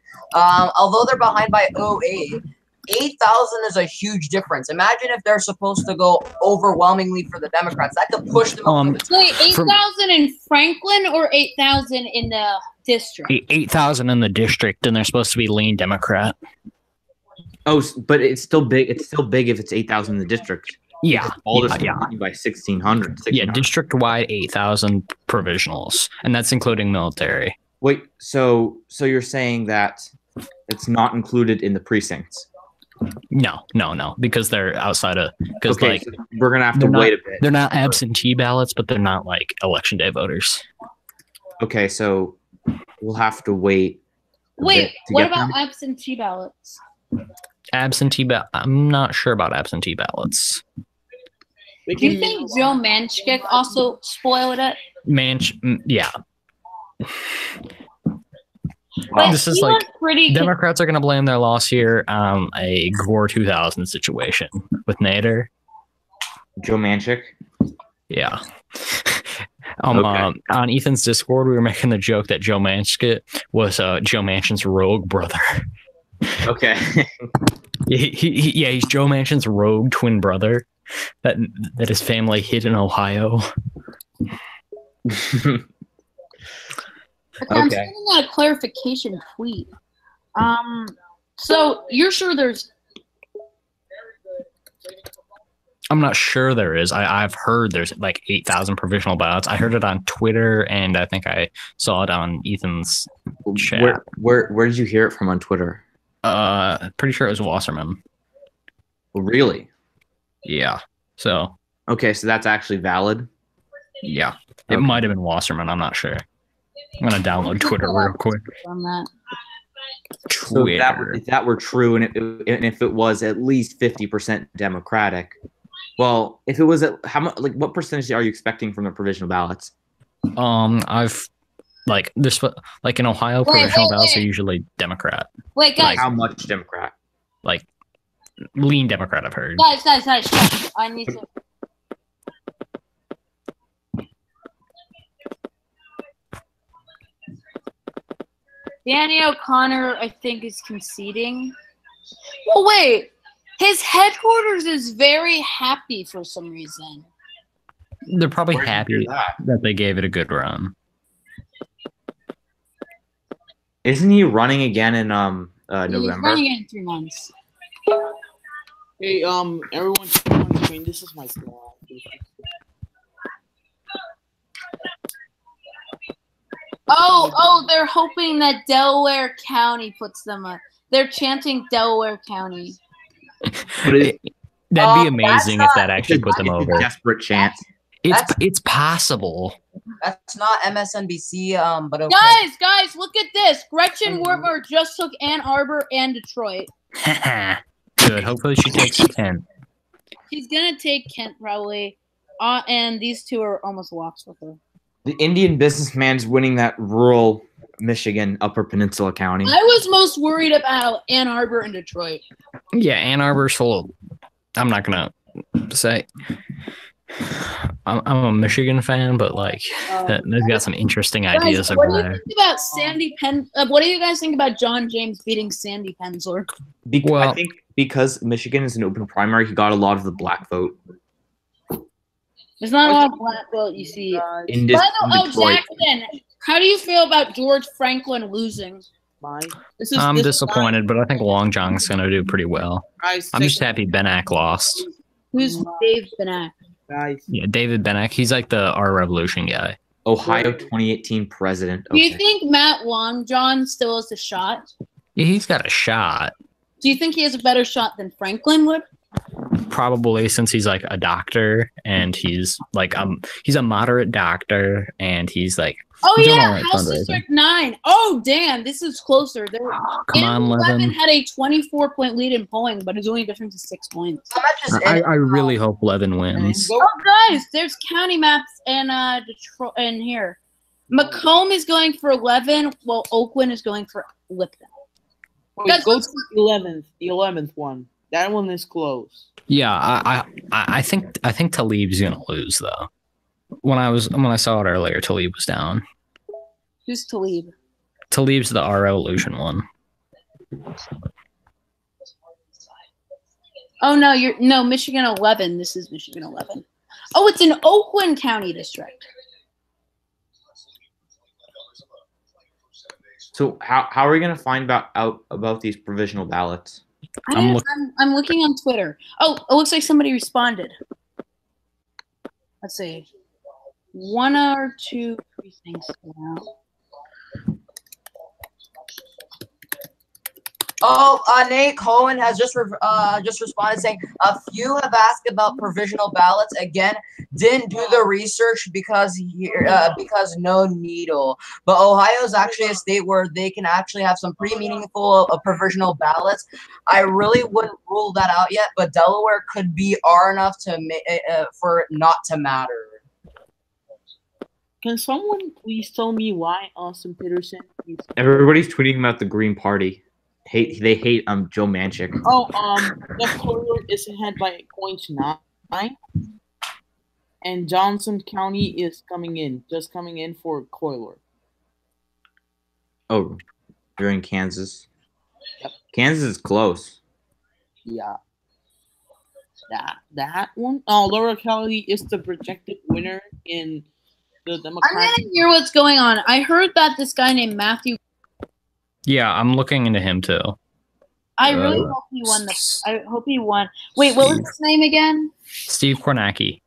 E: although they're behind by 08, 8,000 is a huge difference. Imagine if they're supposed to go overwhelmingly for the Democrats. That could push them over the
A: Wait, 8,000 in Franklin or 8,000 in the district?
I: 8,000 in the district, and they're supposed to be lean Democrat.
C: Oh, but it's still big. It's still big if it's 8,000 in the district.
I: Yeah,
C: Balderson
I: yeah.
C: by 1,600.
I: Yeah, district-wide 8,000 provisionals, and that's including military.
C: Wait, so you're saying that it's not included in the precincts?
I: No, because they're outside of because
C: Okay,
I: like
C: so we're gonna have to
I: they're
C: wait
I: not,
C: a bit.
I: they're not absentee ballots, but they're not like election day voters.
C: Okay, so we'll have to wait.
A: Wait, what about absentee ballots?
I: I'm not sure about absentee ballots.
A: Do you think Joe Manchin also spoiled it?
I: Yeah.
A: But
I: This is
A: he
I: like
A: was pretty
I: Democrats are going to blame their loss here on a Gore 2000 situation with Nader.
C: Joe Manchin.
I: Yeah.
C: Okay.
I: On Ethan's Discord, we were making the joke that Joe Manchin was Joe Manchin's rogue brother.
C: Okay.
I: He's Joe Manchin's rogue twin brother that his family hid in Ohio.
A: I'm
C: Okay.
A: sending out a clarification tweet. So you're sure there's?
I: I'm not sure there is. I've heard there's like 8,000 provisional ballots. I heard it on Twitter, and I think I saw it on Ethan's chat.
C: Where did you hear it from on Twitter?
I: Pretty sure it was Wasserman.
C: Really?
I: Yeah. So.
C: Okay, so that's actually valid.
I: Yeah, it
C: Okay.
I: might have been Wasserman. I'm not sure. I'm gonna download Twitter real quick.
A: On that.
C: So if that were true, and if it was at least 50% Democratic, well, if it was how much, like, what percentage are you expecting from the provisional ballots?
I: I've like this, like in Ohio, provisional ballots are usually Democrat.
A: Wait, guys.
C: Like, how much Democrat?
I: Like lean Democrat, I've heard.
A: Guys. I need to. Danny O'Connor, I think, is conceding. Well, wait. His headquarters is very happy for some reason.
I: They're probably
C: Where'd you
I: happy
C: hear
I: that they gave it a good run.
C: Isn't he running again in
A: He's
C: November?
A: running in 3 months.
F: Hey, everyone, on screen. This is my slide.
A: Oh, they're hoping that Delaware County puts them up. They're chanting Delaware County.
I: That'd be amazing if that actually put them
C: It's
I: over.
C: a desperate chance.
I: It's possible.
E: That's not MSNBC, but okay.
A: Guys, look at this. Gretchen Whitmer just took Ann Arbor and Detroit.
I: Good. Hopefully she takes Kent.
A: She's gonna take Kent probably, and these two are almost locks with her.
C: The Indian businessman's winning that rural Michigan Upper Peninsula County.
A: I was most worried about Ann Arbor and Detroit.
I: Yeah, Ann Arbor's full. I'm not gonna say. I'm a Michigan fan, but like they've got some interesting ideas
A: Guys, what
I: over
A: do you
I: there.
A: think about Sandy Pen? What do you guys think about John James beating Sandy Penzler?
C: I think because Michigan is an open primary, he got a lot of the black vote.
A: There's not a lot of black vote you see.
C: In Detroit.
A: Jackson, how do you feel about George Franklin losing?
I: I'm disappointed, but I think Long John's gonna do pretty well.
F: Guys,
I: I'm just happy Benak lost.
A: Who's Dave Benak?
F: Guys.
I: Yeah, David Benak. He's like the Our Revolution guy.
C: Ohio 2018 president.
A: Do you think Matt Long John still has a shot?
I: Yeah, he's got a shot.
A: Do you think he has a better shot than Franklin would?
I: Probably, since he's like a doctor and he's like he's a moderate doctor and he's like
A: Oh
I: doing all
A: yeah,
I: right
A: House
I: fundraising.
A: District 9. Oh damn, this is closer.
I: Come on, Levin.
A: Levin had a 24-point lead in polling, but his only difference is 6 points.
I: I really hope Levin wins.
A: Oh guys, there's county maps in Detroit and here. Macomb is going for 11, while Oakland is going for Lipton.
F: Wait, go to the 11th one. That one is close.
I: Yeah, I think Talib's gonna lose though. When I saw it earlier, Talib was down.
A: Who's Talib?
I: Talib's the Our Revolution one.
A: Oh no, Michigan 11. This is Michigan 11. Oh, it's an Oakland County district.
C: So how are we going to find out about these provisional ballots?
A: I'm looking on Twitter. Oh, it looks like somebody responded. Let's see. 1 or 2 precincts now.
E: Oh, Nate Cohen has just responded saying a few have asked about provisional ballots. Again, didn't do the research because no needle. But Ohio is actually a state where they can actually have some pretty meaningful provisional ballots. I really wouldn't rule that out yet, but Delaware could be R enough to for it not to matter.
F: Can someone please tell me why Austin Peterson is...
C: Everybody's tweeting about the Green Party. They hate Joe Manchin.
F: Oh, the corridor is ahead by 0.9, and Johnson County is coming in for Coiler.
C: Oh, you're in Kansas.
F: Yep.
C: Kansas is close.
F: Yeah. That one. Oh, Laura Kelly is the projected winner in the Democratic.
A: I'm gonna hear what's going on. I heard that this guy named Matthew.
I: Yeah, I'm looking into him too.
A: I really hope he won I hope he won. Wait, what was his name again?
I: Steve Kornacki.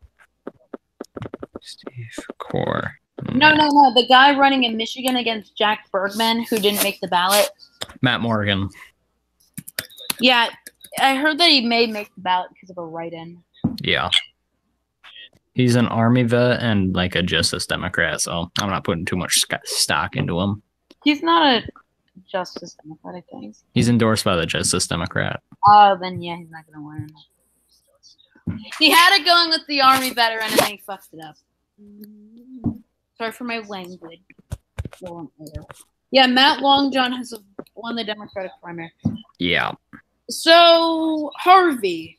I: Steve Kor.
A: No. The guy running in Michigan against Jack Bergman, who didn't make the ballot.
I: Matt Morgan.
A: Yeah, I heard that he may make the ballot because of a write-in.
I: Yeah. He's an Army vet and like a Justice Democrat, so I'm not putting too much stock into him.
A: He's not a Justice Democrat, I think.
I: He's endorsed by the Justice Democrat.
A: Oh, then yeah, he's not gonna win. He had it going with the Army veteran and then he fucked it up. Sorry for my language. Yeah, Matt Longjohn has won the Democratic primary.
I: Yeah.
A: So, Harvey.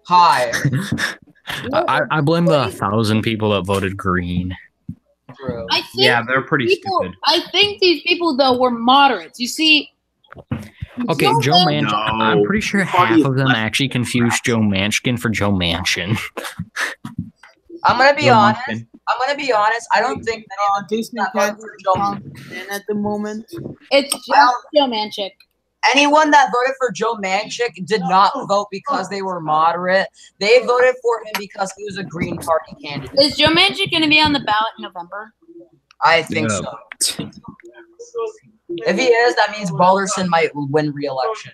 E: Hi.
I: I blame the 1,000 people that voted green.
A: I think
C: they're pretty stupid.
A: I think these people, though, were moderates. You see...
I: Okay, Joe Manchin. No. I'm pretty sure half of them actually confused Joe Manchin for Joe Manchin.
E: I'm gonna be honest. I don't think
F: Jason Cat at the moment.
A: It's just Joe Manchin.
E: Anyone that voted for Joe Manchin did not vote because they were moderate. They voted for him because he was a Green Party candidate.
A: Is Joe Manchin going to be on the ballot in November?
E: I think so. If he is, that means Balderson might win re-election.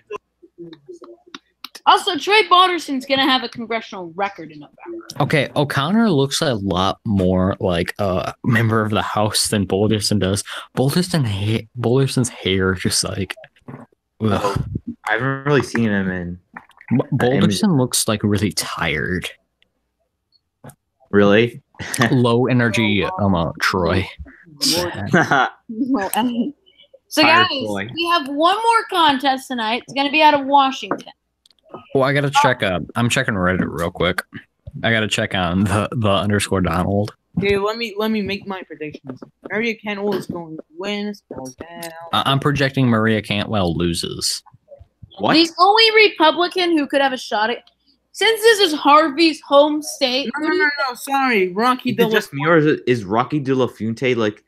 A: Also, Troy Balderson's going to have a congressional record in November.
I: Okay, O'Connor looks a lot more like a member of the House than Balderson does. Balderson's hair just like... Ugh.
C: I haven't really seen him in...
I: Balderson looks like really tired.
C: Really?
I: Low energy, Troy.
A: So guys, we have one more contest tonight. It's going to be out of Washington.
I: Well, I got to check I'm checking Reddit real quick. I got to check on the _ Donald.
F: Okay, let me make my predictions. Maria Cantwell is going to win.
I: I'm projecting Maria Cantwell loses.
C: What?
A: The only Republican who could have a shot at... Since this is Harvey's home state...
F: No, sorry. Rocky De La...
C: Just me, or is Rocky De La Fuente like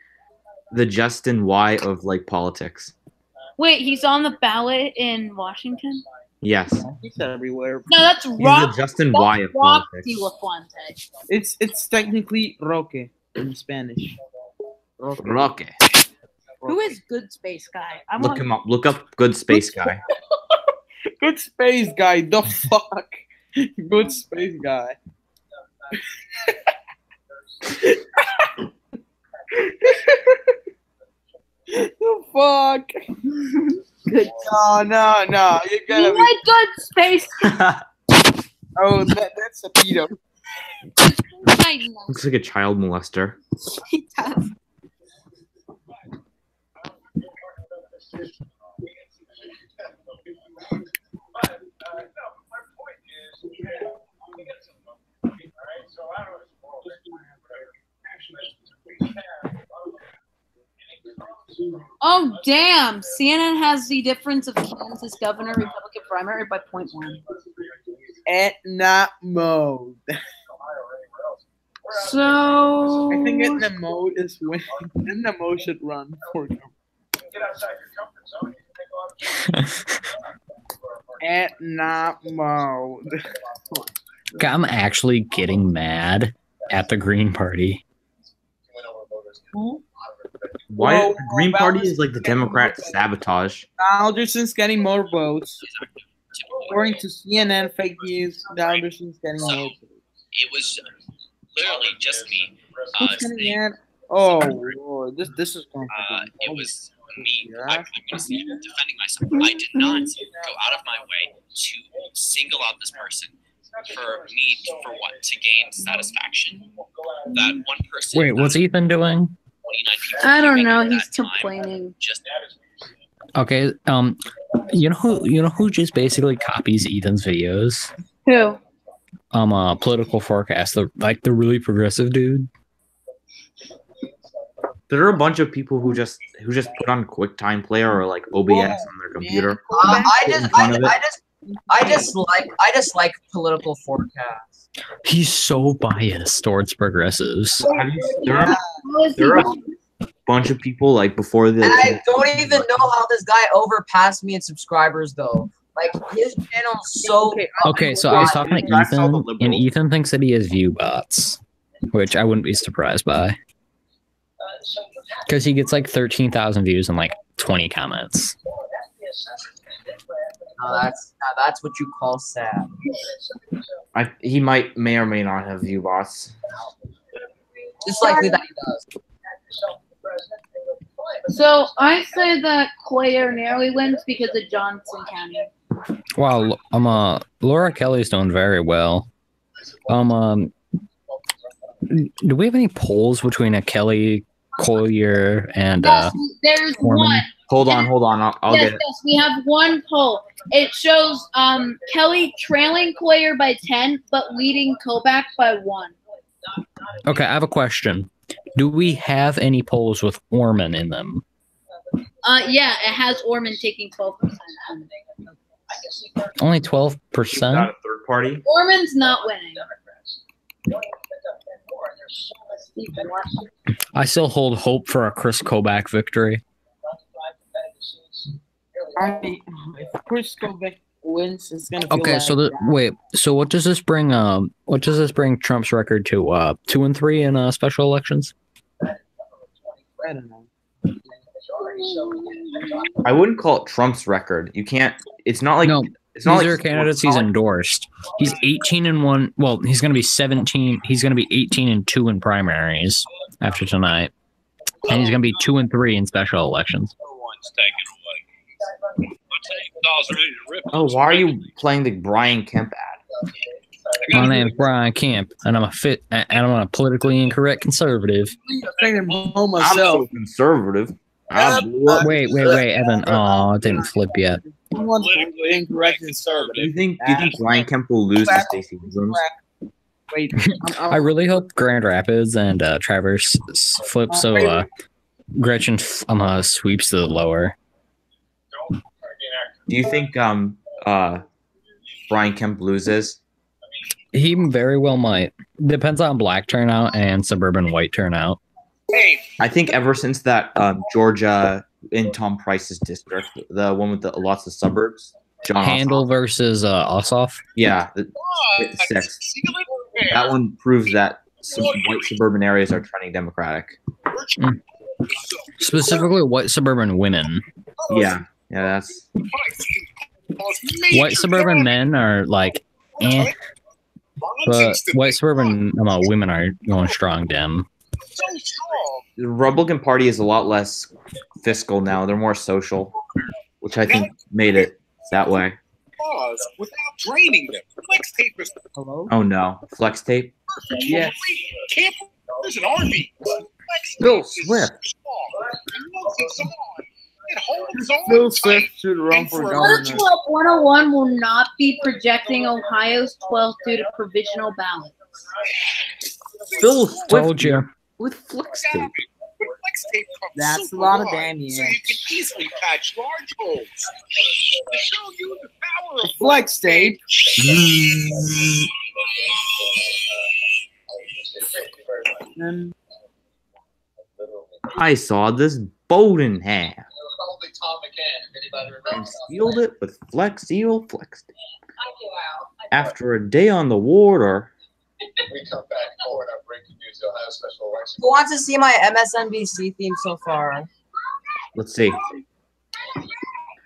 C: the Justin Y of like politics?
A: Wait, he's on the ballot in Washington?
C: Yes.
F: He's everywhere.
A: No, that's
C: He's the Justin Y of politics.
A: De La Fuente.
F: It's technically Roque in Spanish.
C: Roque.
A: Who is Good Space Guy?
C: Look him up. Look up Good Space Guy.
F: Good Space Guy. The fuck? Good Space Guy. The fuck?
A: Good.
F: No. You gotta
A: be like Good Space.
F: Oh, that's a pedo.
C: Looks like a child molester.
A: He does. Oh, damn. CNN has the difference of Kansas governor Republican primary by 0.1.
F: Etna mode.
A: So...
F: I think Etna mode is winning. Etna mode should run for him. Etna mode.
I: I'm actually getting mad at the Green Party.
C: Why
F: Whoa,
C: the Green
F: whoa,
C: Party
F: Alderson's
C: is like the
F: getting more
C: Democrat
F: votes.
C: sabotage.
F: Alderson's getting more votes. According to CNN fake news, Alderson's getting
G: So
F: more votes.
G: it was literally just me.
F: Who's getting
G: Saying,
F: in? Oh, Lord. This is going
G: it was me.
F: Yeah.
G: I'm going to say defending myself. I did not go out of my way to single out this person for me for what to gain satisfaction. That one person.
I: Wait, what's Ethan doing?
G: 29 people
A: I don't
G: came in
A: know.
G: at
A: He's
G: that time.
A: complaining.
G: Just
I: Okay, you know who just basically copies Ethan's videos?
A: Who?
I: Political forecast, the really progressive dude.
C: There are a bunch of people who just put on QuickTime Player or like OBS on their computer.
E: I just like political forecasts.
I: He's so biased towards progressives.
C: There are a bunch of people like before the.
E: And I don't even know how this guy overpassed me in subscribers though. Like his channel's so.
I: Okay, so I was talking to Ethan, and Ethan thinks that he has view bots, which I wouldn't be surprised by, because he gets like 13,000 views and like 20 comments.
E: That's what you call sad.
C: He may or may not have view bots.
E: Just likely that he does.
A: So I say that Claire narrowly wins because of Johnson County.
I: Wow, Laura Kelly's doing very well. Do we have any polls between a Kelly, Collier, and
A: Yes, there's
I: Foreman?
A: one.
C: Hold on. I'll
A: Yes,
C: get it.
A: yes, we have one poll. It shows Kelly trailing Claire by 10, but leading Kovac by 1.
I: Okay, I have a question. Do we have any polls with Orman in them?
A: Yeah, it has Orman taking 12%.
I: Only
C: Not
I: 12%?
C: a third party.
A: Orman's not winning.
I: I still hold hope for a Chris Kovac victory.
F: If Chris Kovac wins, it's gonna feel
I: Okay,
F: like
I: so wait, so what does this bring? What does this bring Trump's record to? 2 and 3 in special elections.
F: I don't know.
C: I wouldn't call it Trump's record. You can't. It's not like.
I: No,
C: It's not
I: these
C: like
I: are candidates he's endorsed. He's 18 and 1. Well, he's going to be 17. He's going to be 18 and 2 in primaries after tonight, and he's going to be 2 and 3 in special elections.
C: Oh, why are you playing the Brian Kemp ad?
I: My name's Brian Kemp, and I'm a politically incorrect conservative.
F: I'm home
C: I'm
F: myself.
C: so conservative. I blew up.
I: Wait, Evan. Oh, it didn't flip yet.
F: Politically incorrect conservative.
C: Do you think Brian Kemp will lose to Stacey Abrams?
F: Wait,
I: I really hope Grand Rapids and Traverse flip so Gretchen sweeps to the lower.
C: Do you think Brian Kemp loses?
I: He very well might. Depends on black turnout and suburban white turnout.
C: I think ever since that Georgia in Tom Price's district, the one with the lots of suburbs, John
I: Handel
C: Ossoff.
I: versus Ossoff.
C: Yeah, six. That one proves that white suburban areas are trending Democratic.
I: Specifically, white suburban women.
C: Yeah, that's.
I: White suburban men are like, but white suburban women are going strong Dem.
C: The Republican Party is a lot less fiscal now. They're more social, which I think made it that way.
H: Without draining them. Flex tape is
F: hello?
C: Oh no, flex tape.
F: Yes.
H: Campers and RVs.
C: Bill Swift.
F: Bill Swift should run for governor.
A: Political Hub 101 will not be projecting Ohio's 12th due to provisional ballots.
C: Bill Swift
I: Told you.
C: with flex tape.
F: That's a lot of damage.
H: So you can easily patch large holes. To show you the power of
F: Flex tape.
C: I saw this boat in half and sealed it with Flex Seal flex tape. After a day on the water,
H: We come back forward our breaking news. The Ohio special election.
E: Who wants to see my MSNBC theme so far?
C: Let's see.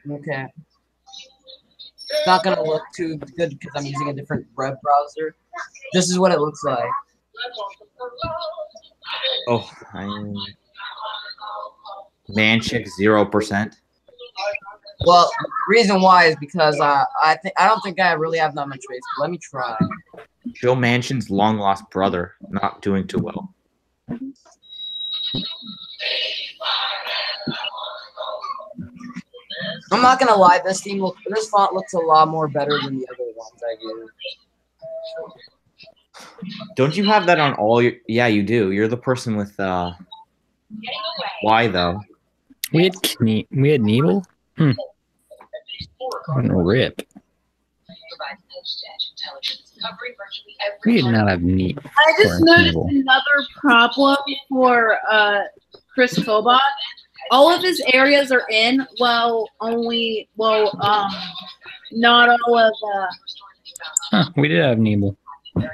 E: Okay. It's not gonna look too good because I'm using a different web browser. This is what it looks like.
C: Oh, Manchick 0%.
E: Well, reason why is because I don't think I really have that much space. But let me try.
C: Joe Manchin's long lost brother, not doing too well.
E: I'm not gonna lie, this font looks a lot more better than the other ones I use.
C: Don't you have that on all your? Yeah, you do. You're the person with why though?
I: We had Nebel. Rip. We did not have Nebel.
A: I just noticed another problem for Chris Kobach. All of his areas are in, not all of.
I: Huh, we did have Nebel.
E: Okay,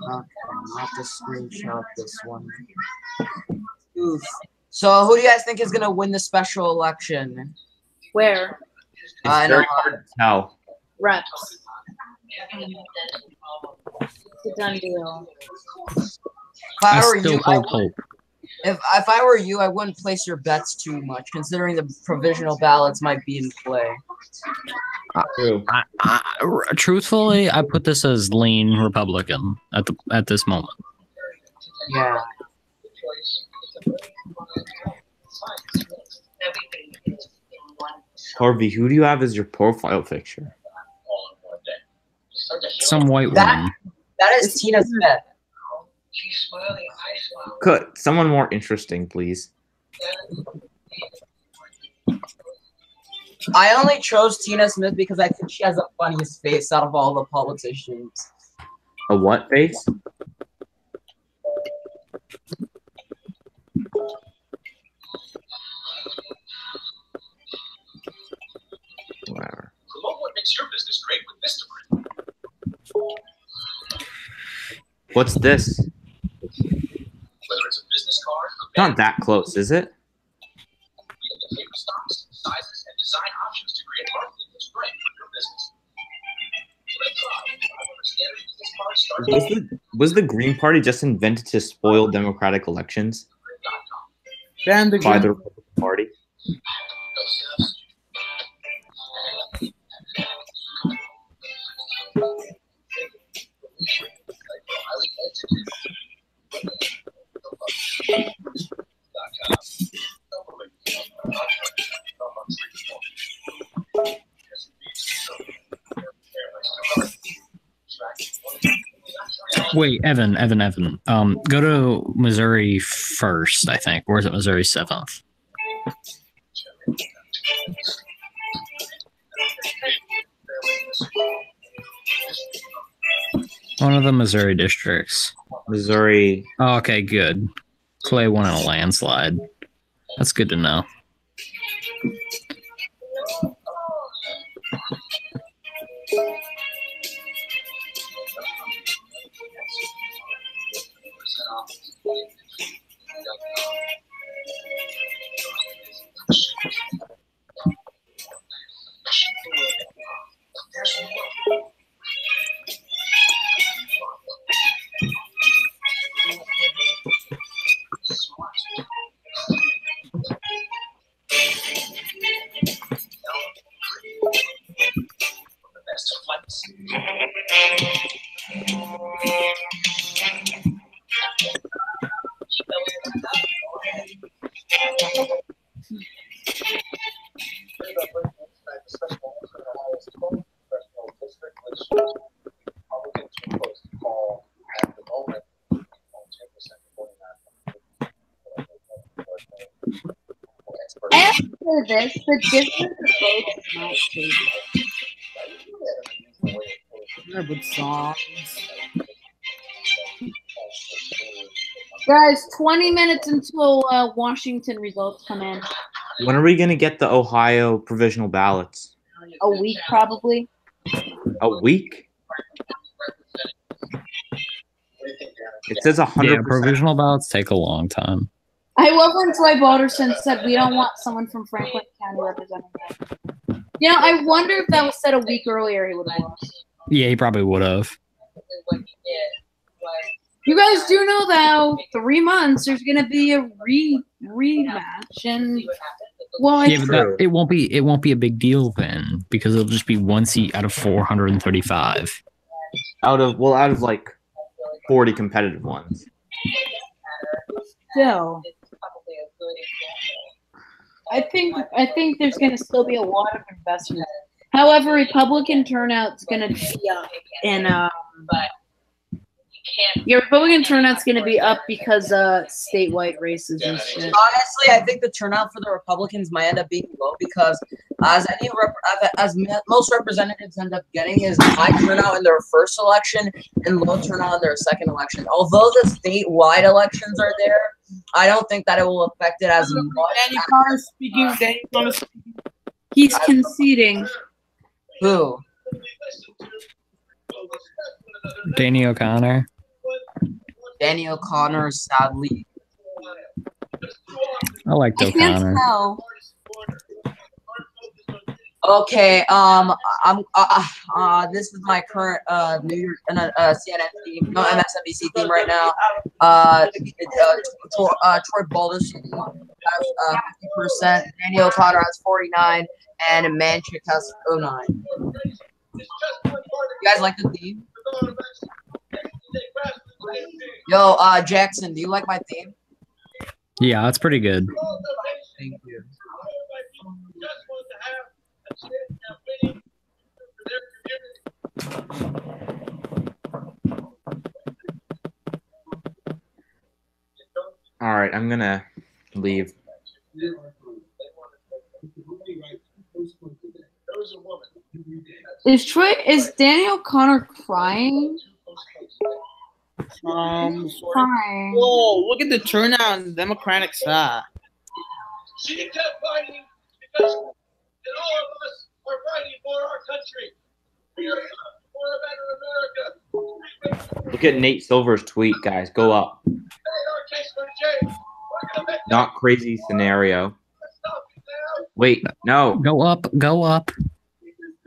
E: I'll have to screenshot this one. Oof. So, who do you guys think is gonna win the special election?
A: Where?
C: It's very hard to tell.
A: Reps. It's a done deal.
E: If I were you, I wouldn't place your bets too much, considering the provisional ballots might be in play.
I: Truthfully, I put this as lean Republican at this moment.
E: Yeah.
C: Harvey, who do you have as your profile picture?
I: Some white woman.
E: That is Tina Smith.
C: Could someone more interesting, please?
E: I only chose Tina Smith because I think she has the funniest face out of all the politicians.
C: A what face? Whatever.
H: Promote what makes your business great with Vistaprint.
C: What's this?
H: Whether it's a business card,
C: Not that close, is it?
H: we have the paper stocks, sizes, and design options to create marketing that's great for your business.
C: Was the Green Party just invented to spoil democratic elections?
F: Ban the
C: By
F: Green
C: the Republican Party?
I: Wait, Evan. Go to Missouri 1st, I think. Or is it Missouri 7th? One of the Missouri districts.
C: Missouri.
I: Oh, okay, good. Clay won in a landslide. That's good to know.
A: After this, the difference of both is not changing.
F: Yeah, but songs.
A: Guys, 20 minutes until Washington results come in.
C: When are we going to get the Ohio provisional ballots?
A: a week probably.
C: A week? It says 100%.
I: Yeah, provisional ballots take a long time.
A: I love when Troy Balderson said we don't want someone from Franklin County representing us. You know, I wonder if that was said a week earlier, he would have lost.
I: Yeah, he probably would have.
A: You guys do know that 3 months there's gonna be a rematch, and well,
I: Yeah, but it won't be a big deal then because it'll just be one seat out of 435.
C: Out of like 40 competitive ones.
A: Still, I think there's gonna still be a lot of investment. However, Republican turnout's gonna be up, and Republican turnout's gonna be up because statewide races and shit.
E: Honestly, I think the turnout for the Republicans might end up being low because as most representatives end up getting is high turnout in their first election and low turnout in their second election. Although the statewide elections are there, I don't think that it will affect it as much.
F: Danny Connor speaking. Danny Connor speaking.
A: He's conceding.
E: Who?
I: Danny O'Connor.
E: Danny O'Connor, sadly.
I: I liked
A: I can't
I: O'Connor.
A: tell.
E: Okay, this is my current New York CNN team, no MSNBC team right now. Troy Balderson has 50%, Danny O'Connor has 49, and Manchik has 09. You guys like the theme? Yo, Jackson, do you like my theme?
I: Yeah, that's pretty good.
E: Thank you.
C: All right, I'm gonna leave.
A: Is Danny O'Connor crying? Crying.
F: Whoa! Look at the turnout on the Democratic side.
H: She kept fighting because all of us are fighting for our country. We are for a better America.
C: Look at Nate Silver's tweet, guys. Go up.
H: Our case for change. We're gonna make
C: Not crazy scenario. Wait, no.
I: Go up, go up.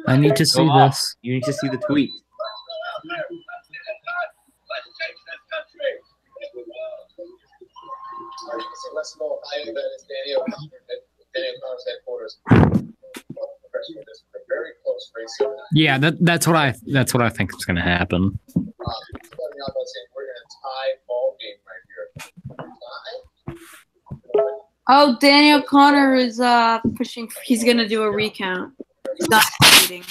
I: I need to see
C: Go up.
I: this.
C: You need to see the tweet.
H: Let's change this country. Let's know I that is Danny O'Connor's headquarters. Very close race.
I: Yeah, that's what I think is gonna happen.
H: We're gonna tie ball game right here.
A: Oh, Danny O'Connor is pushing. He's gonna do a recount. He's not cheating.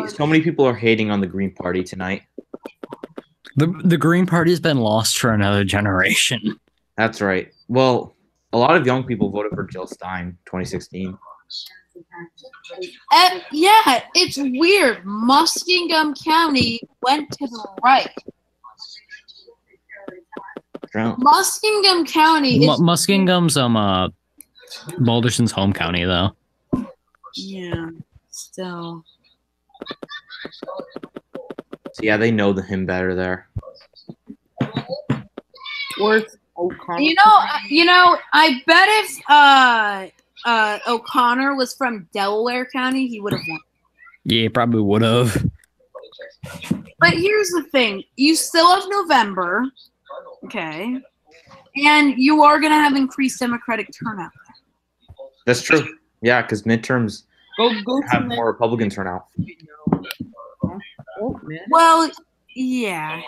C: So many people are hating on the Green Party tonight.
I: The Green Party's been lost for another generation.
C: That's right. Well, a lot of young people voted for Jill Stein 2016.
A: Yeah, it's weird. Muskingum County went to the right. Muskingum County is
I: Muskingum's Balderson's home county though.
A: Yeah, still.
C: So yeah, they know him better there.
F: Worth O'Connor.
A: You know, I bet if O'Connor was from Delaware County, he would have won.
I: Yeah, he probably would have.
A: But here's the thing: you still have November, okay, and you are going to have increased Democratic turnout.
C: That's true. Yeah, because midterms
F: Go
C: have more Republican turnout.
F: Oh, man.
A: Well, yeah.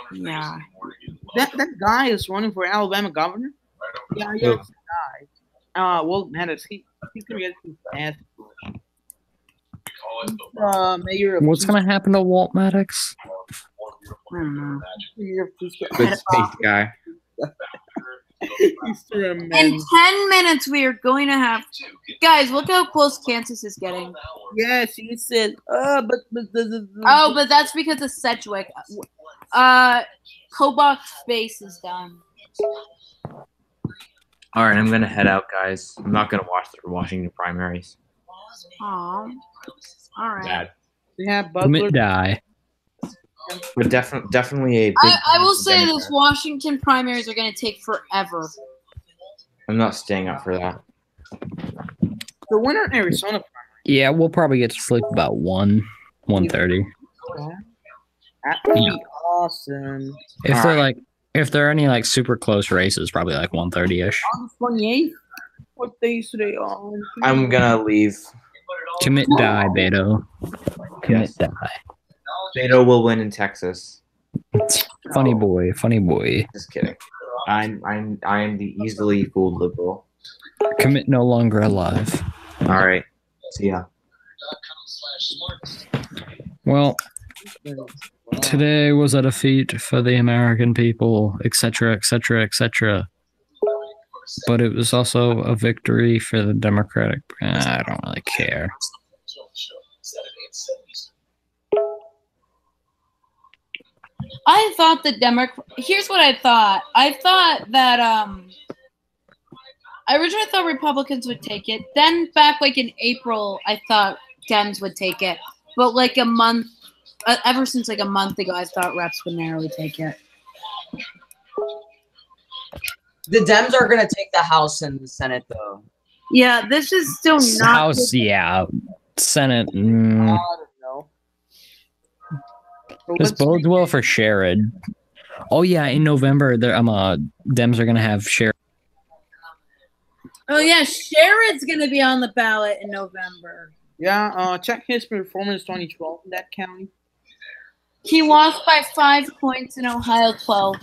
F: That guy is running for Alabama governor. Yeah, that's the guy. Well, man, he's gonna get his ass. Mayor.
I: What's gonna happen to Walt Maddox?
A: I don't know.
C: Good space guy.
A: In 10 minutes, we are going to have... Guys, look how close Kansas is getting.
F: Yes, he said, but
A: that's because of Sedgwick. Kobach's face is done.
C: All right, I'm gonna head out, guys. I'm not gonna watch the Washington primaries.
A: Aw. All right.
C: Bad.
F: They have Butler.
I: Commit die.
C: But definitely a big.
A: I will say
C: Democrat.
A: this Washington primaries are going to take forever.
C: I'm not staying up for that.
F: The winner in Arizona.
I: Yeah, we'll probably get to sleep about 1:30.
F: That would be awesome.
I: If there are any like super close races, probably like 1:30ish.
F: On the 28th. What days today on?
C: I'm gonna leave.
I: Commit die, Beto. Commit die.
C: Beto will win in Texas.
I: Funny boy, funny boy.
C: Just kidding. I am the easily fooled liberal.
I: Commit no longer alive.
C: All right. See ya.
I: Well, today was a defeat for the American people, etc., etc., etc. But it was also a victory for the Democratic. I don't really care.
A: I thought the Here's what I thought. I thought that I originally thought Republicans would take it. Then back like in April, I thought Dems would take it. But like a month, ever since like a month ago, I thought Reps would narrowly take it.
E: The Dems are going to take the House and the Senate, though.
A: Yeah, this is still not.
I: House, yeah. Senate.
F: I don't know.
I: This bodes well for Sherrod. Oh yeah, in November, Dems are gonna have Sherrod.
A: Oh yeah, Sherrod's gonna be on the ballot in November.
F: Yeah, check his performance 2012 in that county.
A: He lost by 5 points in Ohio 12.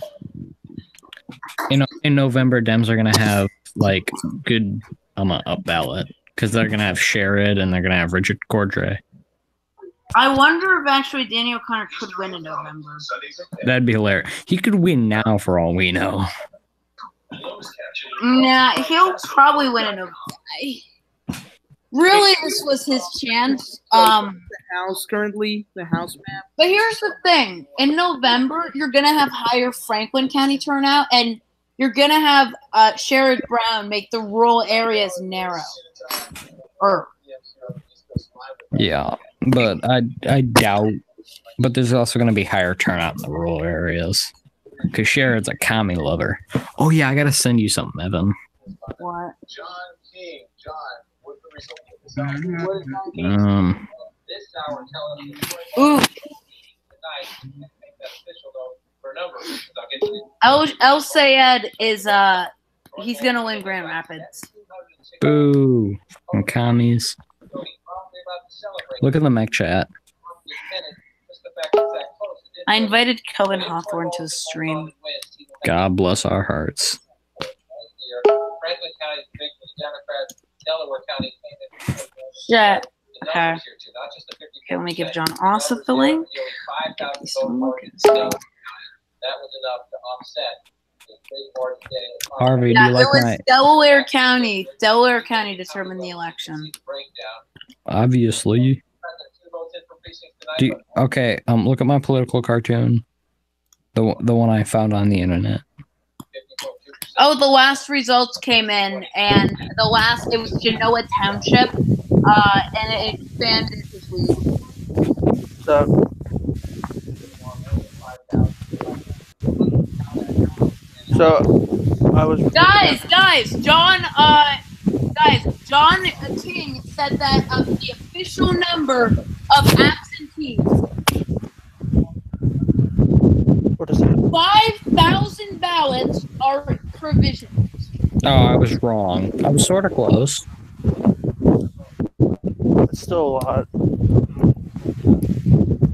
I: In November, Dems are gonna have like good up ballot because they're gonna have Sherrod and they're gonna have Richard Cordray.
A: I wonder if actually Danny O'Connor could win in November.
I: That'd be hilarious. He could win now for all we know.
A: Nah, he'll probably win in November. Really, this was his chance.
F: The House currently, the House map.
A: But here's the thing. In November, you're going to have higher Franklin County turnout, and you're going to have Sherrod Brown make the rural areas narrow.
I: Yeah, but I doubt. But there's also going to be higher turnout in the rural areas because Sherrod's a commie lover. Oh yeah, I gotta send you something, Evan.
A: What?
H: John King, John, what's the result of the this hour telling us
A: Ooh.
H: tonight. That's official though for a number of reasons. I'll get to
A: El Sayed is he's gonna win Grand Rapids.
I: Boo! From commies. Look at the mech chat.
A: I invited Kelvin Hawthorne to the stream.
I: God bless our hearts.
H: Franklin County is big for the Democrats. Delaware County.
A: Shit. Okay. Okay, let me give John Ossoff the link.
H: That was enough to offset the big board today.
I: Harvey, do
A: Yeah,
I: you like
A: it was
I: my?
A: Delaware County. Delaware County determined the election.
I: Obviously. Okay. Look at my political cartoon. The one I found on the internet.
A: Oh, the last results came in, and it was Genoa Township, and it expanded his lead.
B: So I was
A: John King said that the official number of absentees,
B: what is that?
A: 5,000 ballots are provisional.
I: Oh, I was wrong. I was sort of close.
B: It's still a lot,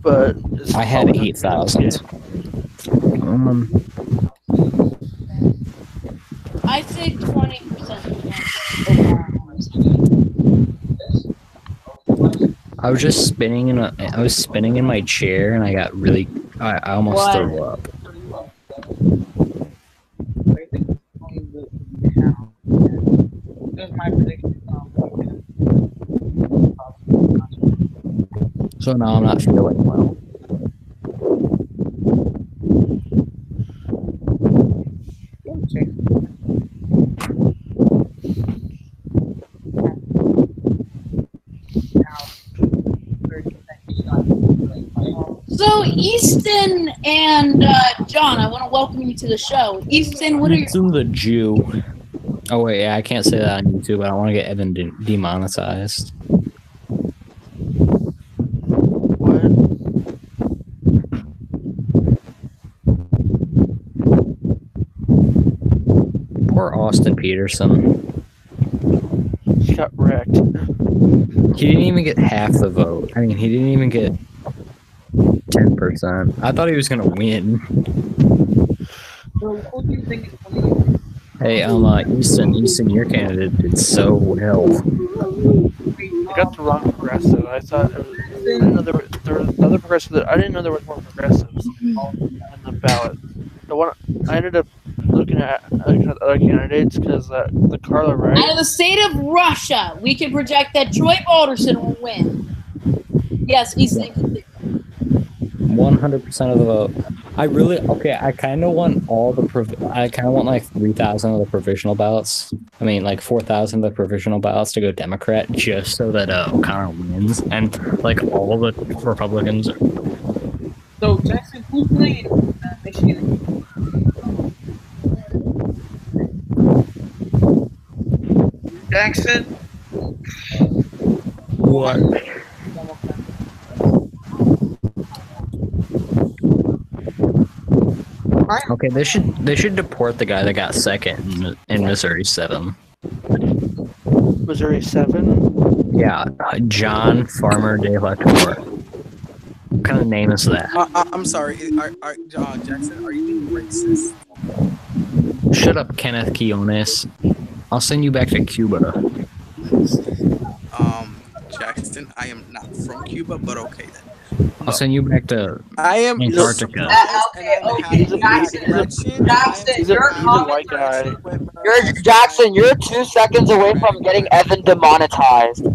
B: but it's
I: I had 8,000.
A: I say 20%.
I: I was just spinning in my chair and I got really. I almost threw up.
F: My prediction.
I: So now I'm not feeling well.
A: Easton and John, I want to welcome you to the show. Easton, what are your...
I: Easton the Jew. Oh, wait, yeah, I can't say that on YouTube. I don't want to get Evan demonetized. Poor Austin Peterson.
B: He got wrecked.
I: He didn't even get half the vote. I mean, he didn't even get 10%. I thought he was going to win.
F: So what do you think is coming?
I: Hey, Easton, your candidate did so well.
B: I got the wrong progressive. I thought there was another progressive that I didn't know there was more progressives on the ballot. The one I ended up looking at other candidates because the Carla Wright.
A: Out of the state of Russia, we can project that Troy Balderson will win. Yes, Easton.
I: 100% of the vote. I kind of want I kind of want like 3,000 of the provisional ballots. I mean, like 4,000 of the provisional ballots to go Democrat, just so that O'Connor wins, and like all of the Republicans.
F: So Jackson, who's winning in Michigan? Jackson.
I: What? Okay, they should deport the guy that got second in Missouri 7.
B: Missouri 7?
I: Yeah, John Farmer de la Tour. What kind of name is that?
J: I'm sorry, Jackson, are you being racist?
I: Shut up, Kenneth Quiones. I'll send you back to Cuba.
J: Jackson, I am not from Cuba, but okay then.
I: I'll send you back to Antarctica.
B: He's a white guy.
E: Jackson, you're 2 seconds away from getting Evan demonetized.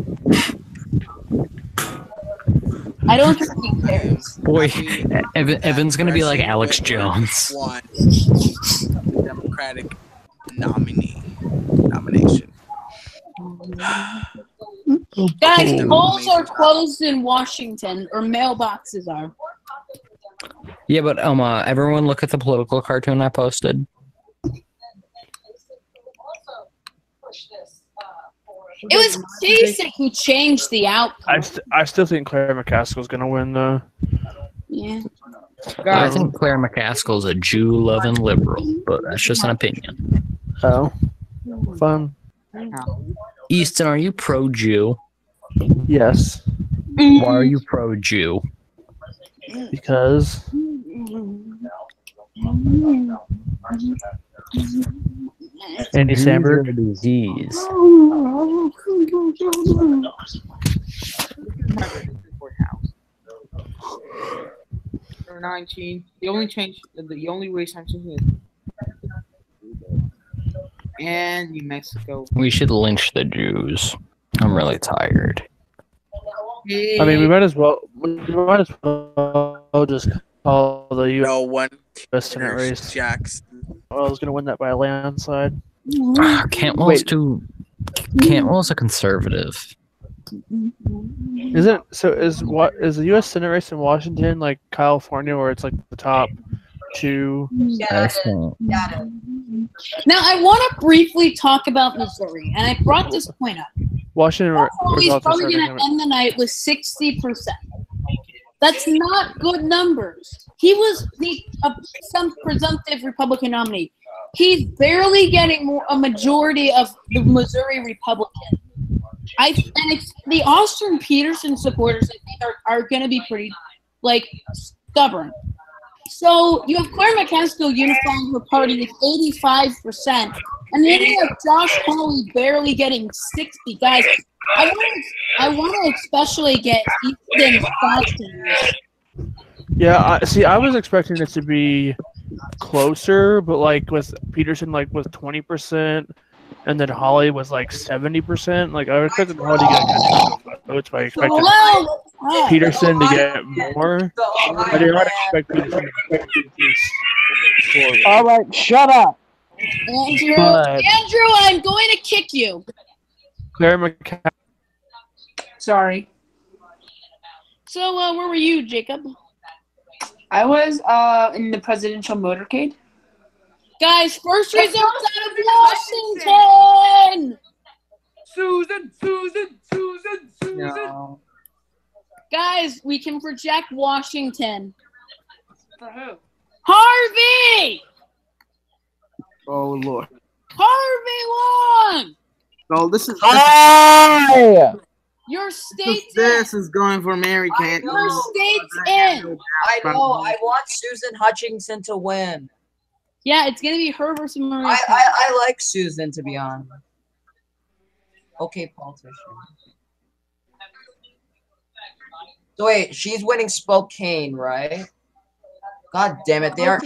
A: I don't think he cares.
I: Boy, Evan's gonna be like Alex Jones.
J: One Democratic nomination.
A: Guys, polls are closed in Washington, or mailboxes are.
I: Yeah, but everyone look at the political cartoon I posted.
A: It was Jason who changed the outcome.
B: I still think Claire McCaskill's gonna win though.
A: Yeah.
I: I think Claire McCaskill's a Jew-loving liberal, but that's just an opinion.
B: Oh, fun.
I: Easton, are you pro-Jew?
B: Yes.
I: Why are you pro-Jew?
B: Because Andy Samberg.
I: Disease.
F: 19. The only race I'm changing is and New Mexico.
I: We should lynch the Jews. I'm really tired.
B: I mean, we might as well just call the U.S. Senate race.
J: Jackson.
B: Well, I was going to win that by a landslide.
I: Cantwell's a conservative.
B: Is the U.S. Senate race in Washington like California, where it's like the top 2?
A: Now, I want to briefly talk about Missouri, and I brought this point up.
B: Washington
A: He's probably going to end the night with 60%. That's not good numbers. He was some presumptive Republican nominee. He's barely getting a majority of the Missouri Republican. The Austin Peterson supporters, I think, are going to be pretty, stubborn. So you have Claire McCaskill unifying her party with 85%, and then you have Josh Hawley barely getting 60. Guys, I want to especially get Easton's thoughts on this.
B: Yeah, I was expecting it to be closer, but with Peterson with 20%, and then Hawley was 70%. I was expecting Hawley to get a good chunk of votes, but I expected Peterson to get more. I did not expect Peterson to get more. All right, shut up.
A: Andrew, I'm going to kick you.
B: Claire McCaskill.
D: Sorry.
A: So, where were you, Jacob?
D: I was in the presidential motorcade.
A: Guys, first results out of Washington.
D: Susan.
E: No.
A: Guys, we can project Washington.
D: For who?
A: Harvey!
F: Oh Lord.
A: Harvey won!
F: So this is
B: Hi!
A: Your state's
F: this
A: in.
F: is going for Mary Kate.
A: Your state's in.
E: I know. I want Susan Hutchinson to win.
A: Yeah, it's going to be her versus Maria.
E: I like Susan, to be honest. Okay, politician. So wait, she's winning Spokane, right? God damn it, they aren't.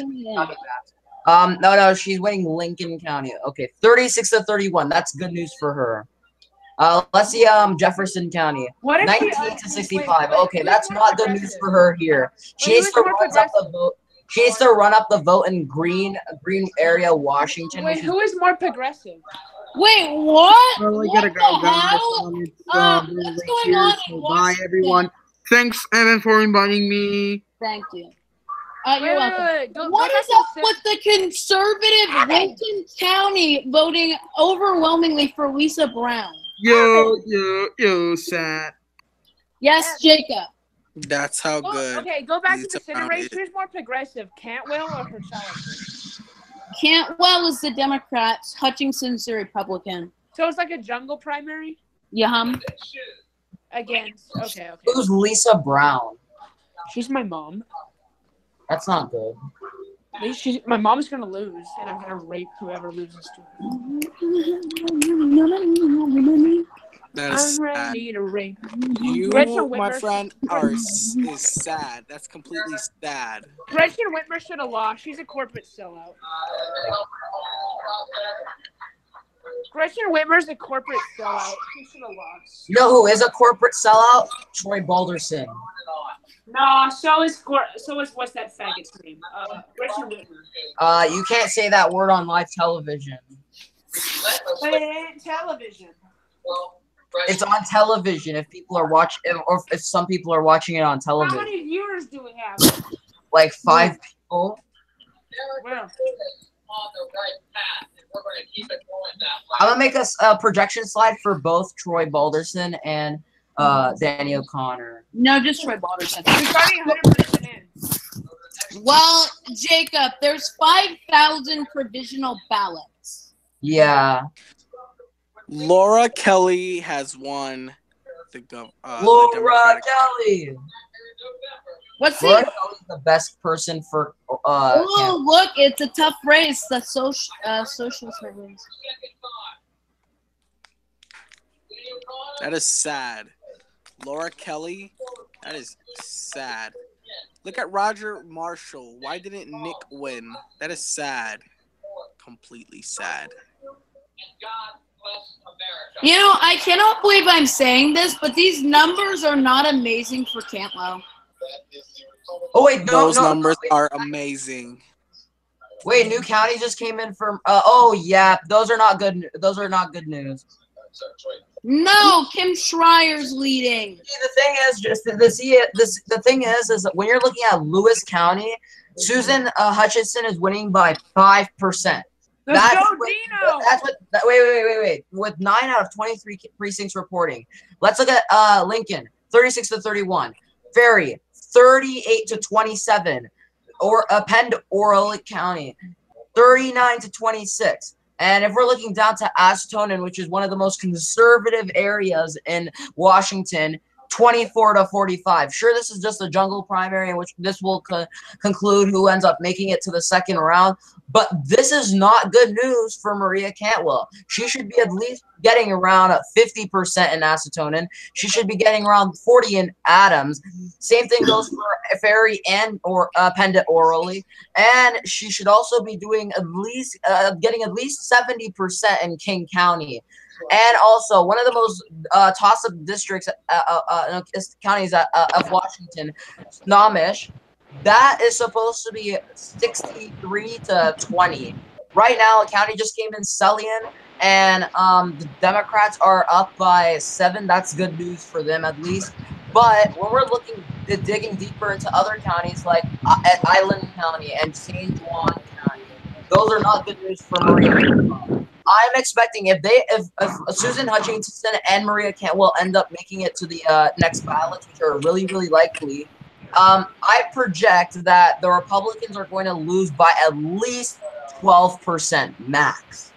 E: No, she's winning Lincoln County. Okay, 36-31. That's good news for her. Let's see, Jefferson County.
D: What if
E: 19-65. Okay, that's not good news for her here. She needs to run up the vote. She needs to run up the vote in green area, Washington.
D: Wait, who is more progressive?
A: Wait, what?
F: Well, we
A: What
F: gotta
A: the
F: go,
A: hell? What's going on in
F: Bye,
A: Washington?
F: everyone. Thanks, Evan, for inviting me.
A: Thank you. You're welcome.
D: Go
A: What
D: back
A: is
D: to
A: up
D: the
A: with the conservative Lincoln County voting overwhelmingly for Lisa Brown?
F: Yo, sad.
A: Yes, Jacob.
J: That's how good.
D: Okay, go back to
J: Lisa
D: the Senate
J: Brown
D: race.
J: is.
D: Who's more progressive, Cantwell or Herschel?
A: Cantwell is the Democrat. Hutchinson's the Republican.
D: So it's like a jungle primary
A: Yeah.
D: against. Okay.
E: Who's Lisa Brown?
D: She's my mom.
E: That's not good.
D: My mom's gonna lose, and I'm gonna rape whoever loses to her.
J: That is
D: I'm
J: sad.
D: ready to rape.
J: You,
D: Gretchen
J: my
D: Whitmer-
J: friend, is sad. That's completely sad.
D: Gretchen Whitmer should have lost. She's a corporate sellout. Gretchen Whitmer's a corporate sellout. She should have lost.
E: You know who is a corporate sellout? Troy Balderson.
D: No, so is what's that faggot's name? Gretchen Whitmer.
E: You can't say that word on live television.
D: But it ain't television.
E: It's on television. If people are watching, or if some people are watching it on
D: How
E: television,
D: many viewers do we have?
E: like 5 people.
D: Where?
E: I'm gonna make a projection slide for both Troy Balderson and Danny O'Connor.
A: No, just Troy Balderson.
D: We're starting 100% in.
A: Well, Jacob, there's 5,000 provisional ballots.
E: Yeah.
J: Laura Kelly has won the
E: Laura
J: Democratic.
E: Kelly.
A: What's
E: Laura
A: the?
E: Kelly's the best person for.
A: Oh, look, it's a tough race. The social race.
J: That is sad. Laura Kelly, that is sad. Look at Roger Marshall. Why didn't Nick win? That is sad. Completely sad.
A: You know, I cannot believe I'm saying this, but these numbers are not amazing for Cantwell.
E: Oh wait, no,
J: Those
E: no,
J: numbers
E: wait.
J: are amazing.
E: Wait, New County just came in from. Oh yeah, those are not good. Those are not good news.
A: No, Kim Schreier's leading.
E: See, the thing is, the thing is that when you're looking at Lewis County, Susan Hutchinson is winning by 5%.
D: Let's go, Dino!
E: Wait. With 9 out of 23 precincts reporting, let's look at Lincoln, 36-31, Ferry, 38-27, or Penn Orleans County, 39-26. And if we're looking down to Asetonin, which is one of the most conservative areas in Washington, 24-45. Sure, this is just a jungle primary in which this will conclude who ends up making it to the second round. But this is not good news for Maria Cantwell. She should be at least getting around 50% in Asetonin. She should be getting around 40 in Adams. Same thing goes for Ferry and Pendant Orally. And she should also be doing at least getting at least 70% in King County. And also, one of the most toss-up districts, counties of Washington, Snohomish, that is supposed to be 63-20. Right now, the county just came in Sellian, and the Democrats are up by 7. That's good news for them, at least. But when we're looking digging deeper into other counties like at Island County and San Juan County, those are not good news for Maria. I'm expecting if Susan Hutchinson and Maria Cantwell end up making it to the next ballots, which are really, really likely, I project that the Republicans are going to lose by at least 12% max.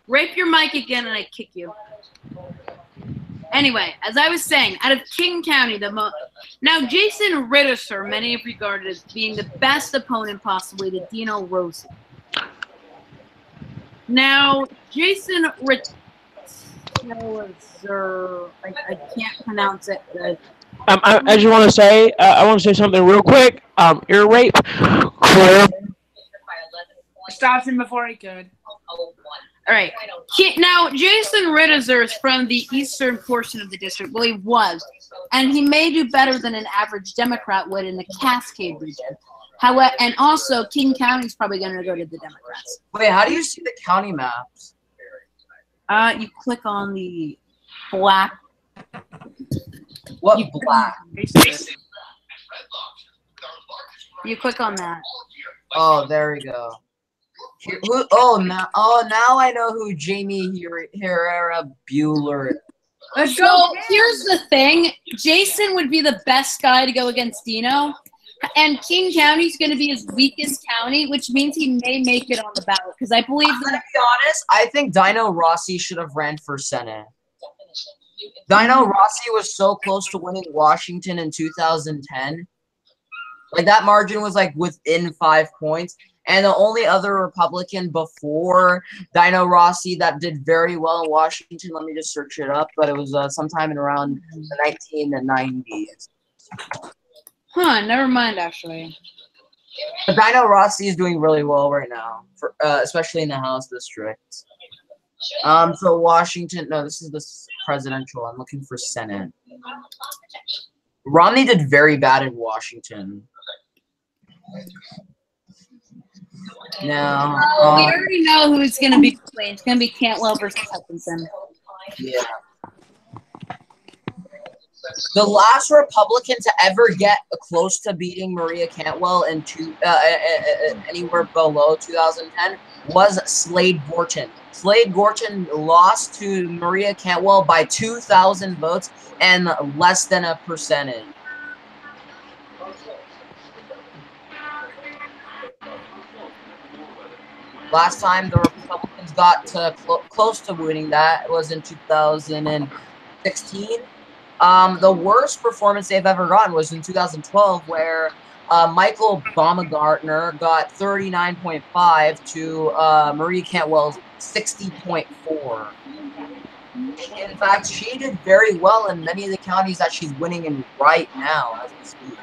A: Rape your mic again and I kick you. Anyway, as I was saying, out of King County, now Jason Ritter, many have regarded as being the best opponent possibly to Dino Rossi. Now, Jason Ritter, I can't pronounce it.
B: I just want to say, I want to say something real quick. Ear rape.
D: Stopped him before he could.
A: All right. Now, Jason Ritter is from the eastern portion of the district. Well, he was. And he may do better than an average Democrat would in the Cascade region. However, and also, King County is probably going to go to the Democrats.
E: Wait, how do you see the county maps?
A: You click on the black.
E: What black?
A: You click on that.
E: Oh, there we go. Now I know who Jamie Herrera Bueller is.
A: So here's the thing. Jason would be the best guy to go against Dino. And King County is going to be his weakest county, which means he may make it on the ballot. Because I believe
E: I'm going to be honest, I think Dino Rossi should have ran for Senate. Dino Rossi was so close to winning Washington in 2010. Like, that margin was, like, within 5 points. And the only other Republican before Dino Rossi that did very well in Washington, let me just search it up, but it was sometime in around the 1990s.
A: Huh, never mind, actually.
E: But Dino Rossi is doing really well right now, for, especially in the House district. So Washington, no, this is the presidential. I'm looking for Senate. Romney did very bad in Washington. No.
A: We already know who it's going to be playing. It's going to be Cantwell versus Hutchinson.
E: Yeah. The last Republican to ever get close to beating Maria Cantwell in anywhere below 2010 was Slade Gorton. Slade Gorton lost to Maria Cantwell by 2,000 votes and less than a percentage. Last time the Republicans got to close to winning that was in 2016. The worst performance they've ever gotten was in 2012, where Michael Baumgartner got 39.5 to Marie Cantwell's 60.4. In fact, she did very well in many of the counties that she's winning in right now as we speak.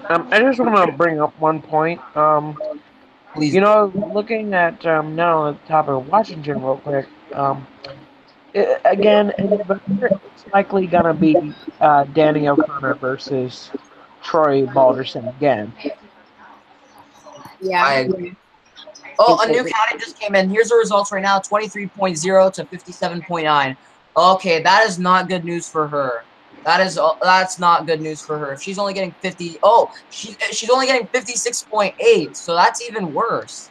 B: I just want to bring up one point.
E: Please.
B: You know, looking at now on the top of Washington real quick. Again, it's likely gonna be Danny O'Connor versus Troy Balderson again.
A: Yeah,
E: I agree. Oh, a new county just came in. Here's the results right now: 23.0 to 57.9. Okay, that is not good news for her. That's not good news for her. If she's only getting 50, she's only getting 56.8, so that's even worse.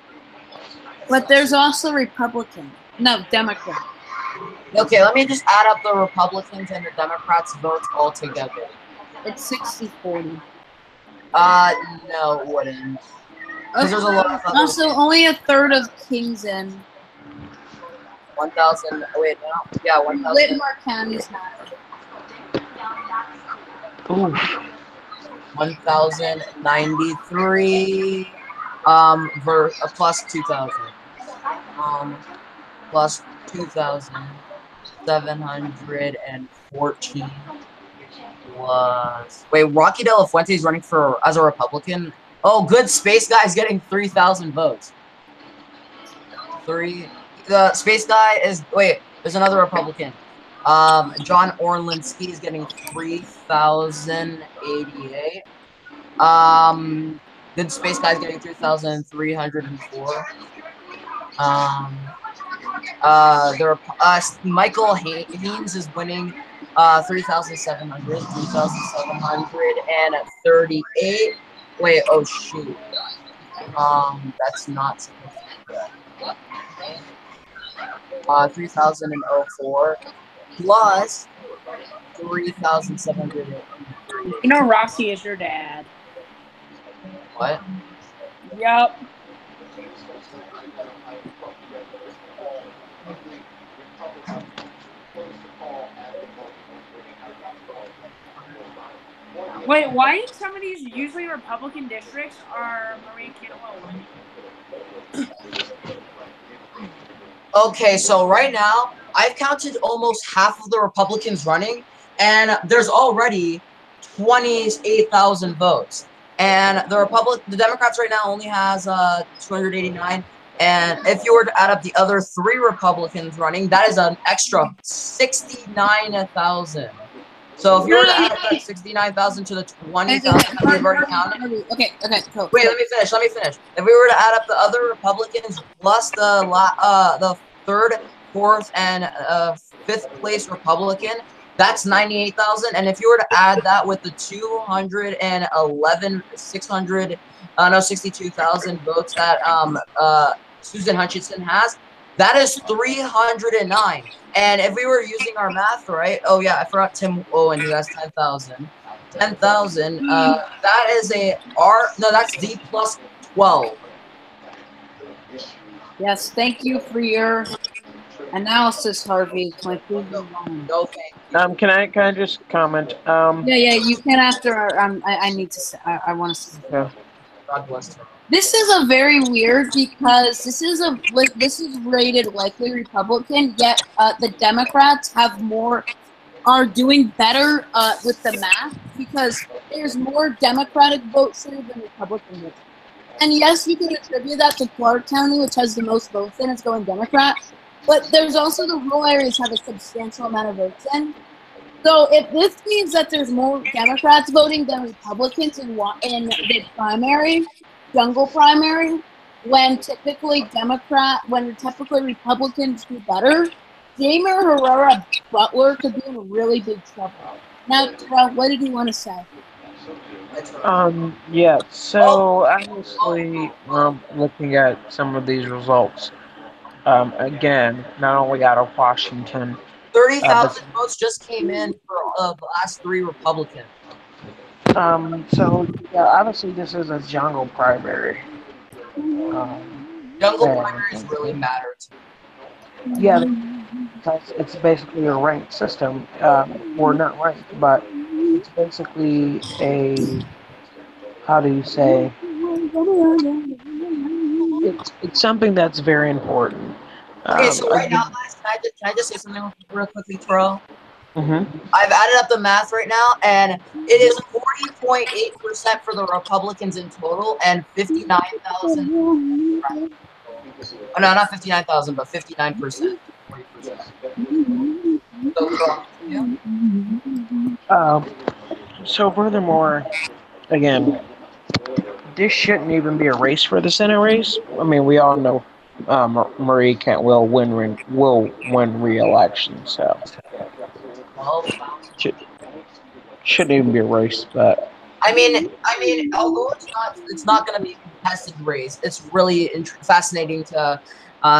A: but there's also Republican. No, Democrat.
E: Okay, let me just add up the Republicans and the Democrats' votes all together.
A: It's 60-40.
E: No, it wouldn't. Because there's a lot of
A: Also, only a third of King's in.
E: 1,000. Wait, no. Yeah, 1,000.
A: Whitmore County's not.
B: Ooh.
E: 1,093. Plus 2,000. Plus 2,714 plus. Wait, Rocky De La Fuente is running for as a Republican. Oh, good. Space Guy's getting 3,000 votes. The Space Guy is. Wait, there's another Republican. John Orlinski is getting 3,088. Good Space Guy's getting 3,304. Michael Haynes is winning 3,700, 3,738. Wait, oh shoot. That's not supposed to be correct. 3,004 plus 3,703.
D: You know Rossi is your dad.
E: What?
D: Yep. Wait, why in some of these usually Republican districts are Maria Cantwell winning?
E: Okay, so right now, I've counted almost half of the Republicans running, and there's already 28,000 votes. And the Democrats right now only has 289. And if you were to add up the other 3 Republicans running, that is an extra 69,000. So if you were to add up that 69,000 to the 20,000 that we've already counted.
A: Okay, cool.
E: Wait, let me finish. If we were to add up the other Republicans plus the 3rd, 4th, and 5th place Republican, that's 98,000. And if you were to add that with the 62,000 votes that Susan Hutchinson has, that is 309. And if we were using our math right, oh yeah, I forgot Tim Owen, who has 10,000. 10,000. That is that's D plus 12.
A: Yes, thank you for your analysis, Harvey.
E: No, thank you.
B: Can I just comment?
A: Yeah, you can after. I need to. I want to.
B: Yeah.
E: God bless her.
A: This is a very weird because this is rated likely Republican, yet the Democrats are doing better with the math because there's more Democratic vote share than Republican votes. And yes, you can attribute that to Clark County, which has the most votes in, it's going Democrat. But there's also the rural areas have a substantial amount of votes in. So if this means that there's more Democrats voting than Republicans in the primary, jungle primary, when typically Republicans do better, Jamer Herrera Butler could be in really big trouble. Now, Terrell, what did you want to say?
B: Yeah, so obviously, looking at some of these results, again, not only out of Washington,
E: 30,000 votes just came in for the last 3 Republicans.
B: So, yeah, obviously this is a jungle primary.
E: Jungle primaries really matter to me.
B: Yeah, because it's basically a ranked system. Or not ranked, but it's basically a, how do you say, it's something that's very important.
E: Okay, so right now, guys, can I just say something real quickly, Terrell?
B: Mm-hmm.
E: I've added up the math right now, and it is 40.8% for the Republicans in total, and 59,000. Oh, no, not 59,000, but 59%. 40%.
B: So furthermore, again, this shouldn't even be a race for the Senate race. I mean, we all know Marie Cantwell will win re-election, so shouldn't even be a race. But
E: I mean, although it's not going to be a contested race, it's really fascinating to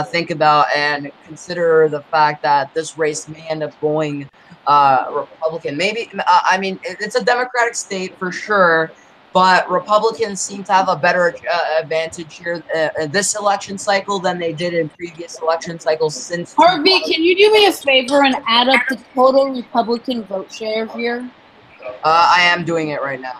E: think about and consider the fact that this race may end up going Republican. Maybe I mean it's a Democratic state for sure, but Republicans seem to have a better advantage here this election cycle than they did in previous election cycles since.
A: Harvey, can you do me a favor and add up the total Republican vote share here?
E: I am doing it right now.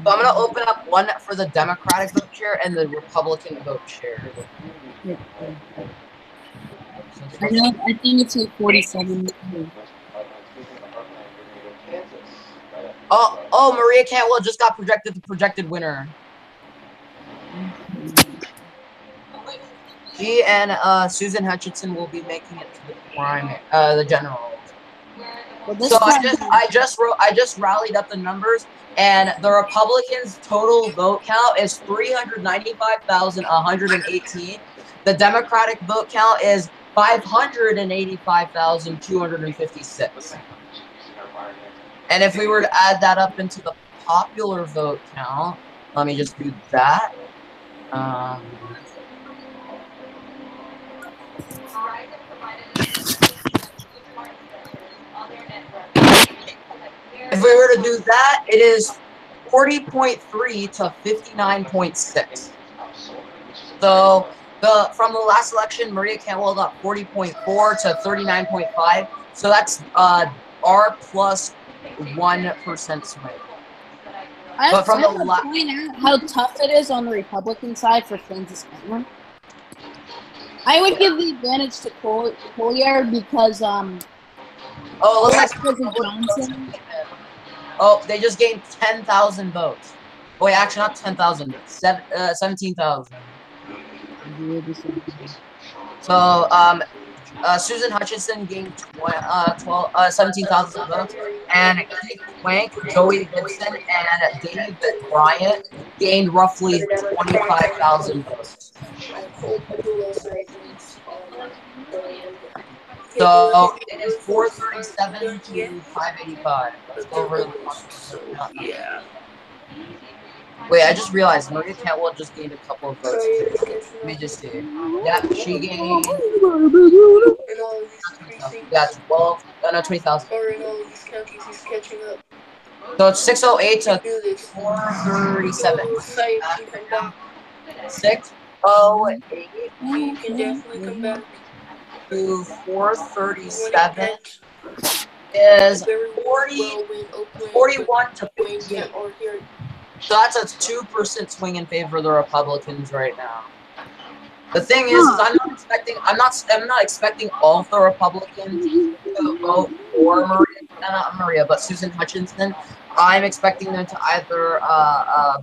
E: So I'm going to open up one for the Democratic vote share and the Republican vote share.
A: I think it's like 47.
E: Oh, Maria Cantwell just got projected the projected winner. She and Susan Hutchinson will be making it to the general. So I just rallied up the numbers, and the Republicans' total vote count is 395,118. The Democratic vote count is 585,256. And if we were to add that up into the popular vote count, let me just do that. If we were to do that, it is 40.3 to 59.6. So from the last election, Maria Cantwell got 40.4 to 39.5. So that's R plus 1% swing.
A: But from the point out how tough it is on the Republican side for Francis Clinton. I would give the advantage to Collier because
E: looks like Johnson. Oh, they just gained 10,000 votes. Oh, wait, actually not 10,000, 17,000. So, Susan Hutchinson gained 17,000 votes, and Keith Wank, Joey Gibson, and Dave Bryant gained roughly 25,000 votes. So it is 437 to 585. Let's go over the yeah. Wait, I just realized Maria Cantwell just gained a couple of votes too. Let me just see. Yeah, she gained. Yeah, 12. No, 20,000. So it's 608 to 437. 608.
K: You can definitely come back.
E: To 437 is 41 to 15. So that's a 2% swing in favor of the Republicans right now. The thing is, I'm not expecting all of the Republicans to vote for but Susan Hutchinson. I'm expecting them to either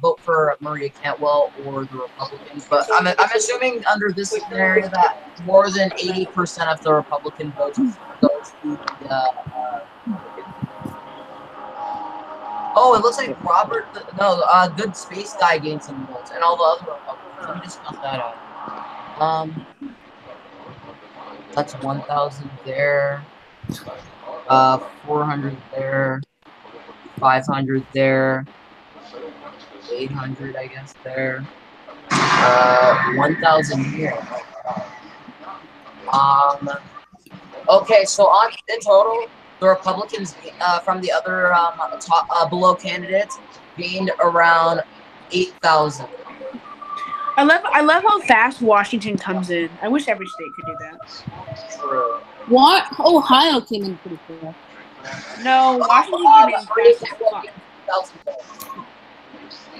E: vote for Maria Cantwell or the Republicans. But I'm assuming under this scenario that more than 80% of the Republican votes goes to the. Oh, it looks like Good Space Guy gained some votes, and all the other Republicans. Let me just count that out. That's 1,000 there. 400 there. 500 there. 800, I guess, there. 1,000 here. Okay, so in total, the Republicans from the other below candidates gained around 8,000.
D: I love how fast Washington comes in. I wish every state could do that.
E: True.
A: What? Ohio came in pretty quick.
D: No, Washington came in fast.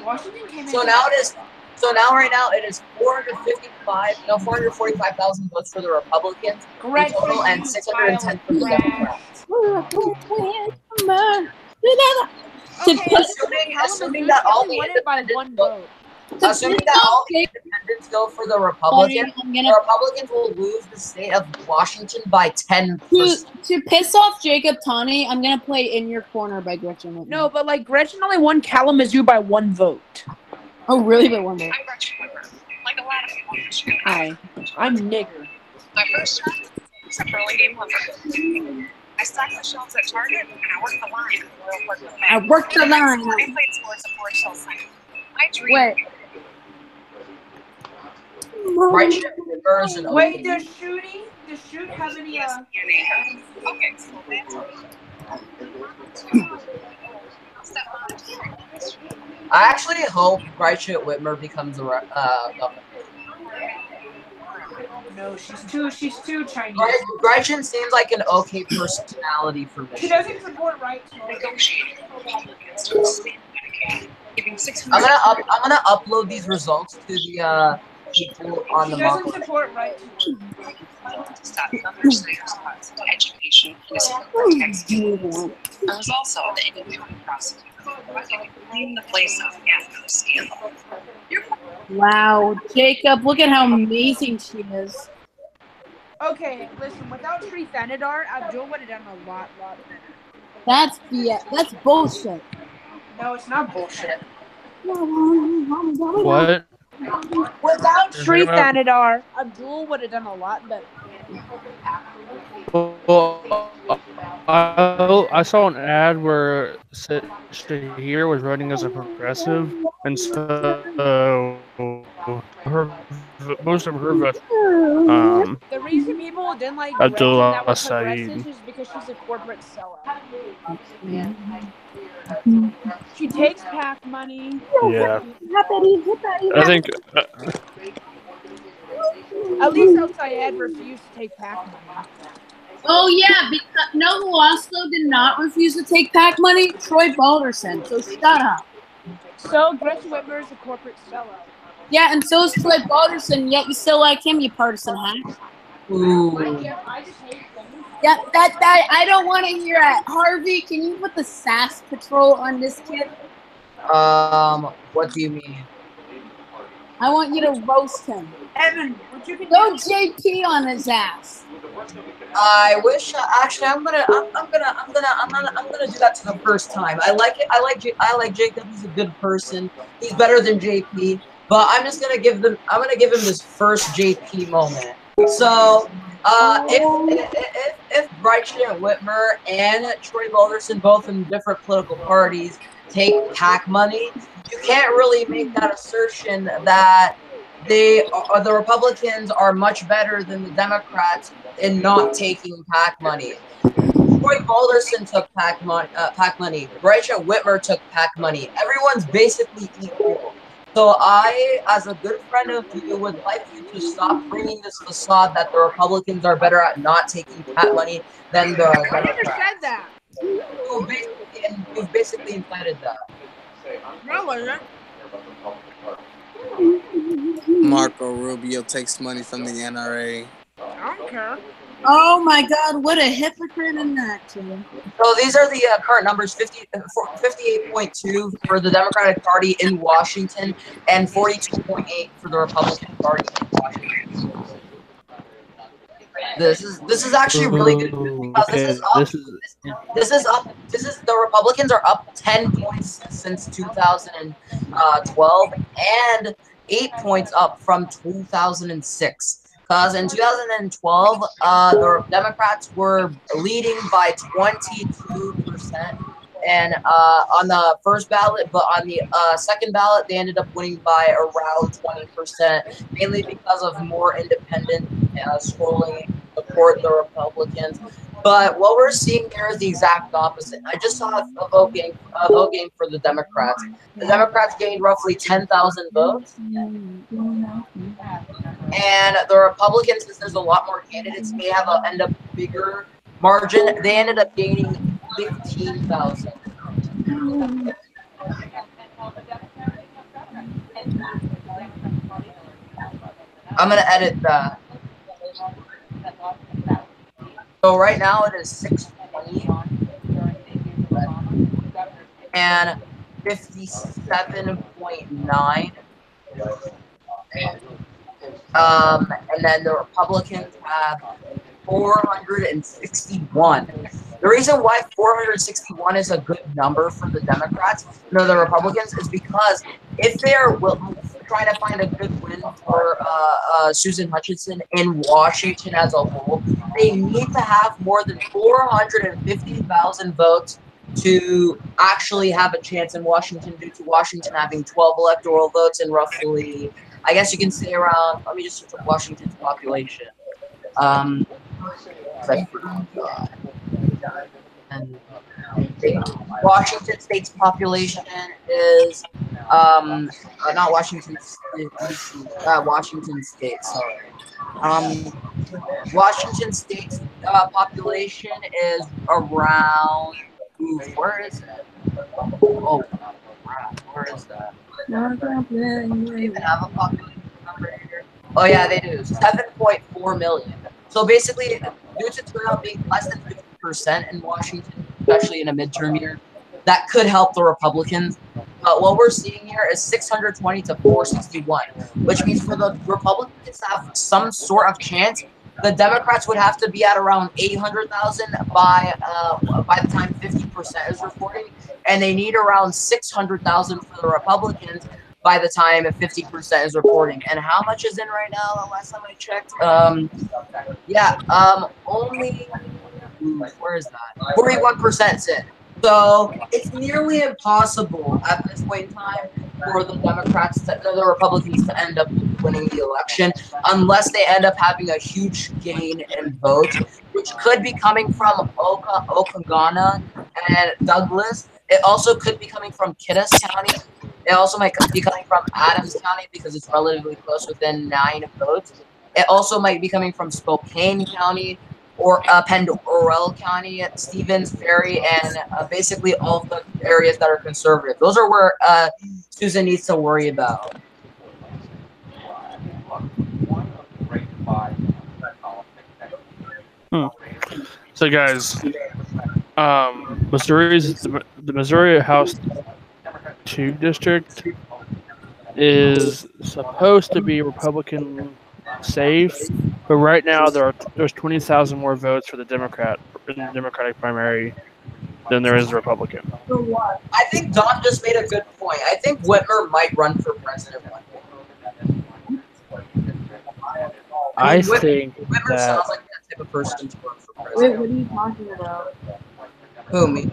D: Washington came in.
E: So now right now it is 445,000 votes for the Republicans in total, and 610 for the Democrats. Assuming that all the independents vote. Assuming that all the independents go for the Republicans, the Republicans will lose the state of Washington by 10%.
A: To piss off Jacob Taney, I'm gonna play "In Your Corner" by Gretchen Whitmer.
D: No, but like Gretchen only won Kalamazoo by 1 vote.
A: Oh, really? By 1 vote?
K: I'm Gretchen Whitmer. Like a lot of people in Michigan.
D: Hi, I'm nigger.
K: My first job was at early game lumber. I stocked the shelves at Target, and I worked the line at the Royal Portland Bank.
A: I worked the line.
K: I played sports at Forest Hill Center. My dream.
A: Wait.
E: Right version.
D: Wait, does Shoot have any?
K: Okay, so that's.
E: I actually hope Gretchen Whitmer becomes a governor.
D: No, she's too Chinese.
E: Gretchen seems like an okay personality for me.
D: She doesn't support rights.
E: I'm gonna upload these results to the people on the
D: doesn't support rights.
K: Stop education is I was also the independent prosecutor. In the place of scandal.
A: Wow, Jacob, look at how amazing she is.
D: Okay, listen. Without Sri Thanadar, Abdul would have done a lot better.
A: That's That's bullshit.
D: No, it's not bullshit.
L: What?
D: Without
L: You're
D: Sri
L: talking about?
D: Thanadar, Abdul would have done a lot better.
L: Well, I saw an ad where Shahir was running as a progressive, and so most of her votes.
D: The reason people didn't like Gretchen that
L: Abdullah
D: were
L: Saeed.
D: progressives is because she's a corporate sellout. She takes PAC money.
L: Yeah, I think.
D: At least El Sayed refused to take PAC money.
A: Oh yeah, because no, who also did not refuse to take PAC money? Troy Balderson. So shut up.
D: So Gretchen Whitmer is a corporate sellout.
A: Yeah, and so is Troy Balderson. Yet you still like him, you partisan hack.
E: Ooh.
D: I just hate them.
A: Yeah, that I don't want to hear it. Harvey, can you put the sass patrol on this kid?
E: What do you mean?
A: I want you to roast him.
D: Evan, what you can
A: Go JP on his ass.
E: I wish. Actually, I'm gonna do that to the first time. I like it. I like Jacob. He's a good person. He's better than JP. But I'm just gonna give them. I'm gonna give him this first JP moment. So, if Brighton Whitmer and Troy Balderson, both in different political parties, take PAC money, you can't really make that assertion that the Republicans are much better than the Democrats in not taking PAC money. Troy Balderson took PAC money. Brighton Whitmer took PAC money. Everyone's basically equal. So I, as a good friend of you, would like you to stop bringing this facade that the Republicans are better at not taking PAC money than the Democrats.
D: I never said that.
E: You've basically implied that.
D: No, I
J: Marco Rubio takes money from the NRA.
D: don't care.
A: Oh my God, what a hypocrite in that too.
E: So these are the current numbers: 58.2 for the Democratic Party in Washington, and 42.8 for the Republican Party in Washington. This is actually really good because this is the Republicans are up 10 points since 2012 and 8 points up from 2006. Because in 2012, the Democrats were leading by 22%, and on the first ballot, but on the second ballot, they ended up winning by around 20%, mainly because of more independent scrolling support the Republicans. But what we're seeing here is the exact opposite. I just saw a vote game for the Democrats. The Democrats gained roughly 10,000 votes. And the Republicans, since there's a lot more candidates, may have an end up bigger margin. They ended up gaining 15,000. I'm gonna edit that. So right now it is 6:20 and 57.9. And then the Republicans have 461. The reason why 461 is a good number for the Democrats, no, the Republicans, is because if they're trying to find a good win for Susan Hutchinson in Washington as a whole, they need to have more than 450,000 votes to actually have a chance in Washington, due to Washington having 12 electoral votes and roughly, I guess you can say around, let me just search up Washington's population. And Washington State's population is not Washington Washington State, sorry. Washington State's population is around, where is it? Oh, where is that? Do they even have a population number here? Oh yeah, they do. 7.4 million. So basically, due to turnout being less than 50% in Washington, especially in a midterm year, that could help the Republicans. But what we're seeing here is 620 to 461, which means for the Republicans to have some sort of chance, the Democrats would have to be at around 800,000 by the time 50% is reporting, and they need around 600,000 for the Republicans by the time 50% is reporting. And how much is in right now? Last time I checked, only where is that? 41% in. So it's nearly impossible at this point in time for the Republicans to end up winning the election unless they end up having a huge gain in votes, which could be coming from Okanagan and Douglas. It also could be coming from Kittis County. It also might be coming from Adams County because it's relatively close, within 9 votes. It also might be coming from Spokane County, or Pendorel County, Stevens, Ferry, and basically all of the areas that are conservative. Those are where Susan needs to worry about.
L: So, guys, the Missouri House 2 district is supposed to be Republican safe, but right now there's 20,000 more votes for the Democratic primary than there is the Republican.
E: I think Don just made a good point. I think Whitmer might run for president one day.
L: I think
E: Whitmer
L: that
E: sounds like that type of person to run for president.
A: Wait, what are you talking about?
E: Who, me?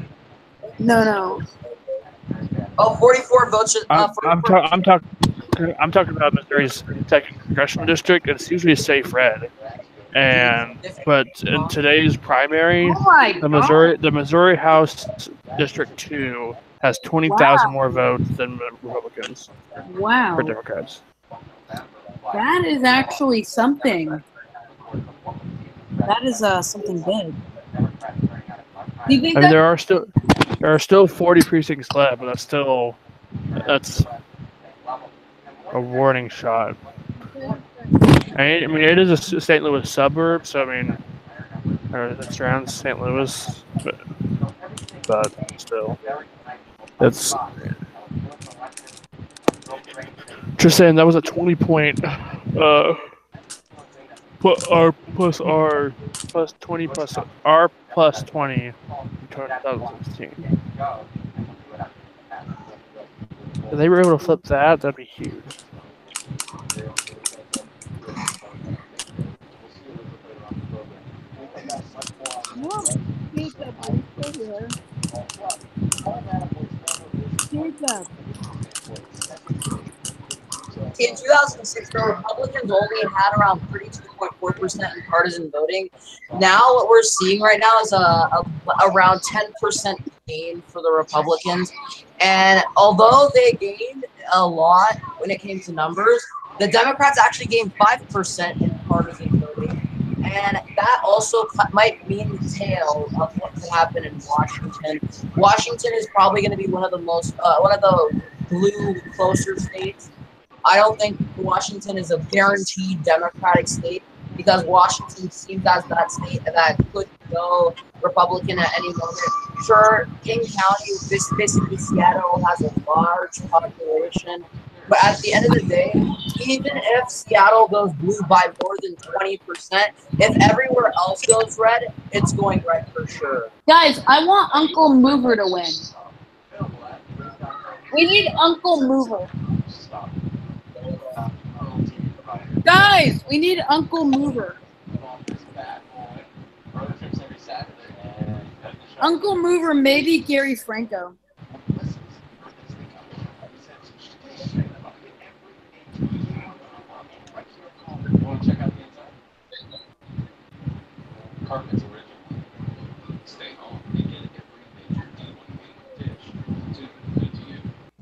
A: No.
E: Oh, 44 votes.
L: I'm talking about Missouri's second congressional district. It's usually safe red, but in today's primary, the Missouri House District 2 has 20,000 more votes than Republicans.
A: Wow.
L: For Democrats.
A: That is actually something. That is something big. Do you think
L: there are still 40 precincts left, but that's a warning shot. I mean, it is a St. Louis suburb, so I mean, it surrounds St. Louis, but still, it's just saying that was a 20-point R plus R plus 20 plus R plus 20 in 2016. If they were able to flip that, that'd be huge.
E: In 2006, the Republicans only had around 32.4% in partisan voting. Now, what we're seeing right now is around 10% gain for the Republicans. And although they gained a lot when it came to numbers, the Democrats actually gained 5% in partisan voting. And that also might mean the tail of what could happen in Washington. Washington is probably going to be one of the blue closer states. I don't think Washington is a guaranteed Democratic state because Washington seems as that state that could go Republican at any moment. Sure, King County, basically Seattle, has a large population. But at the end of the day, even if Seattle goes blue by more than 20%, if everywhere else goes red, it's going red for sure.
A: Guys, I want Uncle Mover to win. We need Uncle Mover. Guys, we need Uncle Mover. Uncle Mover, maybe Gary Franco.
H: Cartman's original. Stay home and get every major D1 dish to you.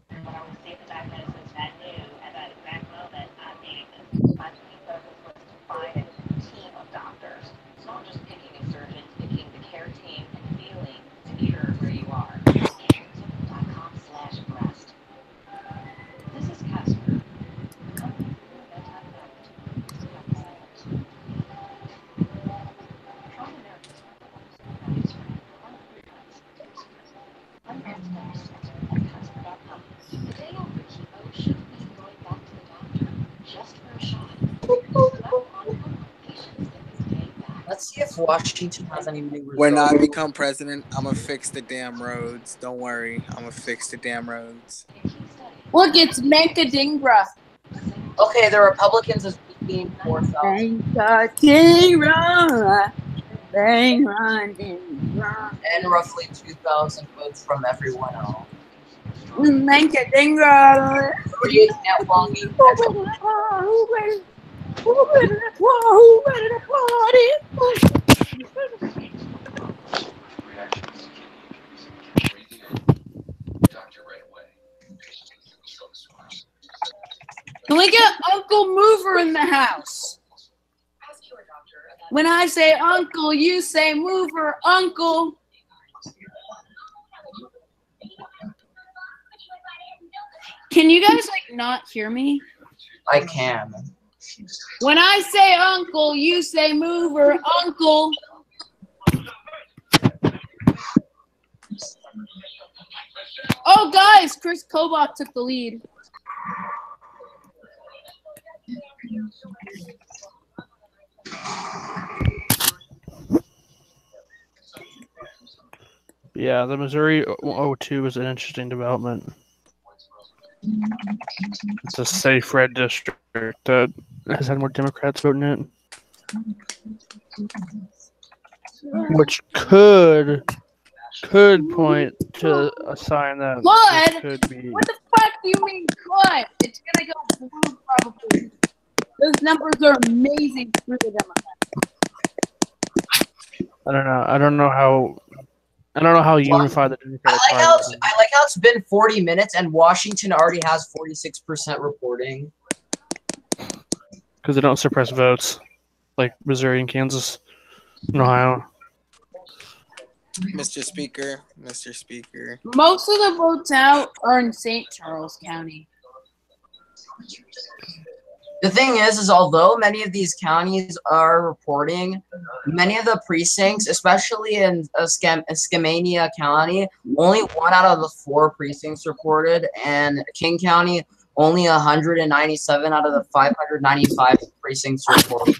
M: When I received the diagnosis, I knew at that exact moment I needed this. My key focus was to find a team of doctors. It's not just picking a surgeon, it's picking the care team and feeling secure where you are. careteam.com/breast. This is Casper. just for a shot. Patients get this day back.
E: Let's see if Washington has any new results.
J: When I become president, I'm gonna fix the damn roads. Don't worry, I'm gonna fix the damn roads.
A: Look, it's Mankadingra.
E: Okay, the Republicans is 4,000.
A: Mankadingra. Bang, run, run.
E: And roughly 2,000 votes from everyone else.
A: Mankadingra.
E: 38 net logging.
A: Who ready to party? Can we get Uncle Mover in the house? When I say uncle, you say mover, uncle. Can you guys not hear me?
E: I can.
A: When I say uncle, you say mover, uncle. Oh, guys, Chris Kobach took the lead.
L: Yeah, the Missouri 02 is an interesting development. It's a safe red district that has had more Democrats voting in it, which could point to a sign that this could be.
A: What the fuck do you mean could? It's gonna go blue probably. Those numbers are amazing through the Democrats.
L: I don't know how unified the Democratic Party is.
E: I like how it's been 40 minutes and Washington already has 46% reporting.
L: Because they don't suppress votes like Missouri and Kansas and Ohio.
J: Mr. Speaker.
A: Most of the votes out are in St. Charles County.
E: The thing is although many of these counties are reporting, many of the precincts, especially in Skamania County, only 1 out of the 4 precincts reported, and King County, only 197 out of the 595 precincts reported.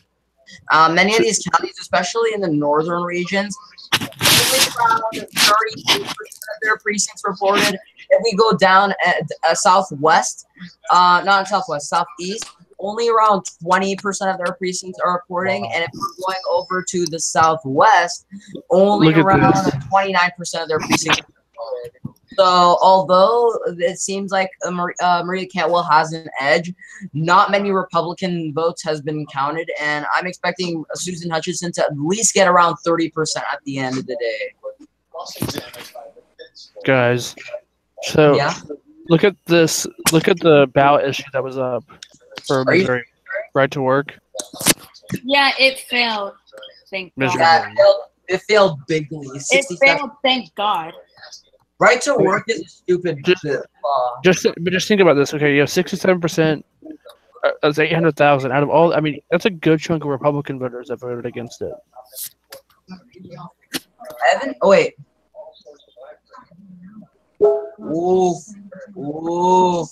E: Many of these counties, especially in the northern regions, only around 32% of their precincts reported. If we go down at southwest, southeast, only around 20% of their precincts are reporting, and if we're going over to the southwest, only around 29% of their precincts are reported. So, although it seems like Maria Cantwell has an edge, not many Republican votes has been counted, and I'm expecting Susan Hutchinson to at least get around 30% at the end of the day.
L: Guys, so look at this. Look at the ballot issue that was up for Missouri. Right to work.
A: Yeah, it failed. Thank God.
E: Yeah, it failed bigly.
A: It failed, thank God.
E: Right to work is a stupid law.
L: Just think about this. Okay, you have 67%. That's 800,000 out of all. I mean, that's a good chunk of Republican voters that voted against it.
E: Evan, oh wait. Oof. Oof.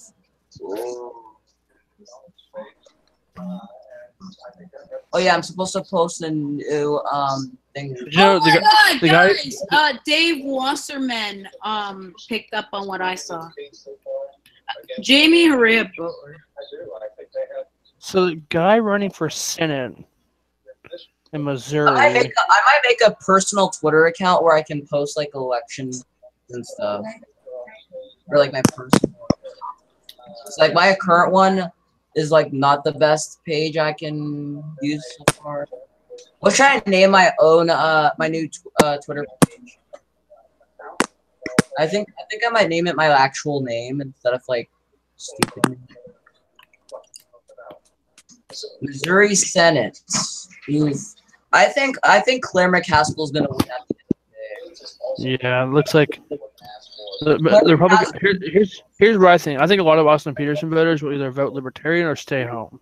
E: Oh yeah, I'm supposed to post a new thing.
A: Oh my God, guys! Dave Wasserman picked up on what I saw. Jamie Harib.
L: So the guy running for Senate in Missouri.
E: I might make a personal Twitter account where I can post like elections and stuff, or like my personal. So like my current one is like not the best page I can use so far. We'll try to name my own my new Twitter page. I think I might name it my actual name instead of like stupid name. Missouri Senate. Oof. I think Claire McCaskill's gonna win at the end of the day.
L: Yeah, it looks like the Republican. Here's what I think. I think a lot of Austin Peterson voters will either vote Libertarian or stay home,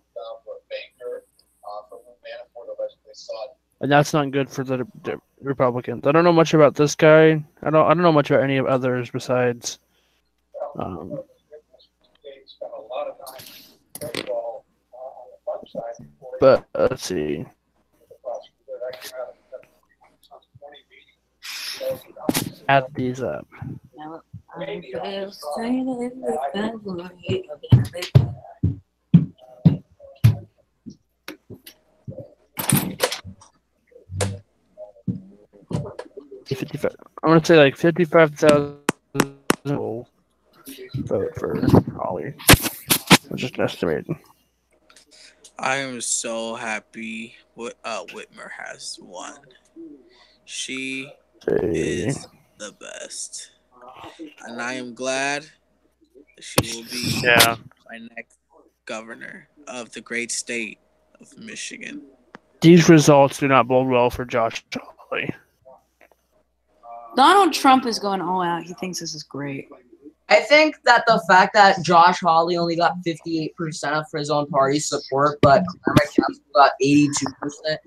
L: and that's not good for the Republicans. I don't know much about this guy. I don't know much about any of others besides. But let's see. Add these up. 55. I want to say like 55,000 will vote for Holly. I'm just estimating.
J: I am so happy Whitmer has won. She is the best. And I am glad she will be my next governor of the great state of Michigan.
L: These results do not bode well for Josh Hawley.
A: Donald Trump is going all out. He thinks this is great.
E: I think that the fact that Josh Hawley only got 58% of his own party's support, but Clarence Council got 82%,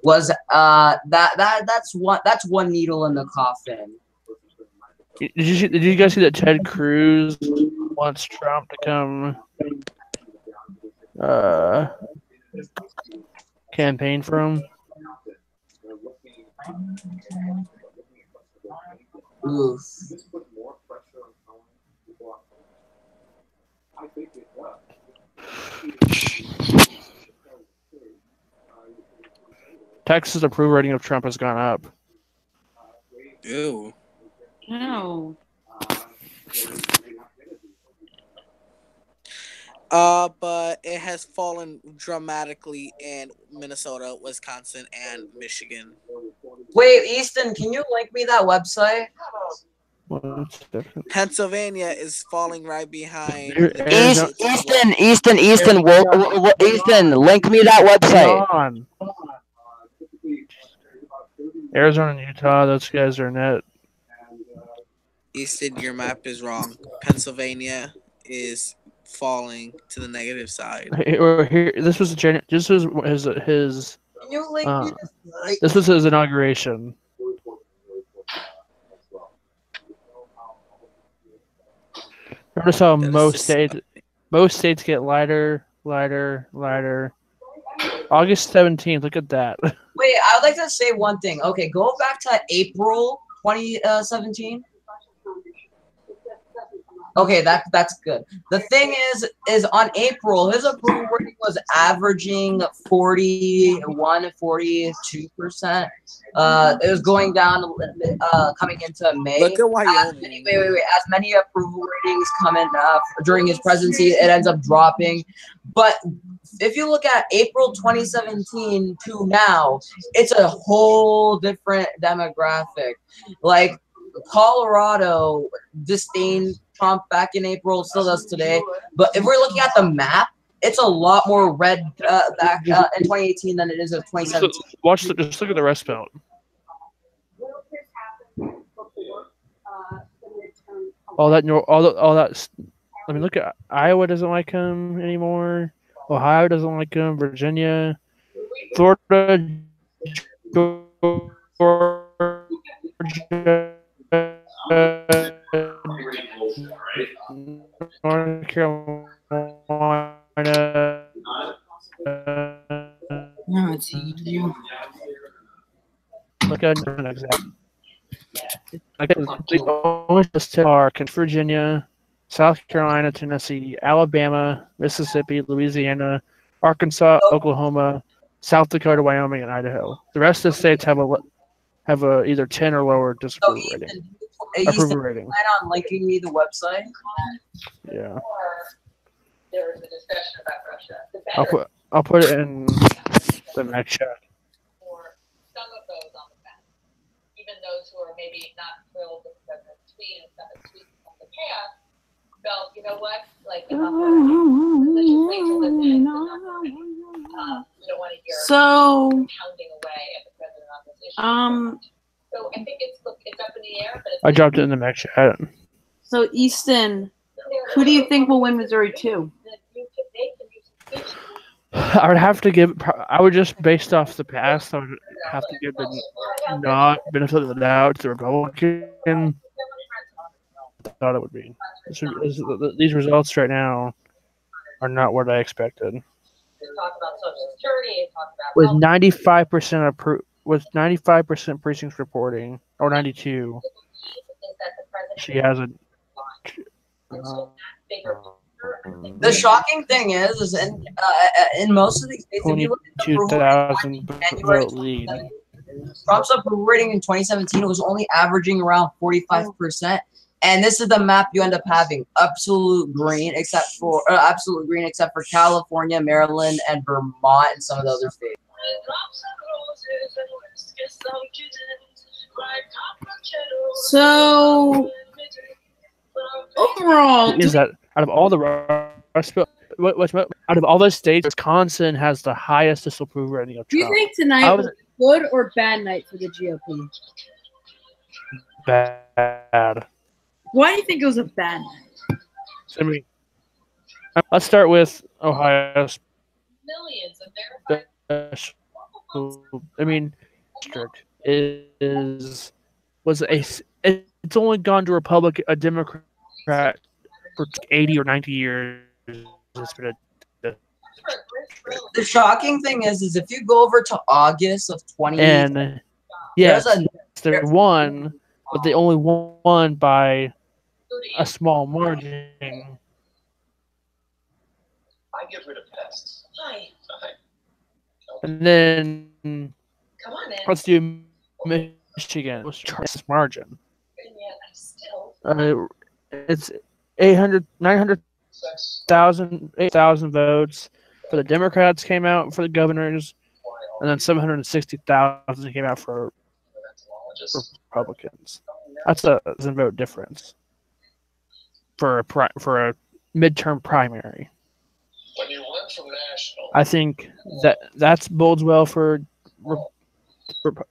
E: was that's one needle in the coffin.
L: Did you guys see that Ted Cruz wants Trump to come campaign for him?
E: Oof.
L: Texas approval rating of Trump has gone up.
J: Ew.
A: No.
J: But it has fallen dramatically in Minnesota, Wisconsin, and Michigan.
E: Wait, Easton, can you link me that website?
J: Pennsylvania is falling right behind.
N: Easton, link me that website.
L: Arizona and Utah, those guys are net.
J: Easton, your map is wrong. Pennsylvania is falling to the negative side.
L: This was his.
E: Can you link me this?
L: This was his inauguration. Notice how most states get lighter. August 17th. Look at that.
E: Wait, I would like to say one thing. Okay, go back to April 2017. Okay, that's good. The thing is on April, his approval rating was averaging 41, 42%. It was going down a little bit, coming into May.
J: Look at Wyoming.
E: Wait. As many approval ratings come in during his presidency, it ends up dropping. But if you look at April 2017 to now, it's a whole different demographic. Like Colorado disdained Trump back in April, still does today. But if we're looking at the map, it's a lot more red back in 2018 than it is in 2017.
L: Just look at the Rust Belt. All that. I mean, look at Iowa doesn't like him anymore. Ohio doesn't like him. Virginia, Florida, Georgia. North Carolina.
A: No, it's you.
L: Look at an example. The only just are Virginia, South Carolina, Tennessee, Alabama, Mississippi, Louisiana, Arkansas, Oklahoma, South Dakota, Wyoming, and Idaho. The rest of the states have a either 10 or lower disapproval rating. Approval rating.
E: Plan on linking me the website?
L: Yeah.
M: There was a discussion about Russia.
L: I'll put it in the next chat.
M: For some of those on the fence, even those who are maybe not thrilled with President tweet and stuff, tweet from the chaos, felt, you know what, like let's just wait till this ends. We don't want to hear pounding away at the president on this issue. So I think it's up in the air, but
L: I dropped it in the next chat.
A: So Easton, who do you think will win Missouri 2?
L: I would have to give. I would just based off the past. I would have to give the not benefit of the doubt to the Republican. I thought it would be. These results right now are not what I expected.
B: with 95% with 95% precincts reporting, or 92. She has a.
E: The shocking thing is in most of these states, if you look at the approval rating
B: 22,000
E: January
B: vote lead.
E: Trump's approval rating in 2017 was only averaging around 45%. And this is the map you end up having: absolute green, except for California, Maryland, and Vermont, and some of the other states.
A: So overall,
B: Is that out of all the out of all those states, Wisconsin has the highest disapproval rating of
A: do you
B: Trump.
A: think tonight was a good or bad night for the GOP?
B: Bad.
A: Why do you think it was a bad night?
B: I mean, let's start with Ohio. I mean, district it's only gone to a Democrat for 80 or 90 years. It's been
E: The shocking thing is if you go over to August of 20,
B: and yes, they won, but they only won by a small margin.
H: I get rid of pests. Hi.
B: And then let's do Michigan. What's margin? It's 800,000 votes for the Democrats came out for the governors, and then 760,000 came out for Republicans. That's a vote difference for a midterm primary. I think that bodes well for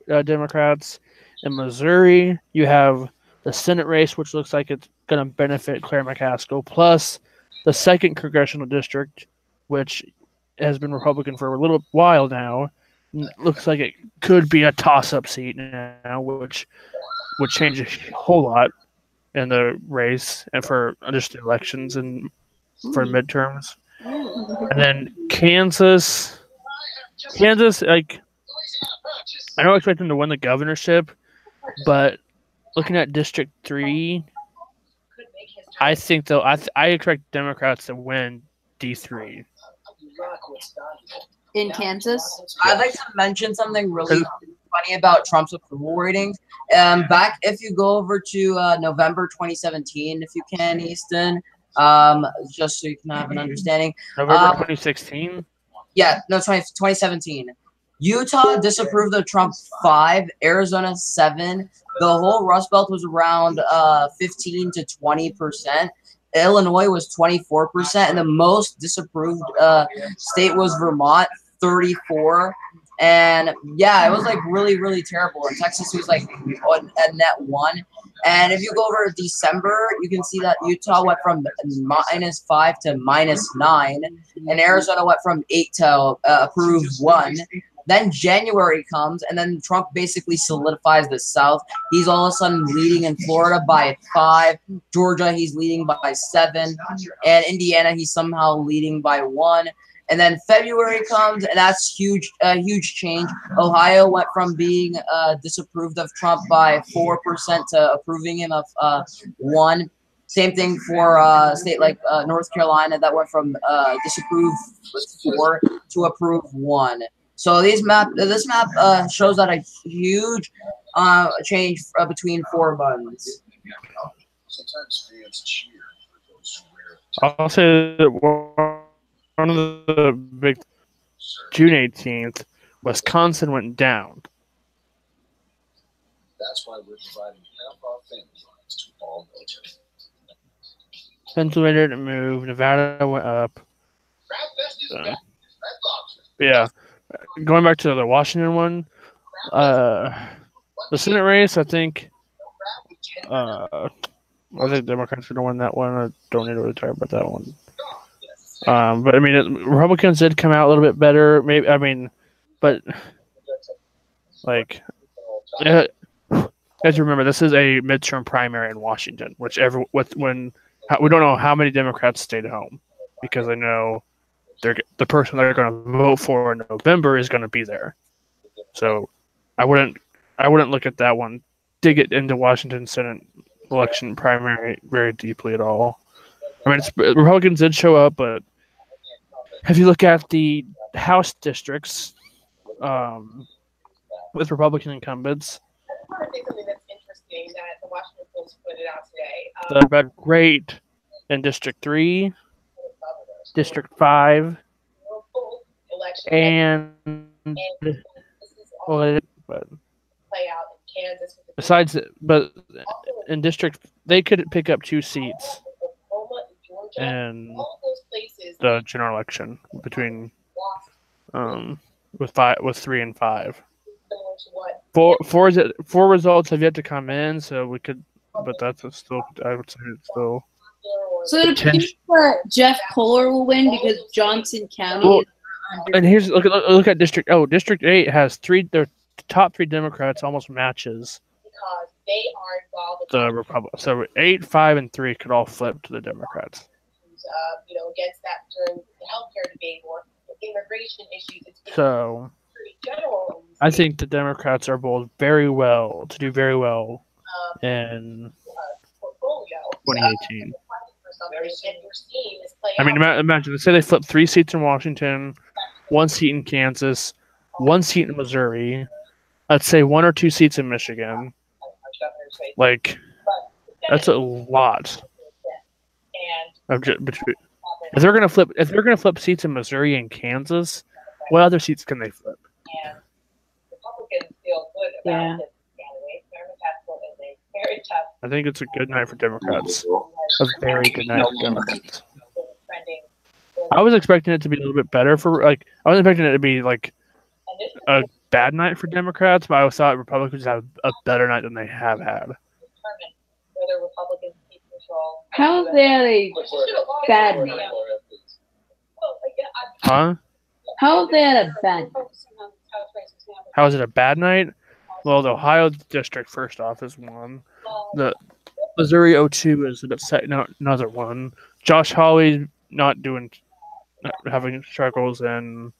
B: Democrats. In Missouri, you have the Senate race, which looks like it's going to benefit Claire McCaskill, plus the 2nd congressional district, which has been Republican for a little while now. Looks like it could be a toss-up seat now, which would change a whole lot in the race and for just elections and for midterms. And then Kansas, like, I don't expect them to win the governorship, but looking at District 3, I think I expect Democrats to win D3.
A: In Kansas?
E: I'd like to mention something really funny about Trump's approval ratings. Back, if you go over to November 2017, if you can, Easton, just so you can have an understanding.
B: November 2016?
E: Yeah, no, 2017. Utah disapproved of Trump 5, Arizona 7. The whole Rust Belt was around 15 to 20%. Illinois was 24%, and the most disapproved state was Vermont, 34. And yeah, it was like really, really terrible. In Texas, it was like a net 1. And if you go over to December, you can see that Utah went from -5 to -9, and Arizona went from 8 to approved 1. Then January comes, and then Trump basically solidifies the South. He's all of a sudden leading in Florida by 5. Georgia, he's leading by 7. And Indiana, he's somehow leading by 1. And then February comes, and that's huge, huge change. Ohio went from being disapproved of Trump by 4% to approving him of 1. Same thing for a state like North Carolina, that went from disapproved with 4 to approve 1. So this map shows that a huge change between 4 months.
B: I'll say that one of the big June 18th, Wisconsin went down.
H: That's why we're providing half our family lines to all military.
B: Pennsylvania didn't move. Nevada went up. Yeah. Going back to the Washington one, the Senate race, I think Democrats are going to win that one. I don't need to really talk about that one. But I mean, Republicans did come out a little bit better. Maybe but like, as you remember, this is a midterm primary in Washington, we don't know how many Democrats stayed home, because I know
L: the person they're going to vote for in November is going to be there. So I wouldn't look at that one, dig it into Washington Senate election primary very deeply at all. I mean, Republicans did show up, but if you look at the House districts with Republican incumbents,
K: I want to say something that's interesting that the Washington Post put it out today.
L: the red great in District 3, District 5, and well, but
K: play out in Kansas.
L: besides, but in District they could pick up 2 seats in the general election between with 3 and 5. Four results have yet to come in, so we could, but that's still, I would say it's still.
A: So it appears that Jeff Kohler will win because Johnson County.
L: Well, and here's look at District. Oh, District 8 has 3. Their top 3 Democrats almost matches
K: Because they are involved
L: the Republic. So 8, 5, and 3 could all flip to the Democrats.
K: Against that during the healthcare debate or immigration issues. It's
L: So
K: pretty general.
L: I think the Democrats are both do very well in 2018. I mean, imagine, say they flip 3 seats in Washington, 1 seat in Kansas, 1 seat in Missouri, let's say 1 or 2 seats in Michigan. Like, that's a lot. If they're gonna flip seats in Missouri and Kansas, what other seats can they flip?
A: Yeah.
L: I think it's a good night for Democrats. A very good night for Democrats. I was expecting it to be a little bit better I wasn't expecting it to be like a bad night for Democrats, but I thought Republicans have a better night than they have had.
A: How is that a bad night?
L: Huh?
A: How is that a bad night?
L: How is it a bad night? Well, the Ohio district, first off, is one. The Missouri 02 is another one. Josh Hawley not having struggles in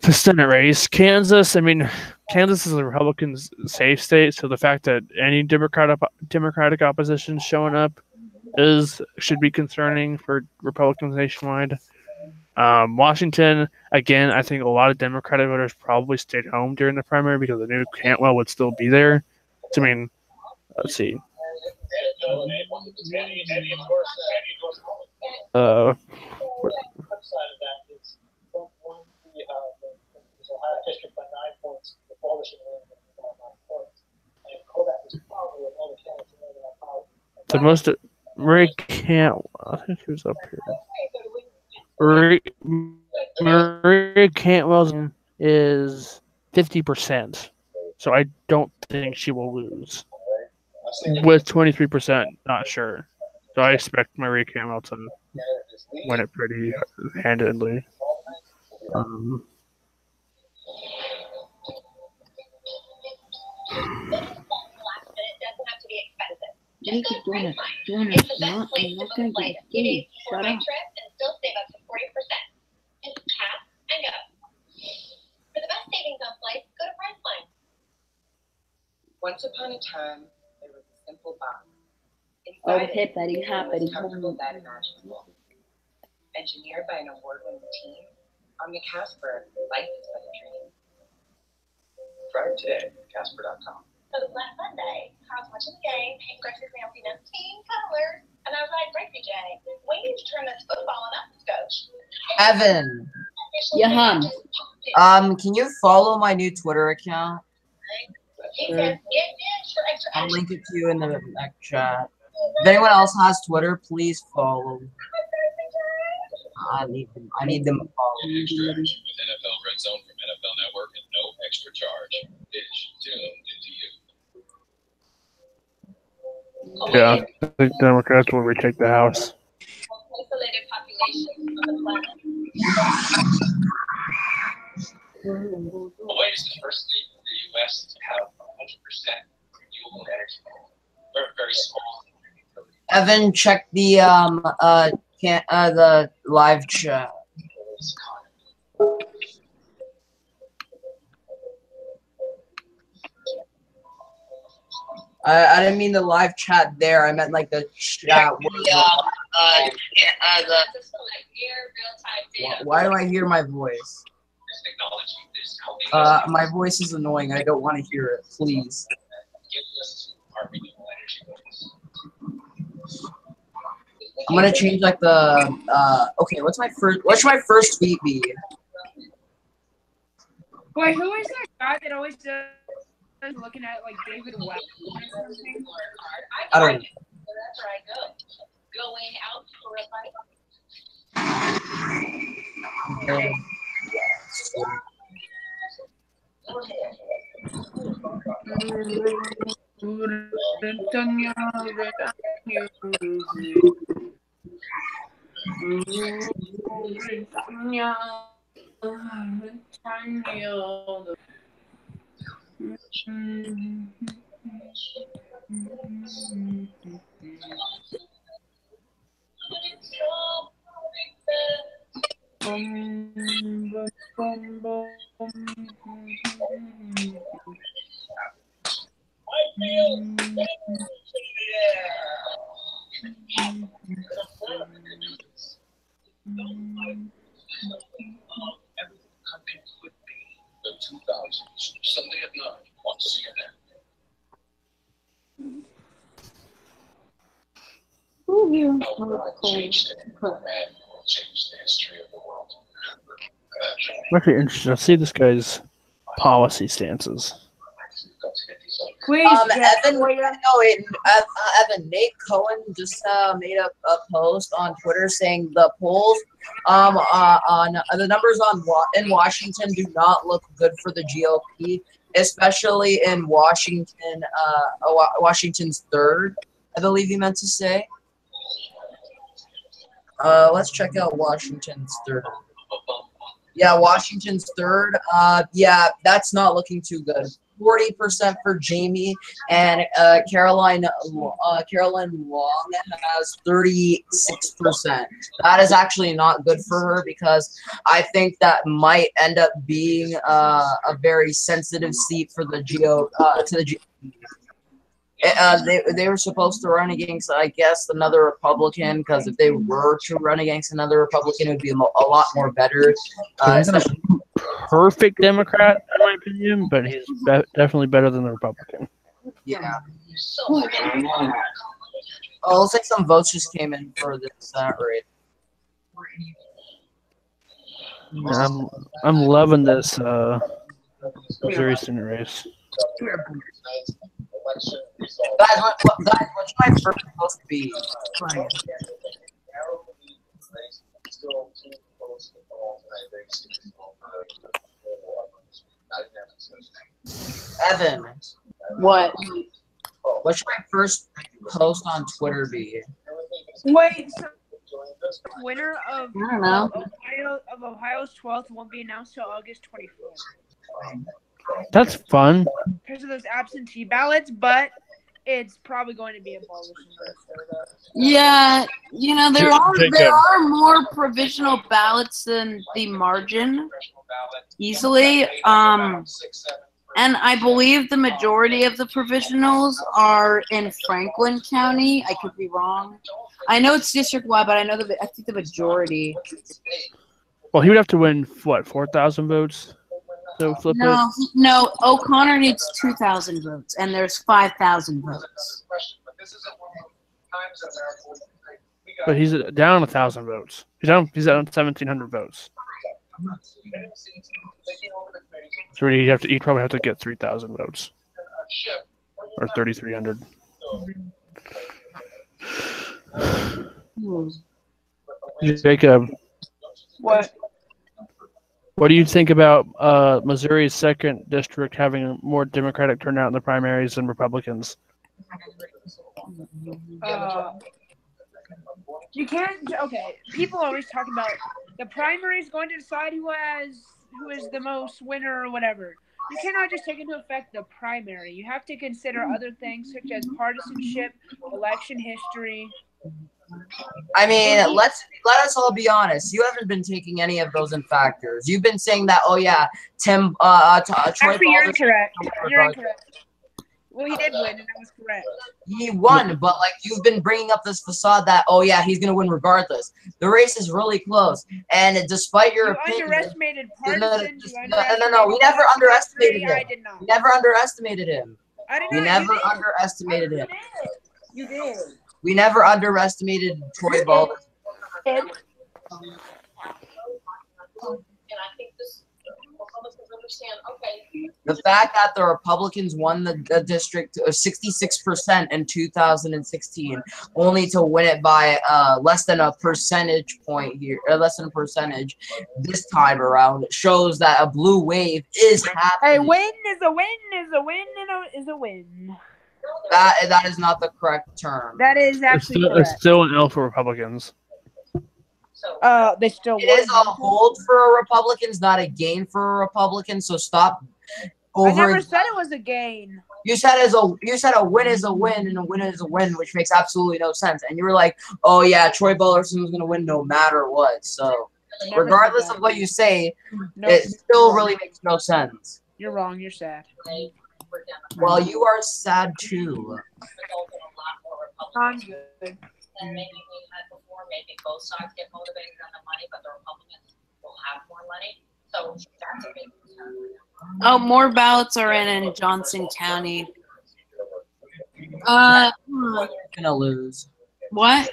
L: the Senate race. Kansas, I mean, Kansas is a Republican safe state, so the fact that any Democratic opposition showing up should be concerning for Republicans nationwide. Washington, again, I think a lot of Democratic voters probably stayed home during the primary because they knew Cantwell would still be there. So, I mean, let's see. The most Murray Cantwell, I think he was up here. Murray Cantwell's is 50%, so I don't think she will lose. With 23%, not sure. So I expect Murray Cantwell to win it pretty handedly.
A: You keep doing it. I'm not gonna get paid. Shut up.
K: Still save up to 40%. And tap and go. For the best savings on flights, go to Priceline.
O: Once upon a time, there was a simple box.
A: Oh, hippity hoppity.
O: Engineered by an award-winning team, on the Casper, life is but a dream.
H: Try it today, Casper.com.
K: So it was last Sunday, I was watching the game, Hank Grex's fancy team colors, and I was like, Grexy J, we need to turn this football and up the coach.
E: Evan.
A: Yeah,
E: can you follow my new Twitter account?
K: Sure.
E: I'll link it to you in the chat. If anyone else has Twitter, please follow. I need them to follow.
P: With NFL Red Zone from NFL Network and no extra charge. Dish tuned into you.
L: Yeah, I think Democrats will retake the House.
K: Isolated population on the planet.
P: Hawaii is the first state in the U.S. to have 100% renewable energy. Very, very small.
E: Evan, check the the live chat. I didn't mean the live chat there. I meant like the chat. Why do I hear my voice? My voice is annoying. I don't want to hear it. Please. I'm gonna change like the. Okay, what's my first? What should my first tweet be?
D: Wait, who is that guy that always does looking at like David Webb or something?
E: I don't know.
K: That's where I go. Going out for a bite.
P: The 2000s, Sunday at 9 on CNN. Changed it. Man will change the history of the world.
L: I'm actually interested to see this guy's policy stances.
D: Please,
E: Evan, Nate Cohen just made a post on Twitter saying the polls on the numbers in Washington do not look good for the GOP, especially in Washington, Washington's third, I believe he meant to say. Let's check out Washington's third. Yeah, Washington's third. Yeah, that's not looking too good. 40% for Jamie, and Caroline Long has 36%. That is actually not good for her because I think that might end up being a very sensitive seat for the GOP. They were supposed to run against, I guess, another Republican, because if they were to run against another Republican, it would be a lot more better. Especially
L: Perfect Democrat, in my opinion, but he's definitely better than the Republican.
E: yeah. Oh, looks like some votes just came in for the Senate race.
L: I'm loving this Missouri Senate race.
E: Guys, what's my first supposed to be? Evan.
A: What?
E: What should my first post on Twitter be?
D: Wait, so the winner of
A: I don't know.
D: Ohio's 12th won't be announced till August 24th.
L: That's fun.
D: Because of those absentee ballots, but it's probably going to be a ballot.
A: Yeah, you know, there are more provisional ballots than the margin easily. And I believe the majority of the provisionals are in Franklin County. I could be wrong. I know it's district-wide, but I think the majority.
L: Well, he would have to win, what, 4,000 votes to flip it?
A: No, O'Connor needs 2,000 votes, and there's 5,000 votes.
L: But he's down 1,000 votes. He's down 1,700 votes. So he'd probably have to get 3,000 votes. Or 3,300. Jacob.
D: What?
L: What do you think about Missouri's 2nd district having a more Democratic turnout in the primaries than Republicans?
D: You can't. Okay, people always talk about the primary is going to decide who is the most winner or whatever. You cannot just take into effect the primary. You have to consider other things such as partisanship, election history.
E: I mean, let us all be honest. You haven't been taking any of those in factors. You've been saying that, oh yeah, Troy
D: Actually, you're
E: Balderson.
D: incorrect. You're incorrect. Well, he did win, and that was correct.
E: He won, but like you've been bringing up this facade that, oh yeah, he's gonna win regardless. The race is really close, and despite your opinion,
D: underestimated partisan.
E: No, we never underestimated him.
D: I did not.
E: We never underestimated him.
D: I did
E: We
D: not.
E: never underestimated him.
D: You did.
E: We never underestimated Troy Balderson.
K: And I think this Republicans understand, okay.
E: The fact that the Republicans won the district 66% in 2016, only to win it by less than a percentage point here, or less than a percentage this time around, shows that a blue wave is happening.
D: A win is a win is a win is a win.
E: That is not the correct term.
D: That is actually correct.
L: It's still an L for Republicans.
D: They still.
E: It is a hold for Republicans, not a gain for Republicans. So stop.
D: I never said it was a gain.
E: You said a win is a win and a win is a win, which makes absolutely no sense. And you were like, oh yeah, Troy Balderson was gonna win no matter what. So regardless of what you say, it still really makes no sense.
D: You're wrong. You're sad.
E: Well, you are sad too.
D: I'm good.
K: And maybe we had before, maybe both sides get motivated on the money, but the Republicans will have more money. So that's a big concern.
A: Oh, more ballots are in Johnson County.
E: Gonna lose.
A: What?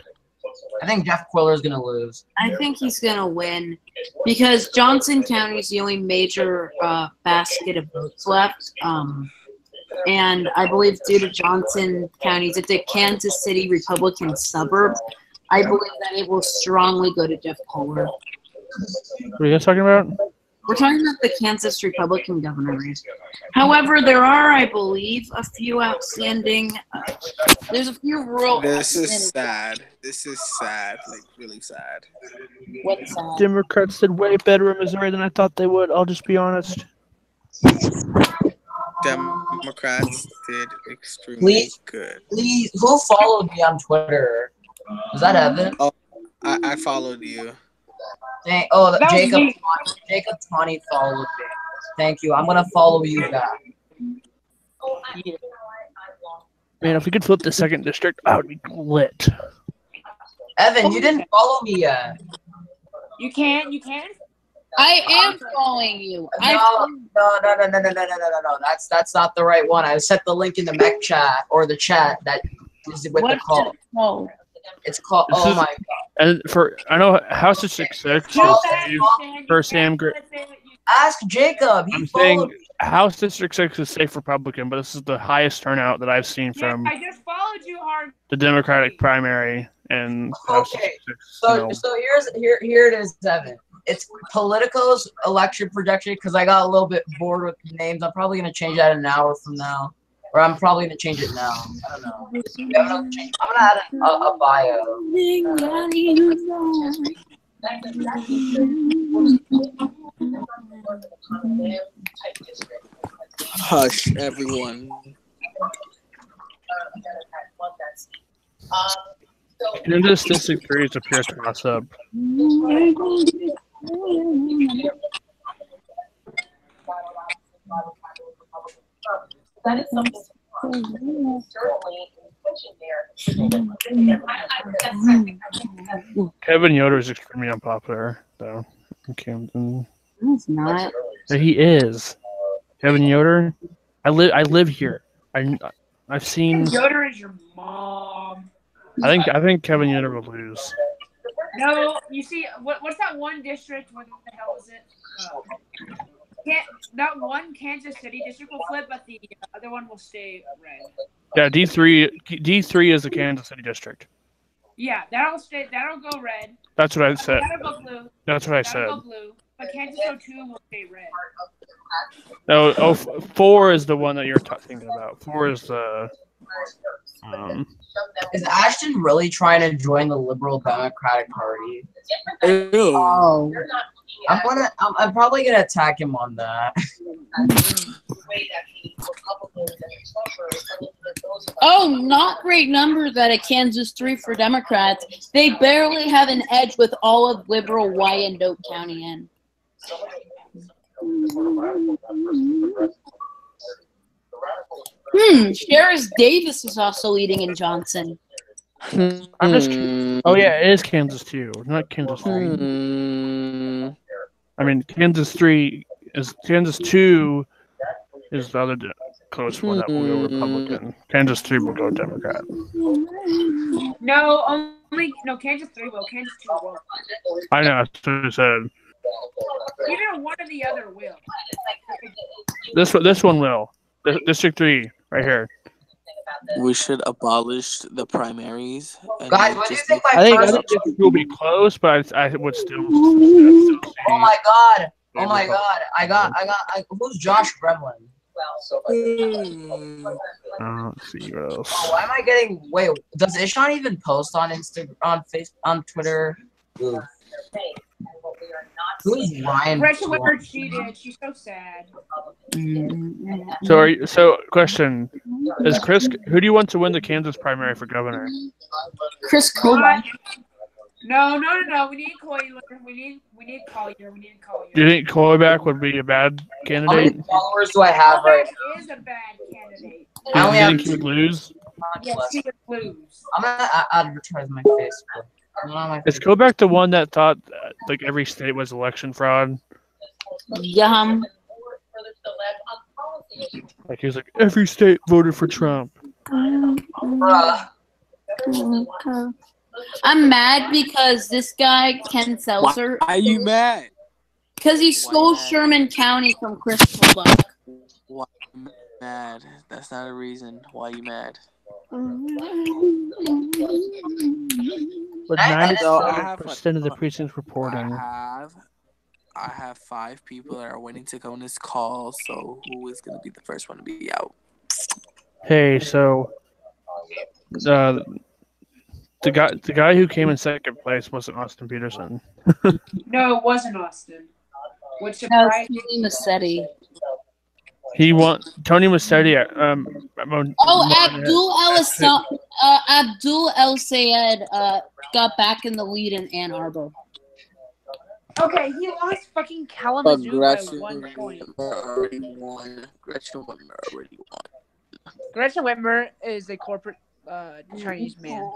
E: I think Jeff Quiller's gonna lose.
A: I think he's gonna win because Johnson County is the only major basket of votes left. And I believe due to Johnson County, it's a Kansas City Republican suburb. I believe that it will strongly go to Jeff Kohler.
L: What are you guys talking about?
A: We're talking about the Kansas Republican governor race. However, there are, I believe, a few outstanding. There's a few rural.
J: This is sad. This is sad. Like really sad.
A: What's sad?
L: Democrats did way better in Missouri than I thought they would. I'll just be honest.
J: Democrats did extremely good.
E: Please, who followed me on Twitter? Was that Evan?
J: Oh, I followed you.
E: Jacob Tawny followed me. Thank you. I'm gonna follow you back.
L: Man, if we could flip the second district, I would be lit.
E: Evan, you didn't follow me yet.
D: You can. You can.
A: I am following you.
E: No. That's not the right one. I set the link in the mech chat or the chat that is with the call. It's called. Oh my god.
L: And I know House District 6 is safe for Sam Gray.
E: Ask Jacob.
L: I'm saying House District 6 is safe Republican, but this is the highest turnout that I've seen from
D: I just followed you hard.
L: the Democratic primary and House District 6.
E: So here it is, Evan. It's Politico's election projection because I got a little bit bored with the names. I'm probably gonna change that in an hour from now. Or I'm probably going to change it now. I don't know. I'm going to add a bio.
J: Hush, everyone.
L: In this District 3 is a pure toss-up.
K: That is something certainly there.
L: Kevin Yoder is extremely unpopular, though. In Camden.
A: He's not.
L: He is. Kevin Yoder. I live here. I've seen.
D: Yoder is your mom.
L: I think Kevin Yoder will lose.
D: No, you see, what's that one district? What the hell is it? That one Kansas City district will flip, but the other one will stay red.
L: Yeah, D3 is the Kansas City district.
D: Yeah, that'll go red.
L: That's what I said.
D: That'll go blue.
L: That's what I said.
D: That'll go blue. But Kansas 02 will stay red.
L: No, 4 is the one that you're thinking about. 4 is the.
E: Is Ashton really trying to join the Liberal Democratic Party?
J: Ew.
E: Oh. I'm probably gonna attack him on that.
A: Oh, not great numbers at a Kansas 3 for Democrats. They barely have an edge with all of liberal Wyandotte County in. Sheriff Davis is also leading in Johnson.
L: I'm just. Oh yeah, it is Kansas 2, not Kansas 3. I mean, Kansas 3 is Kansas 2 is the other close one that will go Republican. Kansas 3 will go Democrat.
D: No, Kansas 3 will. Kansas 2 won't.
L: I know, that's what I said.
D: Either one or the other will.
L: This one will. District 3, right here.
J: We should abolish the primaries.
E: Guys, what do you think
L: I think it will be close, but I would still.
E: Oh my god! Oh my god! I got. Who's Josh Gremlin?
L: I don't see what else.
E: Oh, why am I getting? Wait, does Ishan even post on Instagram, on Facebook, on Twitter? Ooh. Who's Ryan?
D: Rachel Whitmer cheated. She's so sad.
L: So question is Chris? Who do you want to win the Kansas primary for governor?
A: Chris Kobach.
D: No. We need Collier. We need Collier.
L: Do you think Kobach would be a bad candidate?
E: How many followers do I have right
D: now? Is a bad candidate.
L: Do you think he would lose?
D: Yes, he would lose.
E: I'm gonna advertise my Facebook.
L: Is Kobach the one that thought like every state was election fraud?
A: Yum.
L: Like he was like, every state voted for Trump.
A: I'm mad because this guy, Ken Seltzer.
J: Why are you mad?
A: Because he stole Sherman County from Chris Kobach.
J: Why are you mad? That's not a reason. Why are you mad?
L: But 97% of the precincts reporting.
J: I have 5 people that are waiting to go on this call, so who is going to be the first one to be out?
L: Hey, so the guy who came in second place wasn't Austin Peterson.
D: No, it wasn't Austin. Which
A: surprised me. Massetti.
L: He won. Tony Massetti.
A: Abdul El Sayed got back in the lead in Ann Arbor.
D: Okay, he lost fucking Kalamazoo by 1 point.
J: Gretchen Whitmer already won.
D: Gretchen Whitmer is a corporate Chinese man.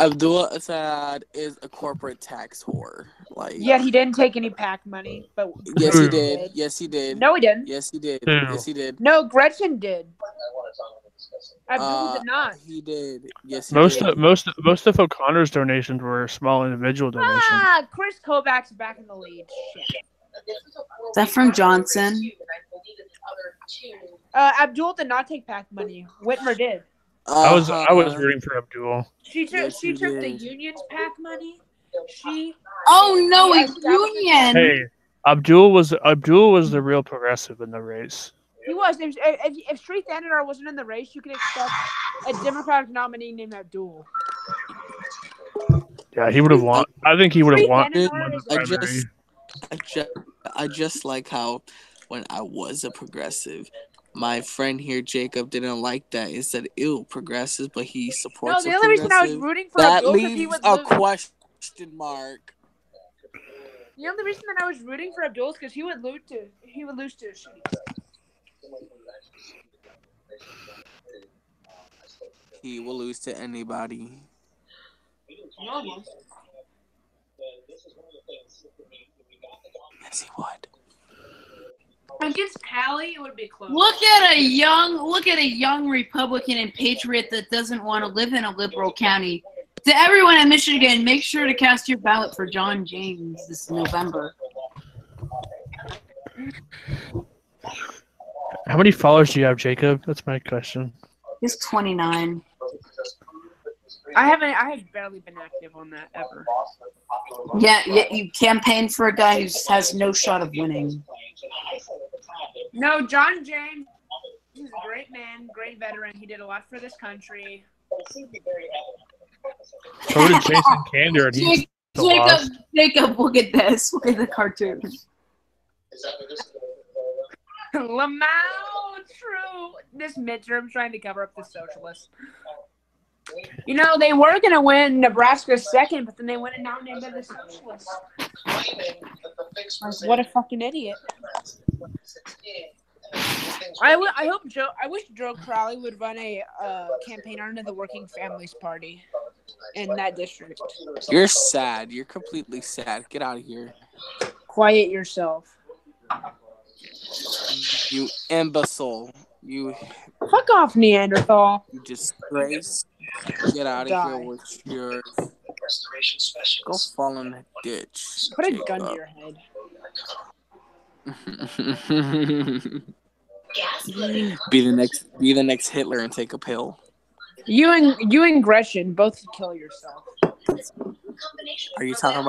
J: Abdul Assad is a corporate tax whore.
D: Yet he didn't take any PAC money, but
J: yes, he did. Yes, he did.
D: No, he didn't.
J: Yes, he did. Yes, he did.
D: No, Gretchen did. Abdul did not.
J: He did. Yes, he
L: most
J: did.
L: Most of O'Connor's donations were small individual donations.
D: Chris Kobach's back in the lead. Shit.
A: Is that from Johnson?
D: Abdul did not take PAC money. Whitmer did.
L: I was rooting for Abdul.
D: She took the union's PAC money.
A: Oh no, it's union.
L: Hey, Abdul was the real progressive in the race.
D: He was. If Sri Thanadar wasn't in the race, you could expect a Democratic nominee named Abdul.
L: Yeah, he would have won. I think he would have won.
J: I just like how when I was a progressive, my friend here, Jacob, didn't like that. He said, ew, progressive, but he supports
D: the only reason I was rooting for
J: that
D: Abdul because
J: leaves
D: he would
J: a
D: lose.
J: question mark.
D: The only reason that I was rooting for Abdul is because he would lose to Shitty.
J: He will lose to anybody. Yes, he would.
D: Against Pally, it would be close.
A: Look at a young Republican and patriot that doesn't want to live in a liberal county. To everyone in Michigan, make sure to cast your ballot for John James this November.
L: How many followers do you have, Jacob? That's my question.
A: He's 29.
D: I have barely been active on that ever.
A: Yeah, you campaign for a guy who has no shot of winning.
D: No, John James, he's a great man, great veteran. He did a lot for this country.
L: So did Jason Kander, and he's lost.
A: Jacob, look at this. Look at the cartoon.
D: Lamount! true. This midterm trying to cover up the socialists. You know, they were going to win Nebraska second, but then they went and nominated the socialists. Like, what a fucking idiot. I wish Joe Crowley would run a campaign under the Working Families Party in that district.
J: You're sad. You're completely sad. Get out of here.
D: Quiet yourself.
J: You imbecile. You
D: fuck off, Neanderthal.
J: You disgrace. Get out of here with your go fall in the ditch.
D: Put a gun to your head.
J: Be the next Hitler and take a pill.
D: You and Gretchen both kill yourself.
J: Are you talking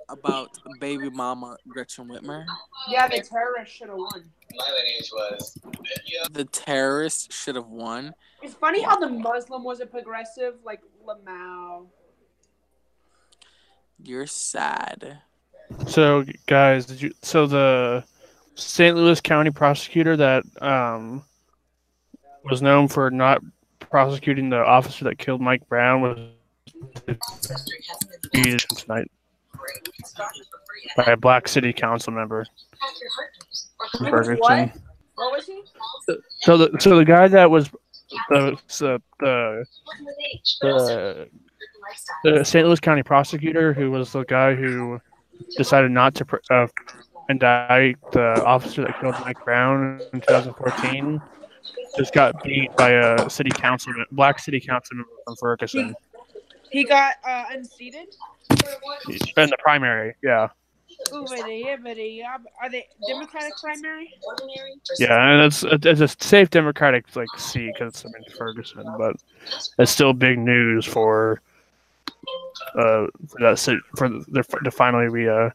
J: about baby mama Gretchen Whitmer?
D: Yeah, the terrorist should have won.
P: My lineage was.
J: The terrorist should have won.
D: It's funny how the Muslim was a progressive, like Lamau.
J: You're sad.
L: So, guys, the St. Louis County prosecutor that was known for not prosecuting the officer that killed Mike Brown was defeated tonight by a Black City Council member.
D: What? What was he?
L: So the guy that was the St. Louis County prosecutor, who was the guy who decided not to indict the officer that killed Mike Brown in 2014, just got beat by a Black City Councilman from Ferguson.
D: He got unseated?
L: In the primary, yeah.
D: Are they Democratic primary?
L: Yeah, and it's a safe Democratic seat because it's Ferguson, but it's still big news for that city, to finally be a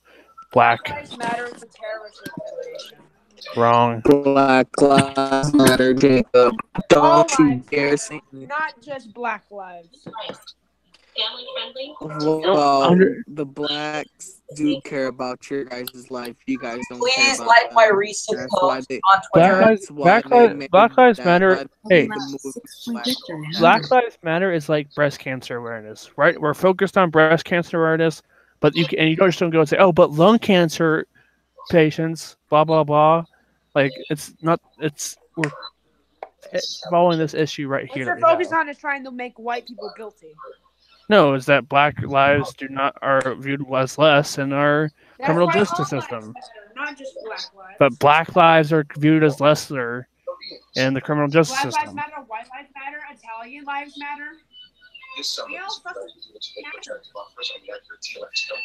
L: black.
D: Black Lives Matter is a terrorist organization.
L: Wrong.
J: Black Lives Matter, Jacob. Don't you dare say
D: not just Black Lives.
J: Well, the blacks do care about your guys' life. You guys don't.
E: Please
J: care about
E: like my
J: them.
E: recent
J: That's
E: post
J: why
E: on Twitter.
L: Black Lives Matter. Hey,
J: Black
L: Black Lives Matter is like breast cancer awareness, right? We're focused on breast cancer awareness, but you just don't go and say, oh, but lung cancer patients, blah blah blah. Like we're following this issue right here.
D: What you're focused on is trying to make white people guilty.
L: No, is that Black lives are viewed as less in our criminal justice system.
D: Not just Black lives.
L: But Black lives are viewed as lesser in the criminal justice
D: Black
L: system.
D: lives matter, white lives matter, Italian lives matter.
P: This summer, don't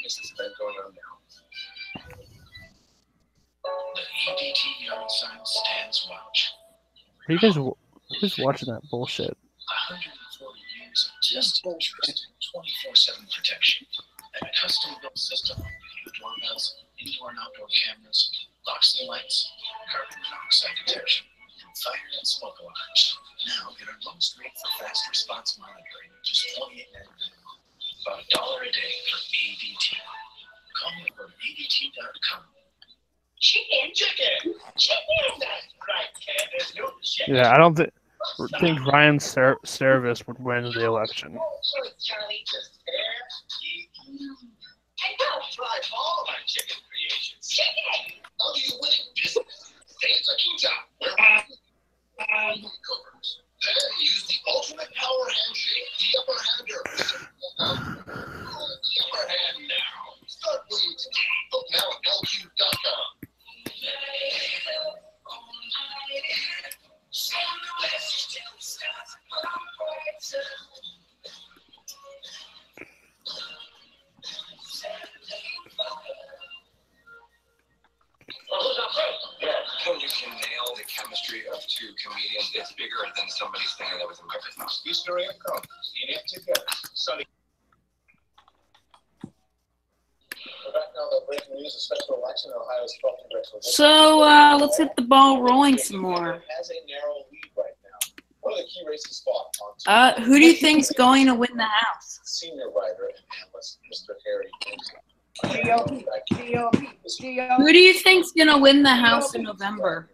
P: miss this event going on now. The EDT yard sign stands watch.
L: Are you guys who's watching that bullshit?
P: 140 years of just interest, 24/7 protection, and a custom-built system of video doorbells, indoor and outdoor cameras, locks and lights, carbon monoxide detection, and fire and smoke alarms. Now get our lowest rate for fast response monitoring, just $28.99. About $1 a day for ADT. Call me from ADT.com. Chicken. That's right, Ken. There's no chicken.
L: Yeah, I don't think Ryan Service would win the election.
P: Charlie, just I know. Try all of my chicken creations. Chicken! I'll do winning business. Stay at the covers. Then use the ultimate power handshake, the upper hander. The upper hand now. Start winning today. Book now at LQ.com. When you can nail the chemistry of two comedians, it's bigger than somebody standing there with a microphone. History of come. Eat it together. Sunny.
A: So let's hit the ball rolling some more. Who do you think's going to win the House?
P: Senior writer and analyst, Mr. Harry.
A: Who do you think's going to win the House in November?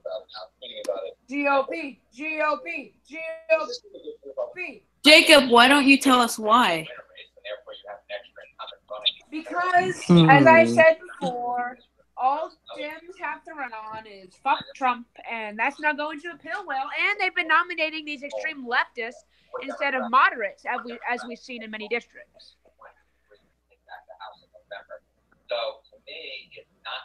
D: GOP, GOP, GOP.
A: Jacob, why don't you tell us why?
D: Because, as I said before, all Dems have to run on is fuck Trump, and that's not going to appeal well. And they've been nominating these extreme leftists instead of moderates, as we've seen in many districts.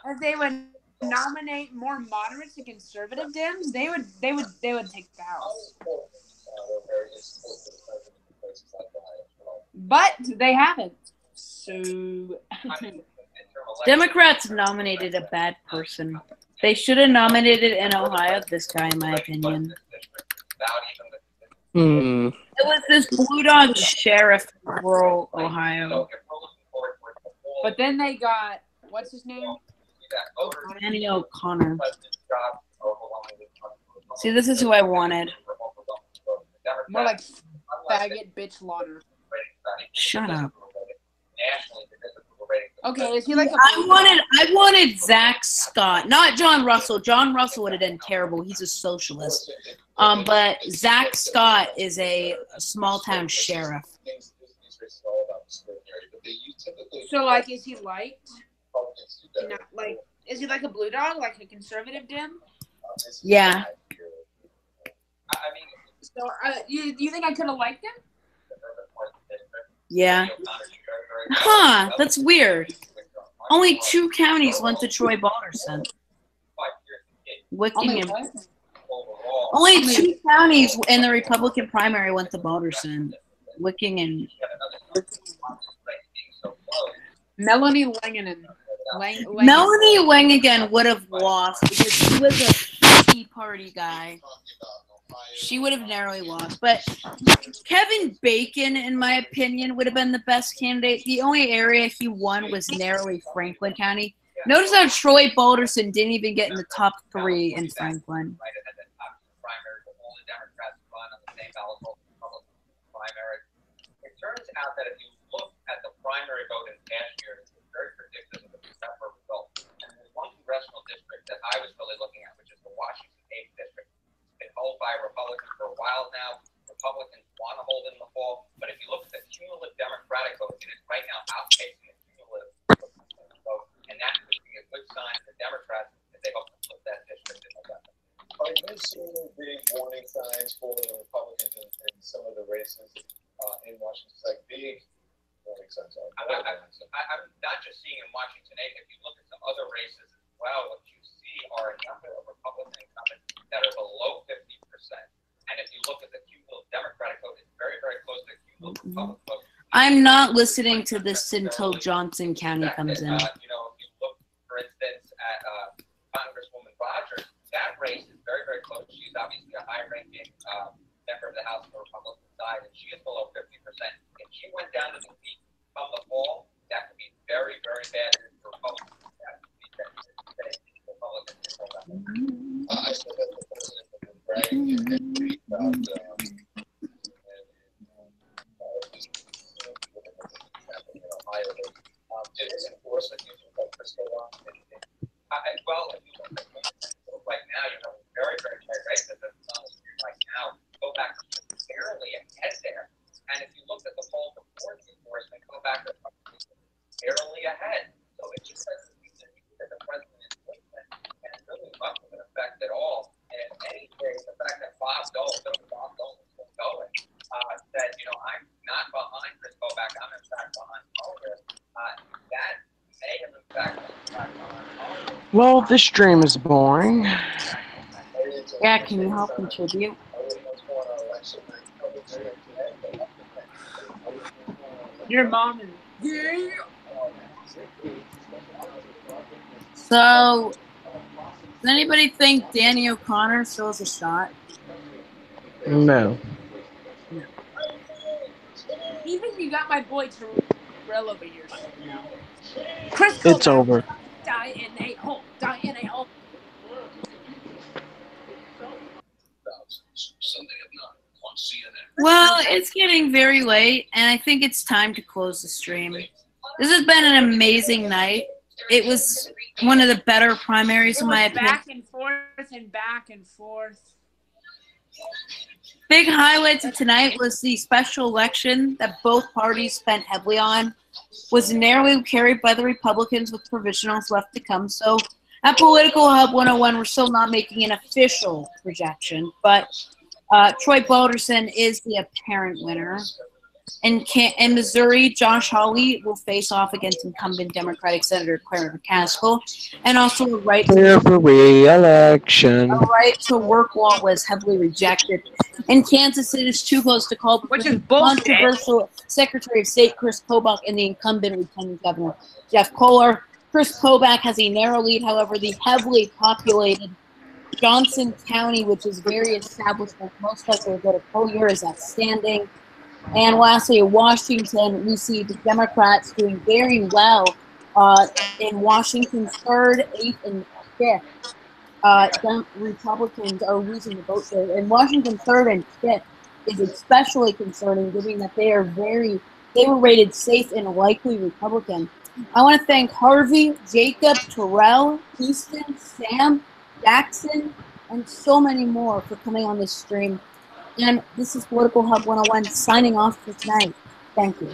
D: If they would nominate more moderates and conservative Dems, they would take the House. But they haven't. So
A: Democrats nominated a bad person. They should have nominated in Ohio this guy, in my opinion. It was this blue dog sheriff in rural Ohio.
D: But then they got, what's his name?
A: Danny O'Connor. See, this is who I wanted.
D: More like faggot bitch Lauder.
A: Shut up.
D: Okay, is he like a
A: I wanted Zach Scott, not John Russell. John Russell would have done terrible. He's a socialist. But Zach Scott is a small town sheriff.
D: So, like, is he liked? Not like, is he like a blue dog, like a conservative Dem?
A: Yeah.
D: So, you think I could have liked him?
A: Yeah. Huh, that's weird. Only 2 counties went to Troy Balderson. Wicking Only 2 counties in the Republican primary went to Balderson. Wicking and
D: Melanie Langen.
A: Melanie Langen would have lost because she was a Tea Party guy. She would have narrowly lost. But Kevin Bacon, in my opinion, would have been the best candidate. The only area he won was narrowly Franklin County. Notice how Troy Balderson didn't even get in the top 3 in Franklin.
Q: It turns out that if you look at the primary vote in past years, it's very predictive of the December result. And there's one congressional district that I was really looking at, which is the Washington 8th district. It's been held by Republicans for a while now. Republicans want to hold it in the fall, but if you look at the cumulative Democratic vote, it is right now outpacing the cumulative vote, and that would be a good sign for Democrats if they hope to flip that district in November.
R: Are you seeing big warning signs for the Republicans in some of the races in Washington? Like big warning signs.
Q: I'm not just seeing in Washington 8. If you look at some other races as well, what you see are a number of Republican incumbents that are below 50%. And if you look at the cumulative Democratic vote, it's very, very close to the cumulative Republican vote.
A: I'm not listening to this until Johnson County comes in.
Q: If you look, for instance, at Congresswoman Rogers, that race is very, very close. She's obviously a high-ranking member of the House on the Republican side, and she is below 50%. If she went down to the peak come the fall, that could be very, very bad for Republicans. That could be bad for Republicans.
R: I said that the president has been bragging about Ohio. Did his enforcement use of Frisco law?
Q: Well, if you look right now, you have very, very tight races right now. Go back barely ahead there. And if you look at the poll before the enforcement, go back to barely ahead. So it just says that the president is movement and it's really much of an effect at all. And in any case, the fact that Bob Dole is still going, said, I'm not behind Chris Kobach, I'm in fact behind Congress. That may have in fact been behind Congress.
B: Well, this stream is boring.
A: Yeah, can you help contribute?
D: Your mom is
A: So, does anybody think Danny O'Connor still has a shot?
B: No.
D: even you got my boy Terrell over here. Chris
B: It's over.
D: Die in a hole. Die in a hole.
A: Well, it's getting very late, and I think it's time to close the stream. This has been an amazing night. It was one of the better primaries, in my opinion.
D: Back and forth and back and forth.
A: Big highlights of tonight was the special election that both parties spent heavily on. Was narrowly carried by the Republicans with provisionals left to come. So at Political Hub 101, we're still not making an official projection, but Troy Balderson is the apparent winner. In Missouri, Josh Hawley will face off against incumbent Democratic Senator Claire McCaskill, and also a right
N: Clear for re-election.
A: to work law was heavily rejected. In Kansas, it is too close to call,
D: which is bullshit.
A: Controversial Secretary of State Chris Kobach and the incumbent Lieutenant Governor Jeff Kohler. Chris Kobach has a narrow lead, however, the heavily populated Johnson County, which is very established, most likely will go to Collier, is outstanding. And lastly, in Washington, we see the Democrats doing very well in Washington's 3rd, 8th, and 5th. Republicans are losing the vote there. In Washington 3rd and 5th is especially concerning, given that they were rated safe and likely Republican. I want to thank Harvey, Jacob, Terrell, Houston, Sam, Jackson, and so many more for coming on this stream. And this is Political Hub 101 signing off for tonight. Thank you.